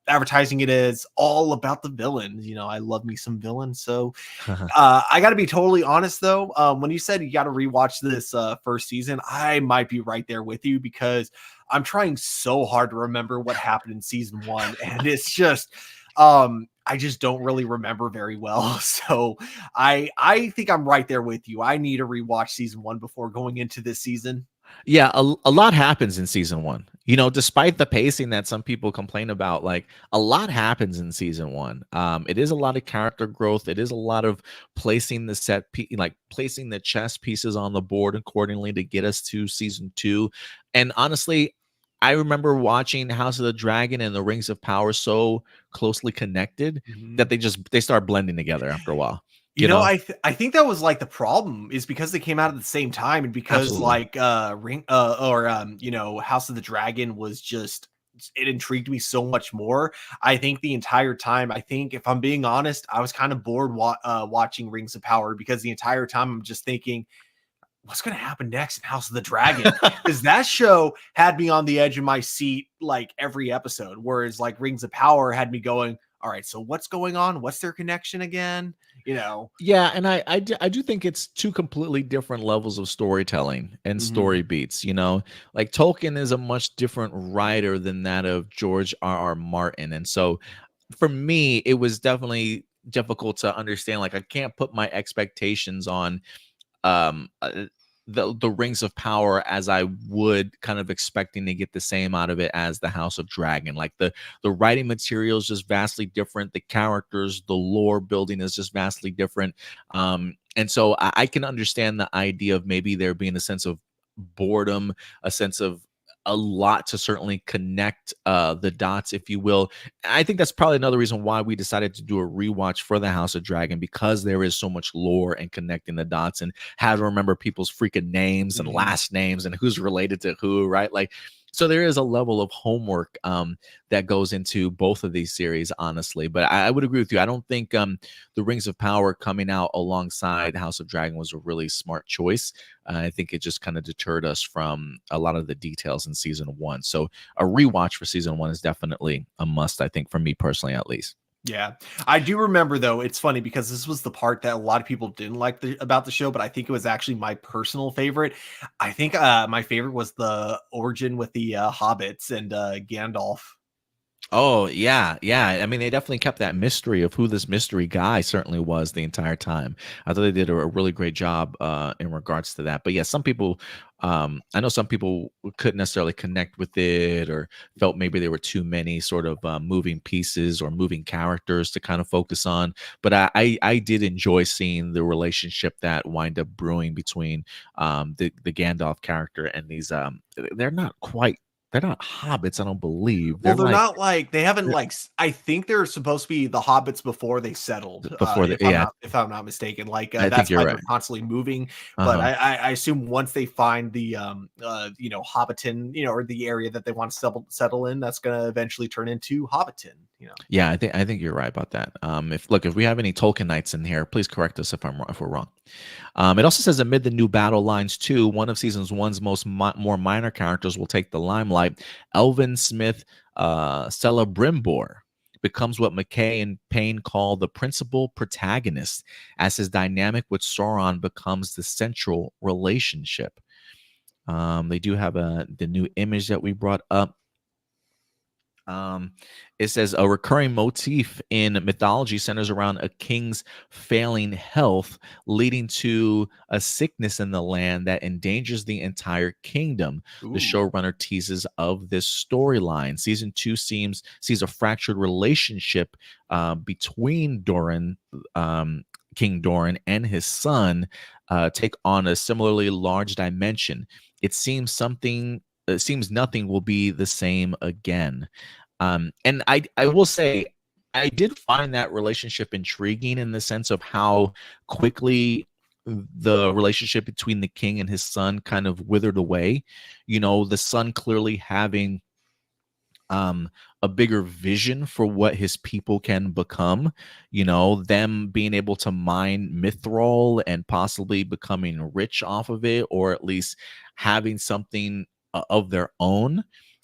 advertising it as all about the villains. I love me some villains. So I got to be totally honest, though. When you said you got to rewatch this first season, I might be right there with you because I'm trying so hard to remember what happened in season 1. And it's just, I just don't really remember very well. So I think I'm right there with you. I need to rewatch season 1 before going into this season. Yeah, a lot happens in season 1. Despite the pacing that some people complain about, like a lot happens in season 1. It is a lot of character growth. It is a lot of placing placing the chess pieces on the board accordingly to get us to season 2. And honestly, I remember watching House of the Dragon and the Rings of Power so closely connected that they start blending together after a while. I think that was like the problem is because they came out at the same time, and because Absolutely. House of the Dragon was just, it intrigued me so much more. I think the entire time, if I'm being honest, I was kind of bored watching Rings of Power because the entire time I'm just thinking, what's going to happen next in House of the Dragon? Because that show had me on the edge of my seat like every episode, whereas like Rings of Power had me going, all right, so what's going on? What's their connection again? Yeah, and I do think it's two completely different levels of storytelling and story beats. Like Tolkien is a much different writer than that of George R.R. Martin, and so for me, it was definitely difficult to understand. Like I can't put my expectations on um uh, the Rings of Power as I would, kind of expecting to get the same out of it as the House of Dragon. Like the writing material is just vastly different. The characters, the lore building is just vastly different. And so I can understand the idea of maybe there being a sense of boredom, a sense of a lot to certainly connect the dots, if you will. I think that's probably another reason why we decided to do a rewatch for the House of Dragon, because there is so much lore and connecting the dots and how to remember people's freaking names and last names and who's related to who, right? Like, so there is a level of homework that goes into both of these series, honestly. But I would agree with you. I don't think the Rings of Power coming out alongside House of Dragon was a really smart choice. I think it just kind of deterred us from a lot of the details in season 1. So a rewatch for season 1 is definitely a must, I think, for me personally, at least. Yeah, I do remember, though. It's funny because this was the part that a lot of people didn't like about the show, but I think it was actually my personal favorite. I think my favorite was the origin with the hobbits and Gandalf. Oh, yeah, yeah. I mean, they definitely kept that mystery of who this mystery guy certainly was the entire time. I thought they did a really great job in regards to that. But yeah, some people, I know some people couldn't necessarily connect with it or felt maybe there were too many sort of moving pieces or moving characters to kind of focus on. But I did enjoy seeing the relationship that wind up brewing between the Gandalf character and these. They're not hobbits, I don't believe. Well, they're Like, not like, they haven't like, I think they're supposed to be the hobbits before they settled. before the If I'm not mistaken, like I think that's you're why right. they're constantly moving. But Uh-huh. I assume once they find the Hobbiton, or the area that they want to settle in, that's going to eventually turn into Hobbiton. Yeah, I think you're right about that. If we have any Tolkienites in here, please correct us if we're wrong. It also says amid the new battle lines too, one of season's one's more minor characters will take the limelight. Elvin Smith Celebrimbor becomes what McKay and Payne call the principal protagonist, as his dynamic with Sauron becomes the central relationship. They do have the new image that we brought up. It says a recurring motif in mythology centers around a king's failing health, leading to a sickness in the land that endangers the entire kingdom. The showrunner teases of this storyline. Season 2 sees a fractured relationship between King Doran and his son take on a similarly large dimension. It seems nothing will be the same again. And I will say, I did find that relationship intriguing in the sense of how quickly the relationship between the king and his son kind of withered away. The son clearly having a bigger vision for what his people can become, them being able to mine mithril and possibly becoming rich off of it, or at least having something of their own.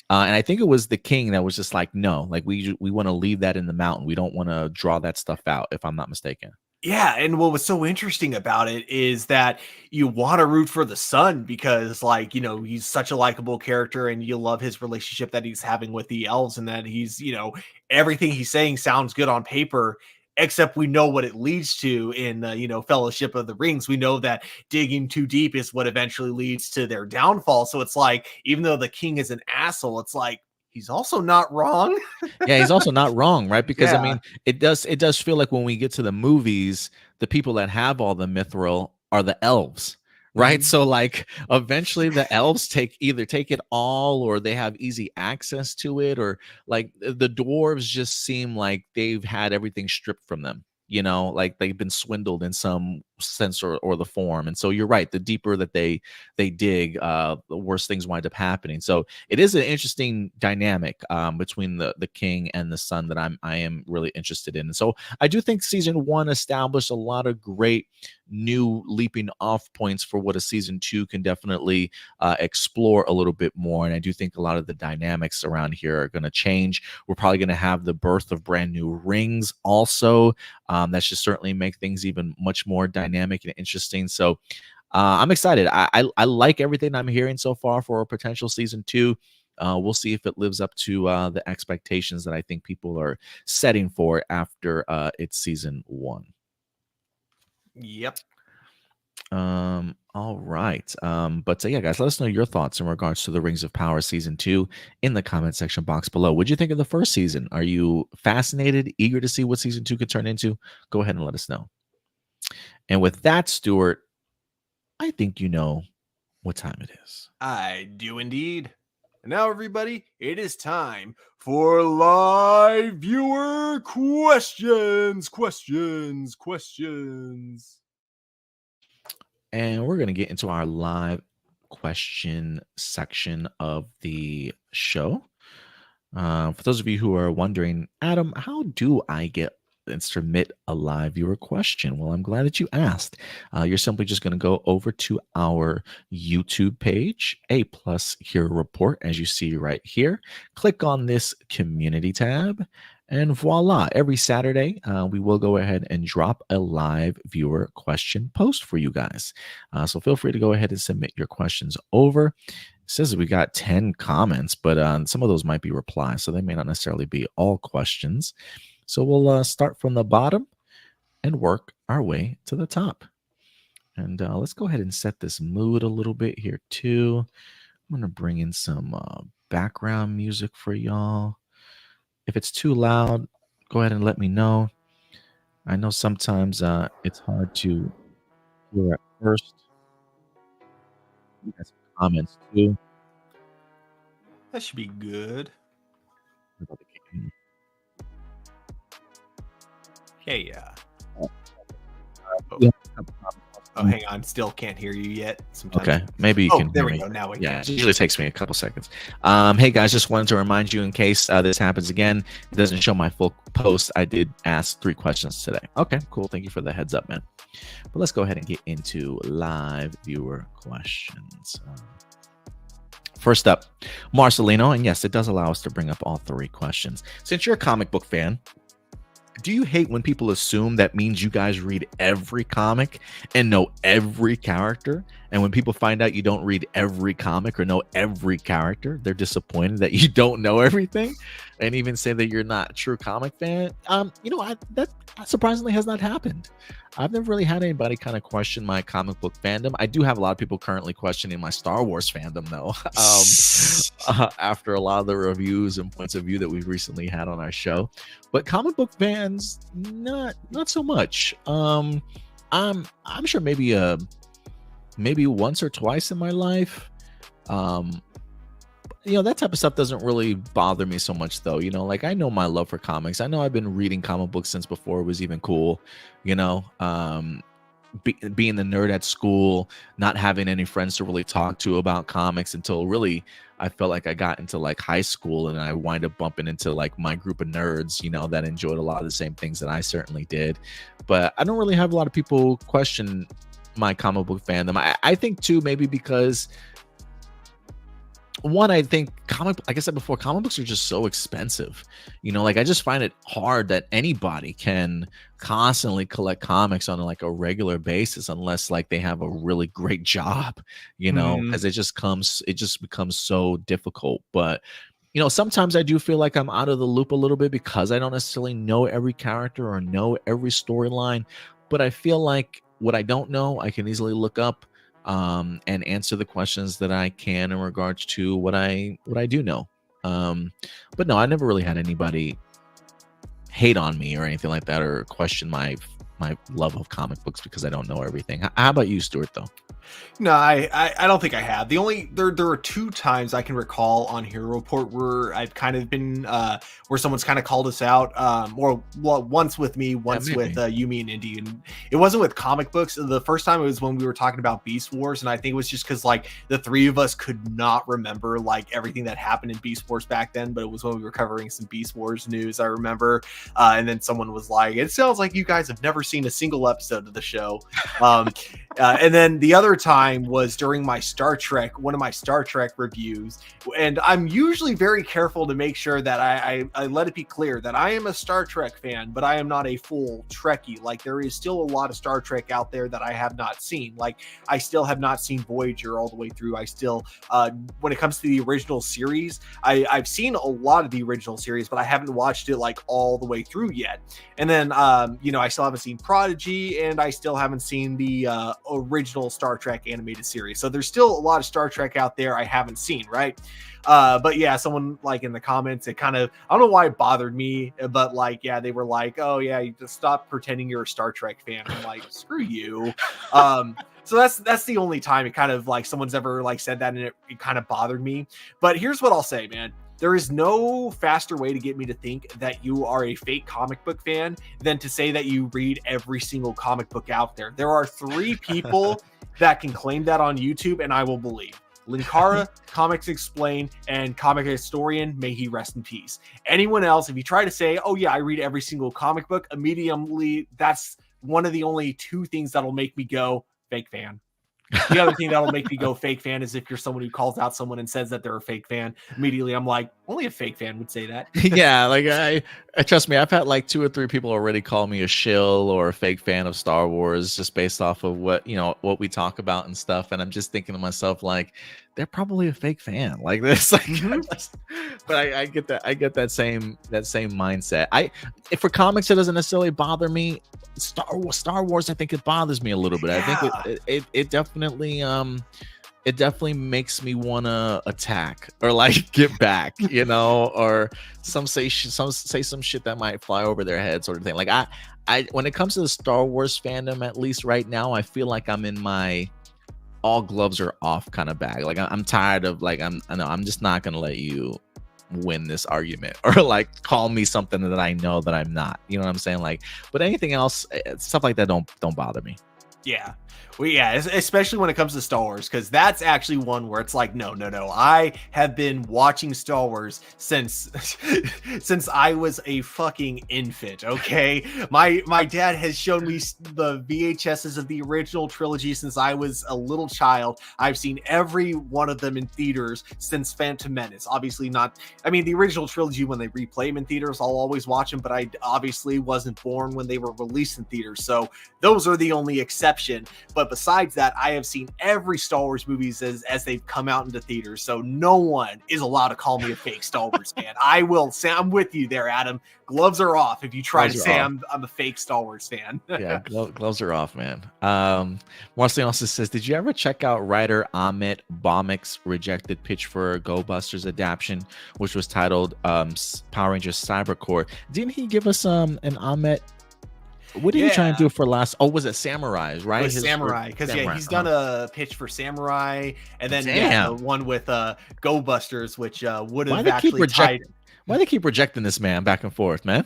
And I think it was the king that was just like, no, like we want to leave that in the mountain. We don't want to draw that stuff out, if I'm not mistaken. Yeah, and what was so interesting about it is that you want to root for the son because, he's such a likable character, and you love his relationship that he's having with the elves, and that he's, everything he's saying sounds good on paper, except we know what it leads to in, Fellowship of the Rings. We know that digging too deep is what eventually leads to their downfall. So it's like, even though the king is an asshole, it's like, he's also not wrong. Yeah, he's also not wrong, right? Because Yeah. I mean, it does feel like when we get to the movies, the people that have all the mithril are the elves, right? So like eventually the elves either take it all, or they have easy access to it, or like the dwarves just seem like they've had everything stripped from them. Like they've been swindled in some sense or the form. And so you're right, the deeper that they dig, the worse things wind up happening. So it is an interesting dynamic between the king and the son that I am really interested in. And so I do think season 1 established a lot of great new leaping off points for what a season 2 can definitely explore a little bit more. And I do think a lot of the dynamics around here are going to change. We're probably going to have the birth of brand new rings also. That should certainly make things even much more dynamic and interesting. So I'm excited. I like everything I'm hearing so far for a potential season 2. We'll see if it lives up to the expectations that I think people are setting for after its season 1. Yep. All right. But yeah, guys, let us know your thoughts in regards to the Rings of Power season 2 in the comment section box below. What'd you think of the first season? Are you fascinated, eager to see what season 2 could turn into? Go ahead and let us know. And with that, Stuart, I think you know what time it is. I do indeed. And now, everybody, it is time for live viewer questions. And we're going to get into our live question section of the show. For those of you who are wondering, Adam, how do I get and submit a live viewer question? Well, I'm glad that you asked. You're simply just going to go over to our YouTube page, A+ Hero Report, as you see right here. Click on this community tab, and voila, every Saturday, we will go ahead and drop a live viewer question post for you guys. So feel free to go ahead and submit your questions over. It says we got 10 comments, but some of those might be replies, so they may not necessarily be all questions. So we'll start from the bottom and work our way to the top. And let's go ahead and set this mood a little bit here too. I'm going to bring in some background music for y'all. If it's too loud, go ahead and let me know. I know sometimes it's hard to hear at first. You got some comments too. That should be good. Hey, Oh, hang on. Still can't hear you yet. Sometimes. Okay, maybe you can there hear we me. go. Now we Yeah, can. it usually takes me a couple seconds. Hey guys, just wanted to remind you in case this happens again, it doesn't show my full post. I did ask 3 questions today. Okay, cool. Thank you for the heads up, man. But let's go ahead and get into live viewer questions. First up, Marcelino, and yes, it does allow us to bring up all 3 questions. Since you're a comic book fan, do you hate when people assume that means you guys read every comic and know every character? And when people find out you don't read every comic or know every character, they're disappointed that you don't know everything, and even say that you're not a true comic fan. That surprisingly has not happened. I've never really had anybody kind of question my comic book fandom. I do have a lot of people currently questioning my Star Wars fandom, though, after a lot of the reviews and points of view that we've recently had on our show. But comic book fans, not so much. I'm sure maybe once or twice in my life. That type of stuff doesn't really bother me so much, though. Like, I know my love for comics. I know I've been reading comic books since before it was even cool. Being the nerd at school, not having any friends to really talk to about comics until really I felt like I got into like high school, and I wind up bumping into like my group of nerds, that enjoyed a lot of the same things that I certainly did. But I don't really have a lot of people question my comic book fandom. I think too, maybe because one, I think like I said before, comic books are just so expensive. Like, I just find it hard that anybody can constantly collect comics on like a regular basis, unless like they have a really great job, because it just becomes so difficult. But sometimes I do feel like I'm out of the loop a little bit because I don't necessarily know every character or know every storyline. But I feel like what I don't know, I can easily look up and answer the questions that I can in regards to what I do know. But no, I never really had anybody hate on me or anything like that, or question my love of comic books because I don't know everything. How about you, Stuart, though? No, I don't think I have. There are two times I can recall on Hero Report where I've kind of been where someone's kind of called us out, or once with me, once with Yumi and Indy, and it wasn't with comic books. The first time it was when we were talking about Beast Wars, and I think it was just because like the three of us could not remember like everything that happened in Beast Wars back then, but it was when we were covering some Beast Wars news, I remember, and then someone was like, "It sounds like you guys have never seen a single episode of the show," and then the other time was during one of my Star Trek reviews, and I'm usually very careful to make sure that I let it be clear that I am a Star Trek fan, but I am not a full Trekkie. Like, there is still a lot of Star Trek out there that I have not seen. Like, I still have not seen Voyager all the way through. I still, when it comes to the original series, I've seen a lot of the original series, but I haven't watched it like all the way through yet. And then, I still haven't seen Prodigy, and I still haven't seen the original Star Trek animated series. So there's still a lot of Star Trek out there I haven't seen, right? But yeah, someone like in the comments, it kind of, I don't know why it bothered me, but like, yeah, they were like, "Oh yeah, you just stop pretending you're a Star Trek fan." I'm like, screw you. So that's the only time it kind of like someone's ever like said that, and it kind of bothered me. But here's what I'll say, man. There is no faster way to get me to think that you are a fake comic book fan than to say that you read every single comic book out there. There are 3 people that can claim that on YouTube, and I will believe. Linkara, Comics Explained, and Comic Historian, may he rest in peace. Anyone else, if you try to say, "Oh yeah, I read every single comic book," immediately that's one of the only 2 things that'll make me go fake fan. The other thing that'll make me go fake fan is if you're someone who calls out someone and says that they're a fake fan. Immediately, I'm like, only a fake fan would say that. Yeah, like I trust me, I've had like 2 or 3 people already call me a shill or a fake fan of Star Wars just based off of what we talk about and stuff. And I'm just thinking to myself, like, they're probably a fake fan like this. Like, but I get that. I get that same mindset. For comics, it doesn't necessarily bother me. Star Wars, I think it bothers me a little bit. Yeah. I think it definitely makes me want to attack or like get back, or some say some shit that might fly over their head, sort of thing. Like I when it comes to the Star Wars fandom, at least right now, I feel like I'm in my all gloves are off kind of bag. Like, I'm tired of like, I'm just not gonna let you win this argument or like call me something that I know that I'm not. You know what I'm saying? Like, but anything else, stuff like that don't bother me. Yeah. Well, yeah, especially when it comes to Star Wars, because that's actually one where it's like, no. I have been watching Star Wars since I was a fucking infant. Okay, my dad has shown me the VHSs of the original trilogy since I was a little child. I've seen every one of them in theaters since Phantom Menace. Obviously not. I mean, the original trilogy, when they replay them in theaters, I'll always watch them. But I obviously wasn't born when they were released in theaters, so those are the only exceptions exception. But besides that, I have seen every Star Wars movies as they've come out into theaters. So no one is allowed to call me a fake Star Wars fan. I will say, I'm with you there, Adam. Gloves are off if you try to say I'm a fake Star Wars fan. Yeah, gloves are off, man. Marceline also says, did you ever check out writer Amit Baumik's rejected pitch for Go Busters adaptation, which was titled Power Rangers Cybercore? Didn't he give us an Amit? What did he try and do for last? Oh, was it Samurais, right? It was Samurai, because he's done a pitch for Samurai, and then the one with Go Busters, which would have actually tied. Why do they keep rejecting this man back and forth, man?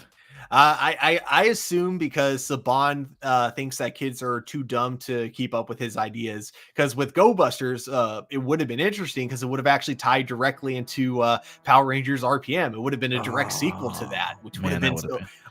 I assume because Saban thinks that kids are too dumb to keep up with his ideas. Because with Go Busters, it would have been interesting because it would have actually tied directly into Power Rangers RPM. It would have been a direct sequel to that, which would have been.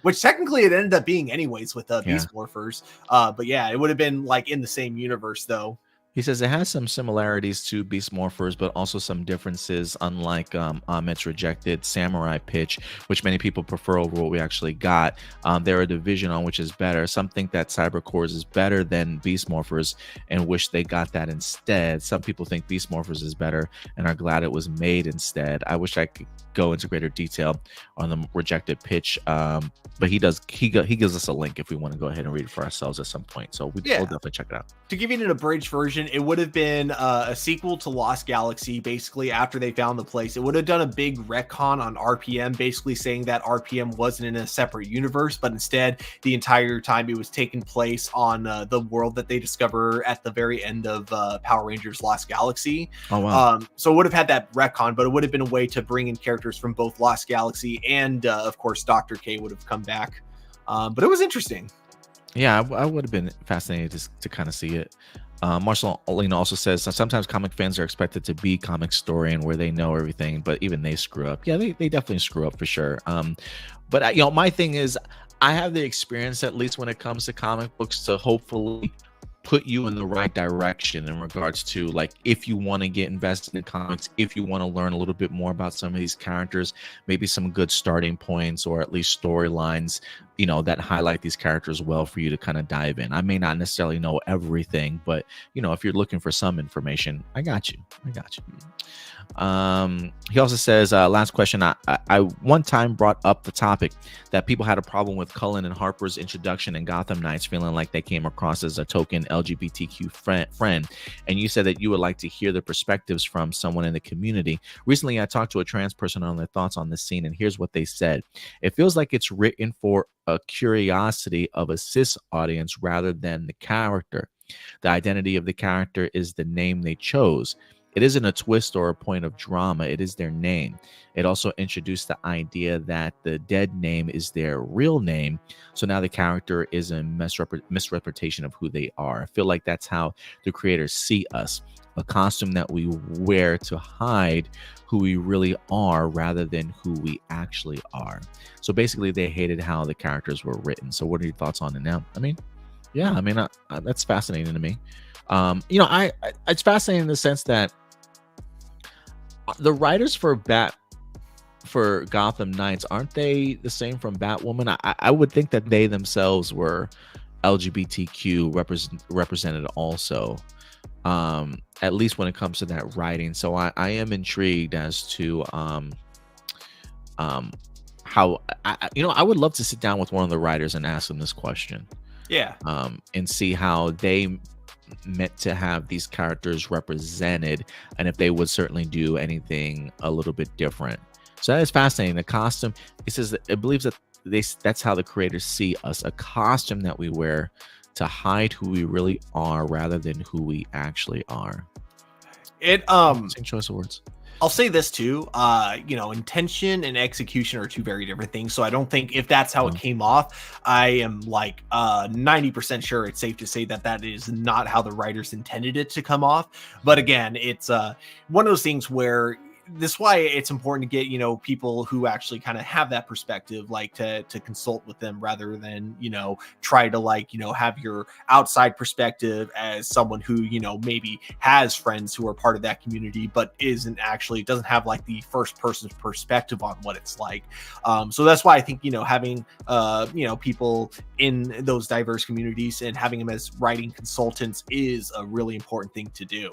Which technically it ended up being anyways with Beast Morphers. But yeah, it would have been like in the same universe though. He says it has some similarities to Beast Morphers, but also some differences, unlike Amit's rejected Samurai pitch, which many people prefer over what we actually got. They're a division on which is better. Some think that Cybercores is better than Beast Morphers and wish they got that instead. Some people think Beast Morphers is better and are glad it was made instead. I wish I could go into greater detail on the rejected pitch, but he gives us a link if we want to go ahead and read it for ourselves at some point. So we'll definitely check it out. To give you an abridged version, it would have been a sequel to Lost Galaxy. Basically, after they found the place, it would have done a big retcon on RPM, basically saying that RPM wasn't in a separate universe, but instead the entire time it was taking place on the world that they discover at the very end of Power Rangers Lost Galaxy. Oh wow! So it would have had that retcon, but it would have been a way to bring in characters from both Lost Galaxy and of course Dr. K would have come back. But it was interesting. Yeah, I would have been fascinated to kind of see it. Marcelina also says sometimes comic fans are expected to be comic historian where they know everything, but even they screw up. Yeah, they definitely screw up for sure. But my thing is, I have the experience, at least when it comes to comic books, to hopefully put you in the right direction in regards to, like, if you want to get invested in comics, if you want to learn a little bit more about some of these characters, maybe some good starting points or at least storylines, that highlight these characters well for you to kind of dive in. I may not necessarily know everything, but if you're looking for some information, I got you. He also says, last question, I one time brought up the topic that people had a problem with Cullen and Harper's introduction in Gotham Knights, feeling like they came across as a token LGBTQ friend, and you said that you would like to hear the perspectives from someone in the community. Recently I talked to a trans person on their thoughts on this scene, and here's what they said. It feels like it's written for a curiosity of a cis audience rather than the character. The identity of the character is the name they chose. It isn't a twist or a point of drama. It is their name. It also introduced the idea that the dead name is their real name. So now the character is a misrepresentation of who they are. I feel like that's how the creators see us. A costume that we wear to hide who we really are rather than who we actually are. So basically they hated how the characters were written. So what are your thoughts on it now? That's fascinating to me. It's fascinating in the sense that the writers for Gotham Knights, aren't they the same from Batwoman? I would think that they themselves were LGBTQ represented also, at least when it comes to that writing. So I am intrigued as to how I would love to sit down with one of the writers and ask them this question. Yeah. And see how they meant to have these characters represented, and if they would certainly do anything a little bit different. So that is fascinating. The costume, it says that it believes that that's how the creators see us, a costume that we wear to hide who we really are rather than who we actually are. Same choice of words. I'll say this too, intention and execution are two very different things. So I don't think if that's how it came off, I am like 90% sure it's safe to say that is not how the writers intended it to come off. But again, it's one of those things where this is why it's important to get, people who actually kind of have that perspective, like to consult with them rather than, try to have your outside perspective as someone who, maybe has friends who are part of that community, but doesn't have like the first person's perspective on what it's like. So that's why I think, having, people in those diverse communities and having them as writing consultants is a really important thing to do,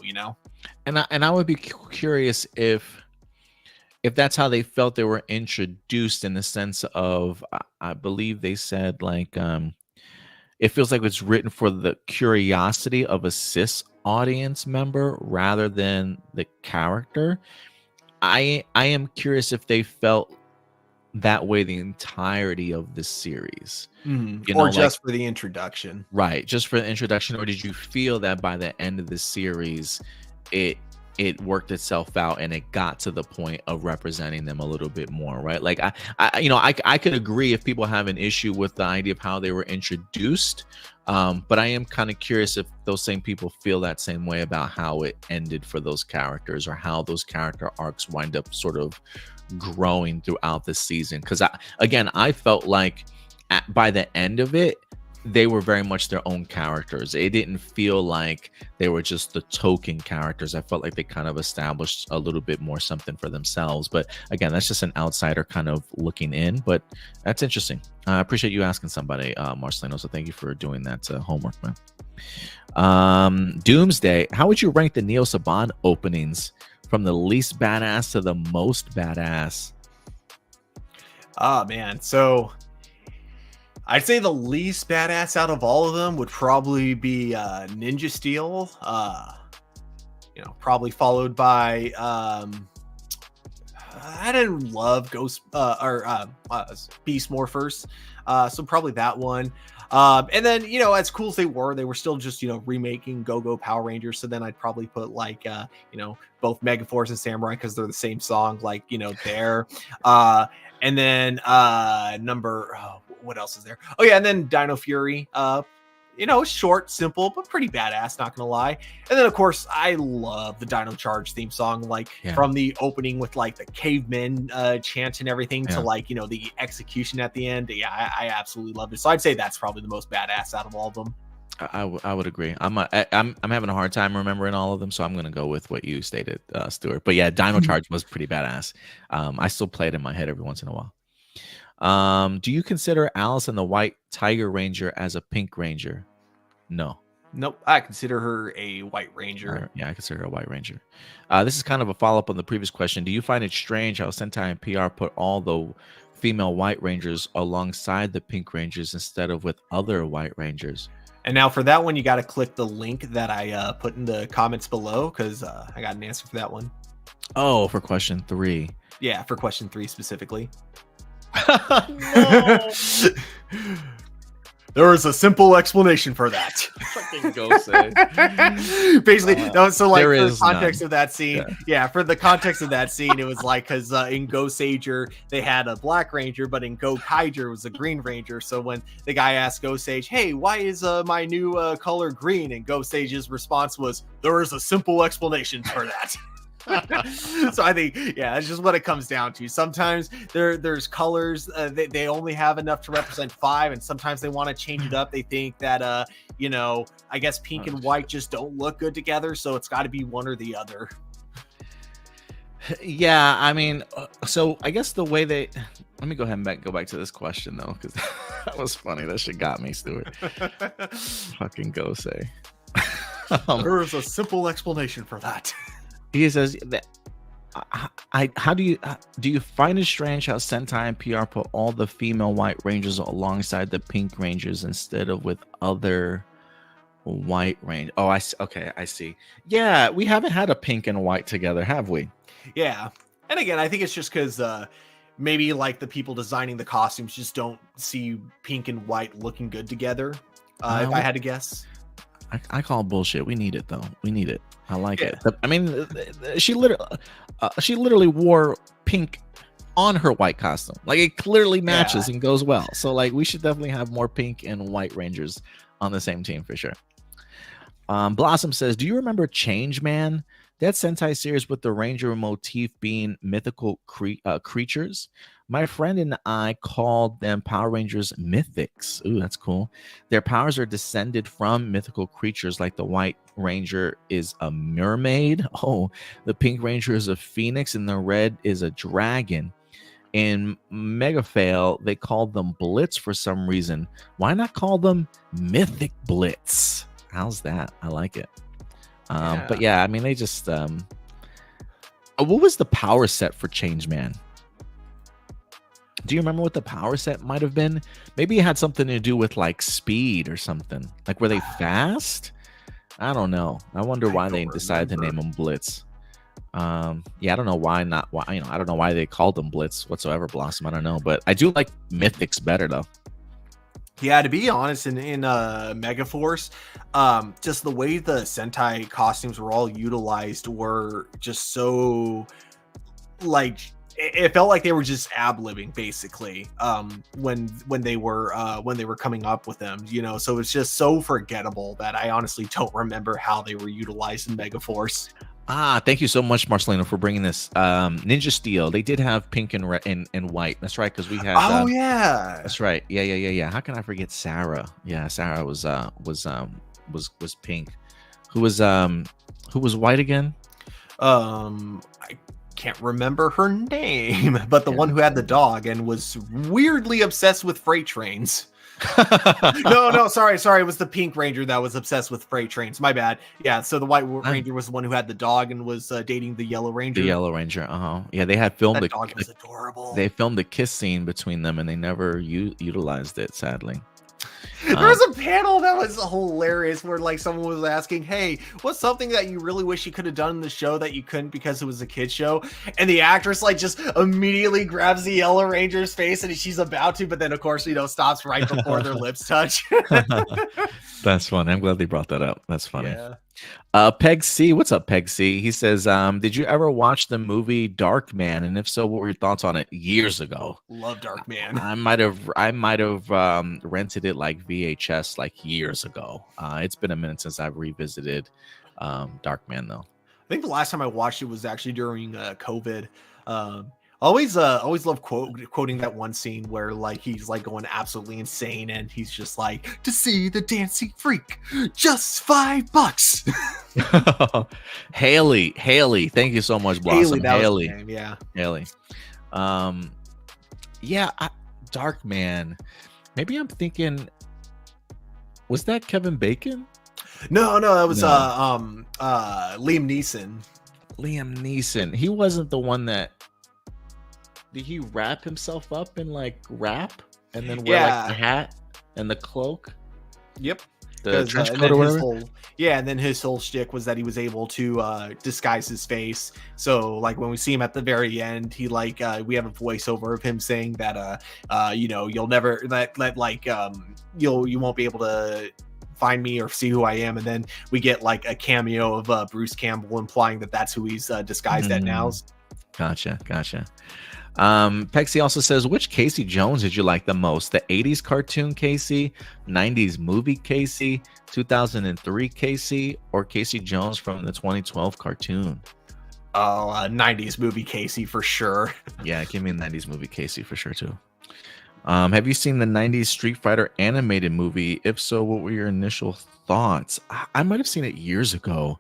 And I would be curious if that's how they felt they were introduced, in the sense of, I believe they said like, it feels like it's written for the curiosity of a cis audience member rather than the character. I am curious if they felt that way the entirety of the series, or just for the introduction, right? Just for the introduction, or did you feel that by the end of the series, it worked itself out and it got to the point of representing them a little bit more, right? Like I could agree if people have an issue with the idea of how they were introduced, but I am kind of curious if those same people feel that same way about how it ended for those characters, or how those character arcs wind up sort of growing throughout the season. Because I felt like by the end of it, they were very much their own characters. It didn't feel like they were just the token characters. I felt like they kind of established a little bit more something for themselves. But again, that's just an outsider kind of looking in. But that's interesting. I appreciate you asking somebody, Marcelino. So thank you for doing that homework, man. Doomsday. How would you rank the Neo Saban openings from the least badass to the most badass? Oh man, so I'd say the least badass out of all of them would probably be Ninja Steel. Probably followed by I didn't love Ghost Beast Morphers, so probably that one. And then, as cool as they were still just, remaking Go-Go Power Rangers. So then I'd probably put like, both Megaforce and Samurai, because they're the same song, like, there. And then what else is there? Oh yeah, and then Dino Fury. Short, simple, but pretty badass, not gonna lie. And then of course I love the Dino Charge theme song, like from the opening with like the cavemen chant and everything to like, the execution at the end. Yeah, I absolutely loved it. So I'd say that's probably the most badass out of all of them. I would agree. I'm having a hard time remembering all of them, so I'm gonna go with what you stated, Stuart. But yeah, Dino Charge was pretty badass. I still play it in my head every once in a while. Do you consider Alice and the White Tiger Ranger as a Pink Ranger? No. Nope. I consider her a White Ranger. Yeah, I consider her a White Ranger. This is kind of a follow-up on the previous question. Do you find it strange how Sentai and PR put all the female White Rangers alongside the Pink Rangers instead of with other White Rangers? And now for that one, you got to click the link that I put in the comments below, because I got an answer for that one. Oh, for question 3. Yeah, for question 3 specifically. No. There was a simple explanation for that. Fucking go say. Basically, so like for the context none. of that scene, for the context of that scene, it was like because in Go Sager they had a Black Ranger, but in Go Kaiger it was a Green Ranger. So when the guy asked Go Sage, "Hey, why is my new color green?" and Go Sage's response was, "There is a simple explanation for that." So I think, that's just what it comes down to. Sometimes there's colors they only have enough to represent 5, and sometimes they want to change it up. They think that I guess pink and white just don't look good together, so it's got to be one or the other. Yeah, I mean, so I guess the way let me go ahead and go back to this question though, because that was funny. That shit got me, Stuart. Fucking go say. There is a simple explanation for that. He says that how do you find it strange how Sentai and PR put all the female White Rangers alongside the Pink Rangers instead of with other White Rangers? Oh, I see. Yeah, we haven't had a pink and white together, have we? Yeah, and again, I think it's just because maybe like the people designing the costumes just don't see pink and white looking good together. If I had to guess. I call bullshit. We need it though. We need it. I like it. I mean, she literally wore pink on her white costume. Like it clearly matches and goes well. So like we should definitely have more pink and White Rangers on the same team for sure. Blossom says, "Do you remember Change Man? That Sentai series with the ranger motif being mythical creatures. My friend and I called them Power Rangers Mythics. Ooh, that's cool. Their powers are descended from mythical creatures, like the White Ranger is a mermaid. Oh, the Pink Ranger is a phoenix, and the red is a dragon. In Mega Fail, they called them Blitz for some reason. Why not call them Mythic Blitz? How's that? I like it. But yeah, I mean, they just what was the power set for Changeman? Do you remember what the power set might have been? Maybe it had something to do with like speed or something. Like, were they fast? I don't know. I wonder why they decided to name them Blitz. Yeah, I don't know why not. Why, you know, I don't know why they called them Blitz whatsoever. Blossom, I don't know, but I do like Mythics better though. Yeah, to be honest, in Megaforce, just the way the Sentai costumes were all utilized were just so, like, it felt like they were just ab-libbing basically, when they were coming up with them, you know. So it's just so forgettable that I honestly don't remember how they were utilized in Megaforce. Thank you so much, Marcelino, for bringing this. Ninja Steel, they did have pink and red and white. That's right, because we had. Oh yeah, that's right. Yeah. How can I forget Sarah? Yeah, Sarah was pink. Who was white again? I can't remember her name, but the one who had the dog and was weirdly obsessed with freight trains. no, sorry. It was the Pink Ranger that was obsessed with freight trains. My bad. Yeah, so the White Ranger was the one who had the dog and was dating the Yellow Ranger. The Yellow Ranger. Yeah, they had filmed that dog was adorable. They filmed a kiss scene between them, and they never utilized it, sadly. There was a panel that was hilarious where like someone was asking, hey, what's something that you really wish you could have done in the show that you couldn't because it was a kid show? And the actress like just immediately grabs the Yellow Ranger's face and she's about to, but then of course, you know, stops right before their lips touch. That's funny. I'm glad they brought that up. That's funny. Yeah. Peg C, what's up, Peg C? He says, did you ever watch the movie Dark Man? And if so, what were your thoughts on it years ago? Love Dark Man. I might have rented it like VHS like years ago. It's been a minute since I've revisited Dark Man though. I think the last time I watched it was actually during COVID. Always love quoting that one scene where like he's like going absolutely insane and he's just like, to see the dancing freak, just $5. Haley, thank you so much, Blossom. Haley. Yeah. Haley. Dark Man. Maybe I'm thinking, was that Kevin Bacon? No, that was Liam Neeson. Liam Neeson. He wasn't the one that. Did he wrap himself up in like wrap and then wear like the hat and the cloak? Yep. The trench coat or whatever? And then his whole shtick was that he was able to disguise his face. So like when we see him at the very end, he like we have a voiceover of him saying that you know, you'll never you won't be able to find me or see who I am. And then we get like a cameo of Bruce Campbell implying that that's who he's disguised at now. Gotcha. Pexi also says, which Casey Jones did you like the most? The 80s cartoon Casey, 90s movie Casey, 2003 Casey, or Casey Jones from the 2012 cartoon? 90s movie Casey for sure. Yeah, give me a 90s movie Casey for sure too. Have you seen the 90s Street Fighter animated movie? If so, what were your initial thoughts? I might have seen it years ago.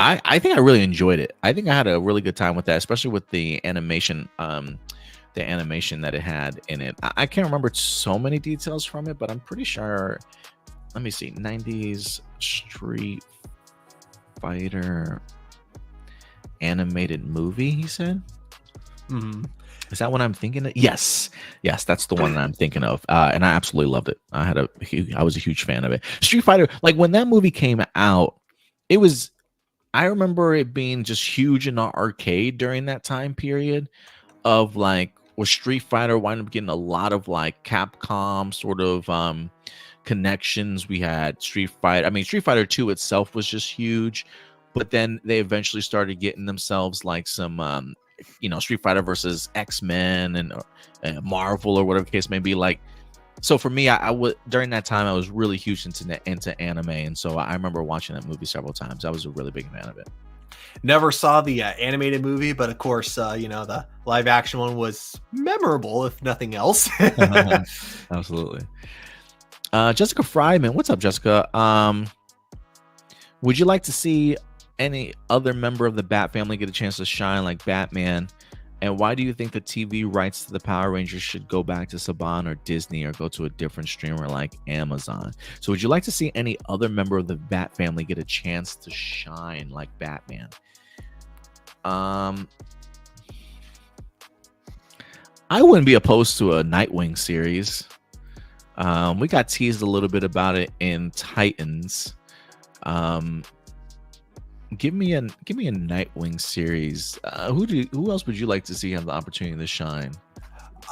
I think I really enjoyed it. I think I had a really good time with that, especially with the animation that it had in it. I can't remember so many details from it, but I'm pretty sure. Let me see. 90s Street Fighter animated movie, he said. Mm-hmm. Is that what I'm thinking of? Yes, that's the one that I'm thinking of, and I absolutely loved it. I was a huge fan of it. Street Fighter, like when that movie came out, I remember it being just huge in the arcade during that time period of like where Street Fighter wound up getting a lot of like Capcom sort of connections. We had Street Fighter 2 itself was just huge, but then they eventually started getting themselves like some Street Fighter versus X-Men and Marvel or whatever the case may be. Like So for me, I would during that time I was really huge into anime, and so I remember watching that movie several times. I was a really big fan of it. Never saw the animated movie, but of course, the live action one was memorable, if nothing else. Absolutely. Jessica Fryman, what's up, Jessica? Would you like to see any other member of the Bat family get a chance to shine like Batman? And why do you think the TV rights to the Power Rangers should go back to Saban or Disney or go to a different streamer like Amazon? So would you like to see any other member of the Bat family get a chance to shine like Batman? I wouldn't be opposed to a Nightwing series. We got teased a little bit about it in Titans. Give me a Nightwing series. Who else would you like to see have the opportunity to shine?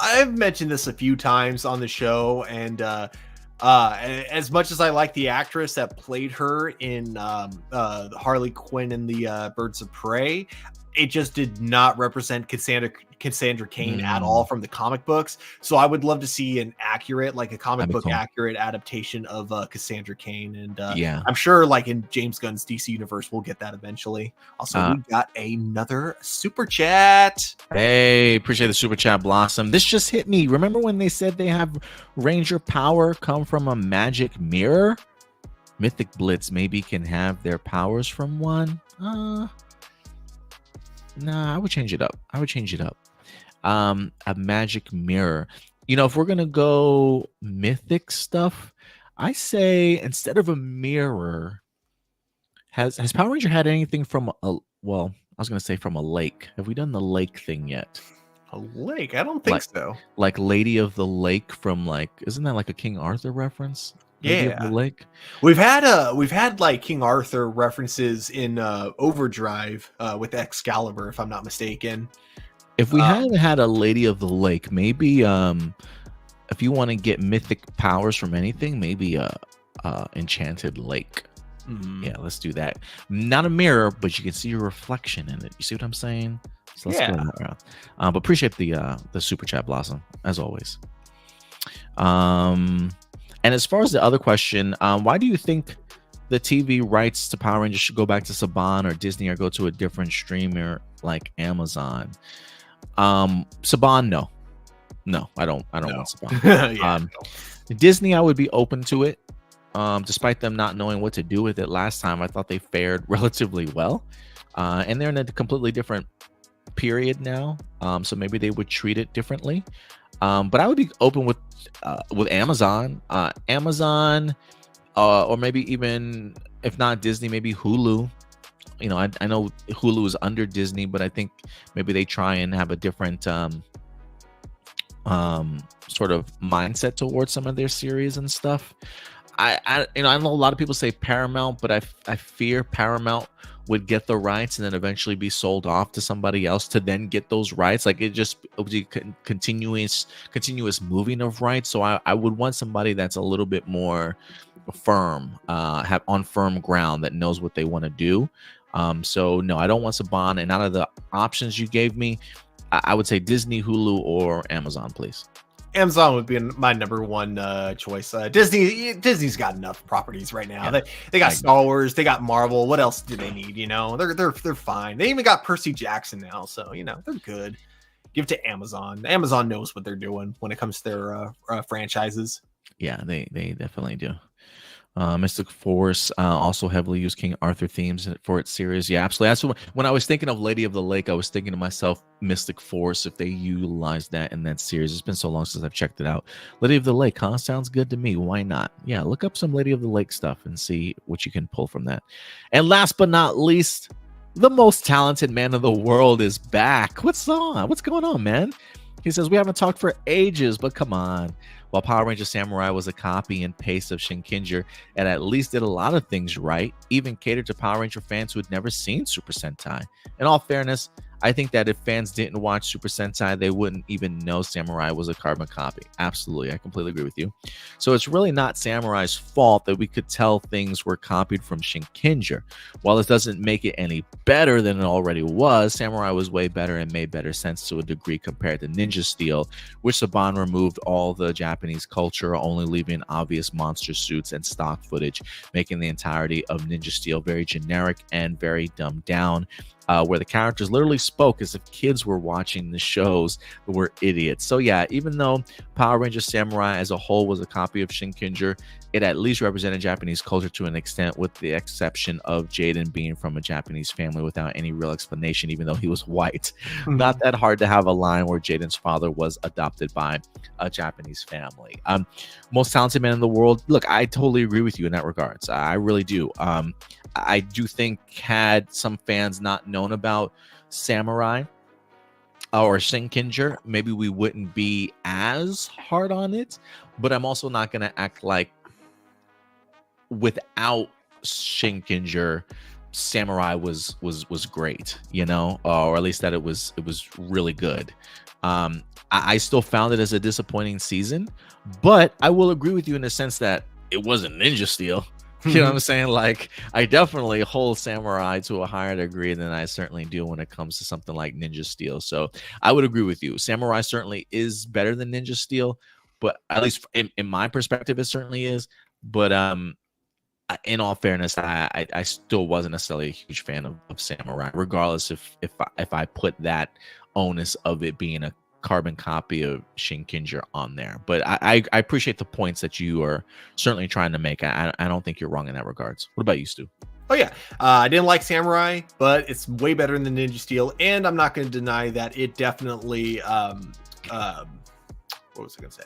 I've mentioned this a few times on the show, and as much as I like the actress that played her in Harley Quinn and the Birds of Prey, it just did not represent Cassandra Cain at all from the comic books. So I would love to see an accurate, like a comic book accurate adaptation of Cassandra Cain. And I'm sure like in James Gunn's DC universe, we'll get that eventually. Also, we got another super chat. Hey, appreciate the super chat, Blossom. This just hit me. Remember when they said they have Ranger power come from a magic mirror? Mythic Blitz maybe can have their powers from one. Nah, I would change it up. A magic mirror. If we're gonna go mythic stuff, I say instead of a mirror, has Power Ranger had anything from I was gonna say from a lake. Have we done the lake thing yet? A lake? I don't think so. Like Lady of the Lake from isn't that like a King Arthur reference? Lady of the Lake. We've had like King Arthur references in Overdrive with Excalibur, if I'm not mistaken. If we hadn't had a Lady of the Lake, maybe if you want to get mythic powers from anything, maybe a enchanted lake. Yeah, let's do that. Not a mirror, but you can see your reflection in it. You see what I'm saying? So let's go that route. But appreciate the super chat, Blossom, as always. And as far as the other question, why do you think the TV rights to Power Rangers should go back to Saban or Disney or go to a different streamer like Amazon? Saban, no, I don't want Saban. Disney, I would be open to it. Despite them not knowing what to do with it last time, I thought they fared relatively well. And they're in a completely different period now. So maybe they would treat it differently. But I would be open with Amazon, or maybe even if not Disney, maybe Hulu. I know Hulu is under Disney, but I think maybe they try and have a different sort of mindset towards some of their series and stuff. I know a lot of people say Paramount, but I fear Paramount would get the rights and then eventually be sold off to somebody else to then get those rights. Like it would be continuous moving of rights. So I would want somebody that's a little bit more firm, have on firm ground, that knows what they want to do. So no, I don't want Saban. And out of the options you gave me, I would say Disney, Hulu, or Amazon, please. Amazon would be my number one choice. Disney's got enough properties right now. Yeah. They got Star Wars, they got Marvel. What else do they need? They're fine. They even got Percy Jackson now, so they're good. Give it to Amazon. Amazon knows what they're doing when it comes to their franchises. Yeah, they definitely do. Mystic Force also heavily used King Arthur themes for its series. Yeah, absolutely. That's when I was thinking of Lady of the Lake, I was thinking to myself, Mystic Force, if they utilized that in that series. It's been so long since I've checked it out. Lady of the Lake, huh? Sounds good to me. Why not? Yeah, look up some Lady of the Lake stuff and see what you can pull from that. And last but not least, the most talented man of the world is back. What's going on, man? He says, we haven't talked for ages, but come on. While Power Ranger Samurai was a copy and paste of Shinkenger, and at least did a lot of things right, even catered to Power Ranger fans who had never seen Super Sentai. In all fairness, I think that if fans didn't watch Super Sentai, they wouldn't even know Samurai was a carbon copy. Absolutely. I completely agree with you. So it's really not Samurai's fault that we could tell things were copied from Shinkenger. While this doesn't make it any better than it already was, Samurai was way better and made better sense to a degree compared to Ninja Steel, which Saban removed all the Japanese culture, only leaving obvious monster suits and stock footage, making the entirety of Ninja Steel very generic and very dumbed down, where the characters literally spoke as if kids were watching the shows who were idiots. So yeah, even though Power Rangers Samurai as a whole was a copy of Shinkenger, it at least represented Japanese culture to an extent, with the exception of Jaden being from a Japanese family without any real explanation, even though he was white. Not that hard to have a line where Jaden's father was adopted by a Japanese family. Most talented man in the world. Look, I totally agree with you in that regards. I really do. I do think had some fans not known about Samurai or Shinkenger, maybe we wouldn't be as hard on it. But I'm also not going to act like without Shinkenger, Samurai was great, you know, or at least that it was really good. I still found it as a disappointing season, but I will agree with you in the sense that it wasn't Ninja Steel. You know what I'm saying? Like, I definitely hold Samurai to a higher degree than I certainly do when it comes to something like Ninja Steel. So I would agree with you. Samurai certainly is better than Ninja Steel, but at least in my perspective, it certainly is. But in all fairness, I still wasn't necessarily a huge fan of Samurai, regardless if I put that onus of it being a carbon copy of Shinkenger on there. But I appreciate the points that you are certainly trying to make. I don't think you're wrong in that regards. What about you, Stu? Oh yeah, I didn't like Samurai, but it's way better than Ninja Steel, and I'm not going to deny that it definitely what was I going to say?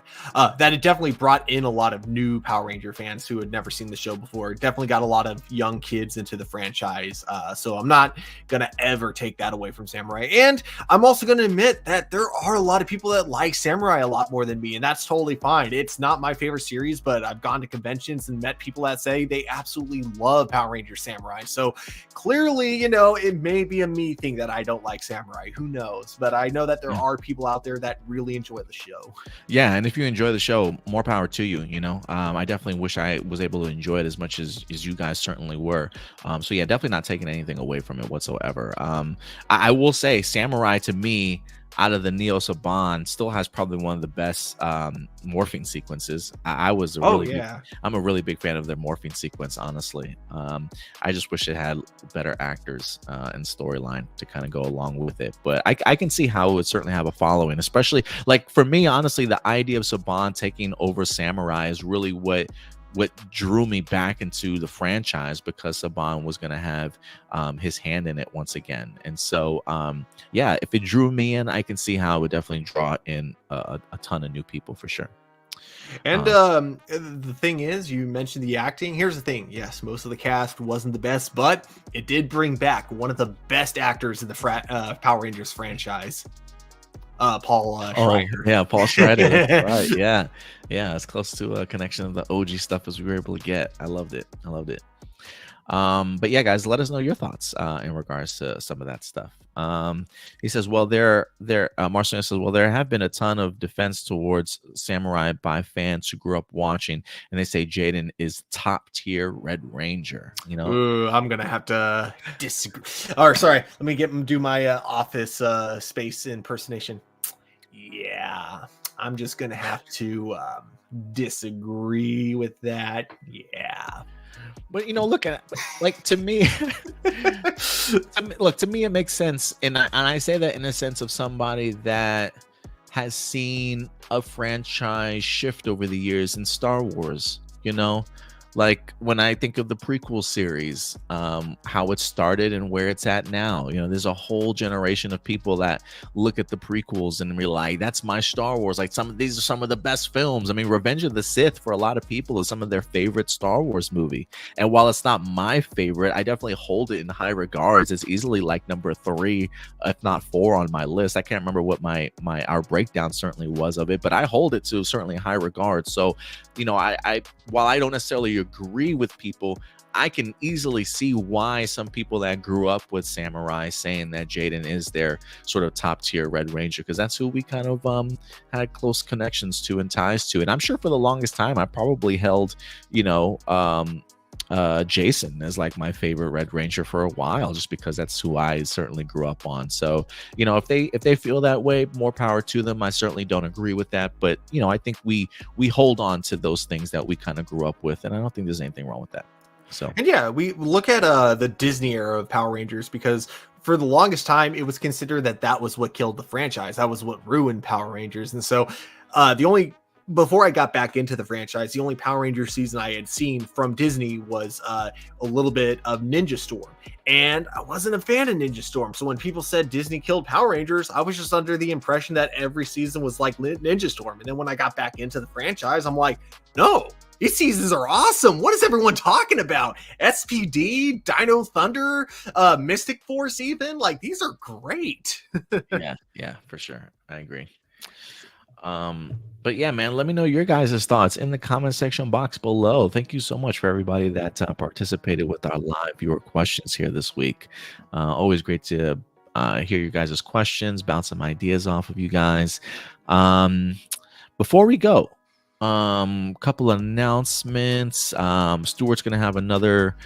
That it definitely brought in a lot of new Power Ranger fans who had never seen the show before. It definitely got a lot of young kids into the franchise. So I'm not going to ever take that away from Samurai. And I'm also going to admit that there are a lot of people that like Samurai a lot more than me, and that's totally fine. It's not my favorite series, but I've gone to conventions and met people that say they absolutely love Power Ranger Samurai. So clearly, you know, it may be a me thing that I don't like Samurai. Who knows? But I know that there are people out there that really enjoy the show. Yeah, and if you enjoy the show, more power to you. You know, I definitely wish I was able to enjoy it as much as you guys certainly were. So yeah, definitely not taking anything away from it whatsoever. I will say, Samurai to me, out of the Neo Saban, still has probably one of the best morphing sequences. I'm a really big fan of their morphing sequence, honestly. I just wish it had better actors and storyline to kind of go along with it. But I can see how it would certainly have a following, especially like for me, honestly, the idea of Saban taking over Samurai is really what drew me back into the franchise, because Saban was going to have his hand in it once again. And so, yeah, if it drew me in, I can see how it would definitely draw in a ton of new people for sure. And the thing is, you mentioned the acting. Here's the thing. Yes, most of the cast wasn't the best, but it did bring back one of the best actors in the Power Rangers franchise. Paul Schreider. Yeah, Paul Schreider. That's right. Yeah. As close to a connection of the OG stuff as we were able to get. I loved it. But yeah, guys, let us know your thoughts in regards to some of that stuff. He says, well, Marcelino says, well, there have been a ton of defense towards Samurai by fans who grew up watching, and they say Jaden is top tier Red Ranger. You know, ooh, I'm gonna have to disagree. Or sorry, let me do my Office Space impersonation. Yeah, I'm just gonna have to disagree with that. Yeah. But you know, look at like to me, to me, it makes sense, and I say that in a sense of somebody that has seen a franchise shift over the years in Star Wars. You know, like when I think of the prequel series, how it started and where it's at now. You know, there's a whole generation of people that look at the prequels and realize that's my Star Wars. Like these are some of the best films. I mean, Revenge of the Sith for a lot of people is some of their favorite Star Wars movie. And while it's not my favorite, I definitely hold it in high regards. It's easily like number 3, if not 4 on my list. I can't remember what our breakdown certainly was of it, but I hold it to certainly high regards. So, you know, I while I don't necessarily agree with people, I can easily see why some people that grew up with samurai saying that Jaden is their sort of top tier Red Ranger, because that's who we kind of had close connections to and ties to. And I'm sure for the longest time I probably held, Jason as like my favorite Red Ranger for a while, just because that's who I certainly grew up on. So, if they feel that way, more power to them. I certainly don't agree with that, but I think we hold on to those things that we kind of grew up with, and I don't think there's anything wrong with that. So, and yeah, we look at the Disney era of Power Rangers, because for the longest time it was considered that was what killed the franchise. That was what ruined Power Rangers. And so before I got back into the franchise, the only Power Ranger season I had seen from Disney was a little bit of Ninja Storm. And I wasn't a fan of Ninja Storm. So when people said Disney killed Power Rangers, I was just under the impression that every season was like Ninja Storm. And then when I got back into the franchise, I'm like, no, these seasons are awesome. What is everyone talking about? SPD, Dino Thunder, Mystic Force, even? Like, these are great. yeah, for sure. I agree. But yeah, man, let me know your guys' thoughts in the comment section box below. Thank you so much for everybody that participated with our live viewer questions here this week. Always great to hear your guys' questions, bounce some ideas off of you guys. Before we go, couple of announcements. Stuart's gonna have another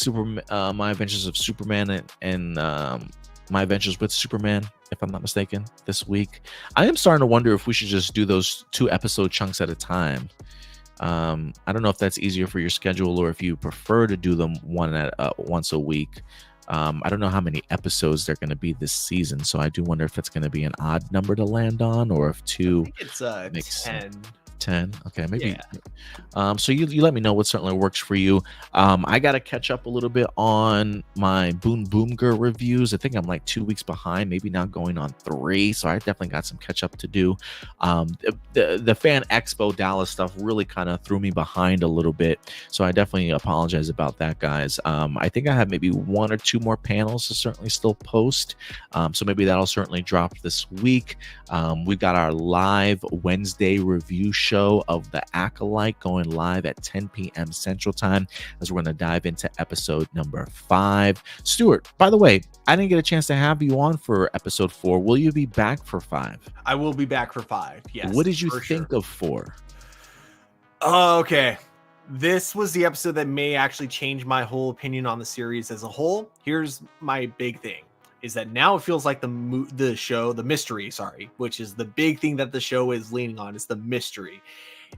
My Adventures of Superman and My Adventures with Superman, if I'm not mistaken, this week. I am starting to wonder if we should just do those 2 episode chunks at a time. I don't know if that's easier for your schedule or if you prefer to do them once a week. I don't know how many episodes they're going to be this season, so I do wonder if it's going to be an odd number to land on, or if 2 it's 10. 10. Okay, maybe. Yeah. So you let me know what certainly works for you. I got to catch up a little bit on my Boom Boom Girl reviews. I think I'm like 2 weeks behind, maybe now going on 3. So I definitely got some catch up to do. The Fan Expo Dallas stuff really kind of threw me behind a little bit. So I definitely apologize about that, guys. I think I have maybe 1 or 2 more panels to certainly still post. So maybe that'll certainly drop this week. We've got our live Wednesday review show of The Acolyte going live at 10 p.m. Central Time, as we're going to dive into episode number 5. Stuart, by the way, I didn't get a chance to have you on for episode 4. Will you be back for 5? I will be back for 5. Yes. What did you think of 4? Oh, okay. This was the episode that may actually change my whole opinion on the series as a whole. Here's my big thing. Is that now it feels like the mystery, which is the big thing that the show is leaning on, is the mystery.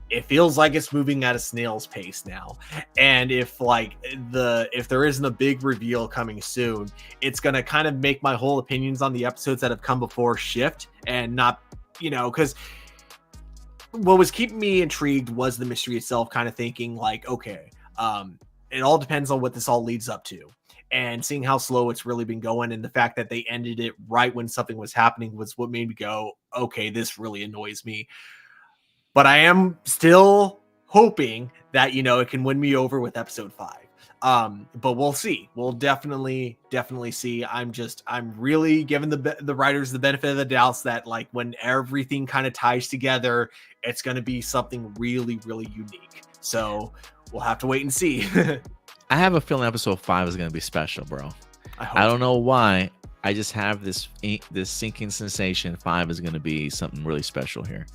It feels like it's moving at a snail's pace now. And if there isn't a big reveal coming soon, it's going to kind of make my whole opinions on the episodes that have come before shift, and not, because what was keeping me intrigued was the mystery itself, kind of thinking like, okay, it all depends on what this all leads up to. And seeing how slow it's really been going, and the fact that they ended it right when something was happening, was what made me go, okay, this really annoys me. But I am still hoping that, it can win me over with episode 5. But we'll see. We'll definitely see. I'm really giving the writers the benefit of the doubt that, like, when everything kind of ties together, it's going to be something really, really unique. So we'll have to wait and see. I have a feeling episode 5 is going to be special, bro. I don't know why. I just have this sinking sensation 5 is going to be something really special here.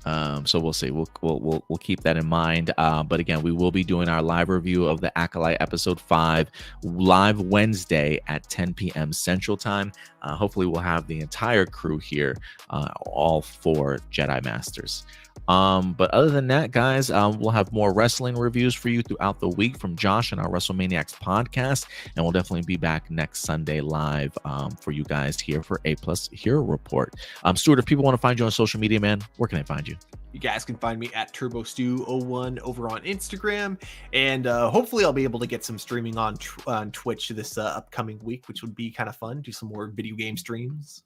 So we'll see. We'll keep that in mind. But again, we will be doing our live review of The Acolyte episode 5 live Wednesday at 10 p.m. Central Time. Hopefully we'll have the entire crew here, all 4 Jedi Masters. But other than that, guys, we'll have more wrestling reviews for you throughout the week from Josh and our WrestleManiacs podcast, and we'll definitely be back next Sunday live for you guys here for A+ Hero Report. Stuart, if people want to find you on social media, man, where can they find you? You guys can find me at TurboStew01 over on Instagram, and hopefully I'll be able to get some streaming on Twitch this upcoming week, which would be kind of fun. Do some more video game streams.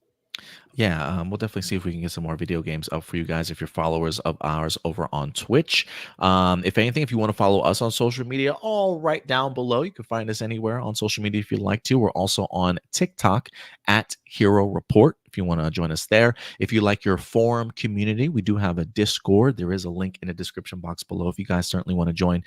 Yeah, we'll definitely see if we can get some more video games up for you guys if you're followers of ours over on Twitch. If anything, if you want to follow us on social media, all right down below. You can find us anywhere on social media if you'd like to. We're also on TikTok at Hero Report. if you want to join us there. If you like your forum community, we do have a Discord. There is a link in the description box below if you guys certainly want to join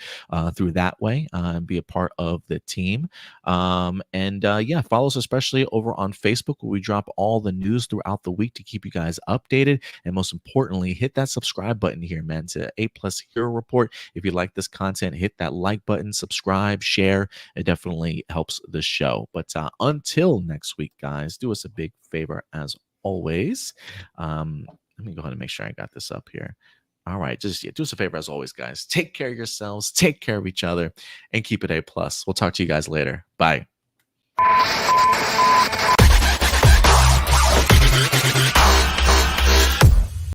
through that way and be a part of the team. Yeah, follow us especially over on Facebook, where we drop all the news throughout the week to keep you guys updated. And most importantly, hit that subscribe button here, man, to A+ Hero Report. If you like this content, hit that like button, subscribe, share. It definitely helps the show. But until next week, guys, do us a big favor as always. Let me go ahead and make sure I got this up here. All right, just do us a favor as always, guys. Take care of yourselves, take care of each other, and keep it A+. We'll talk to you guys later. Bye.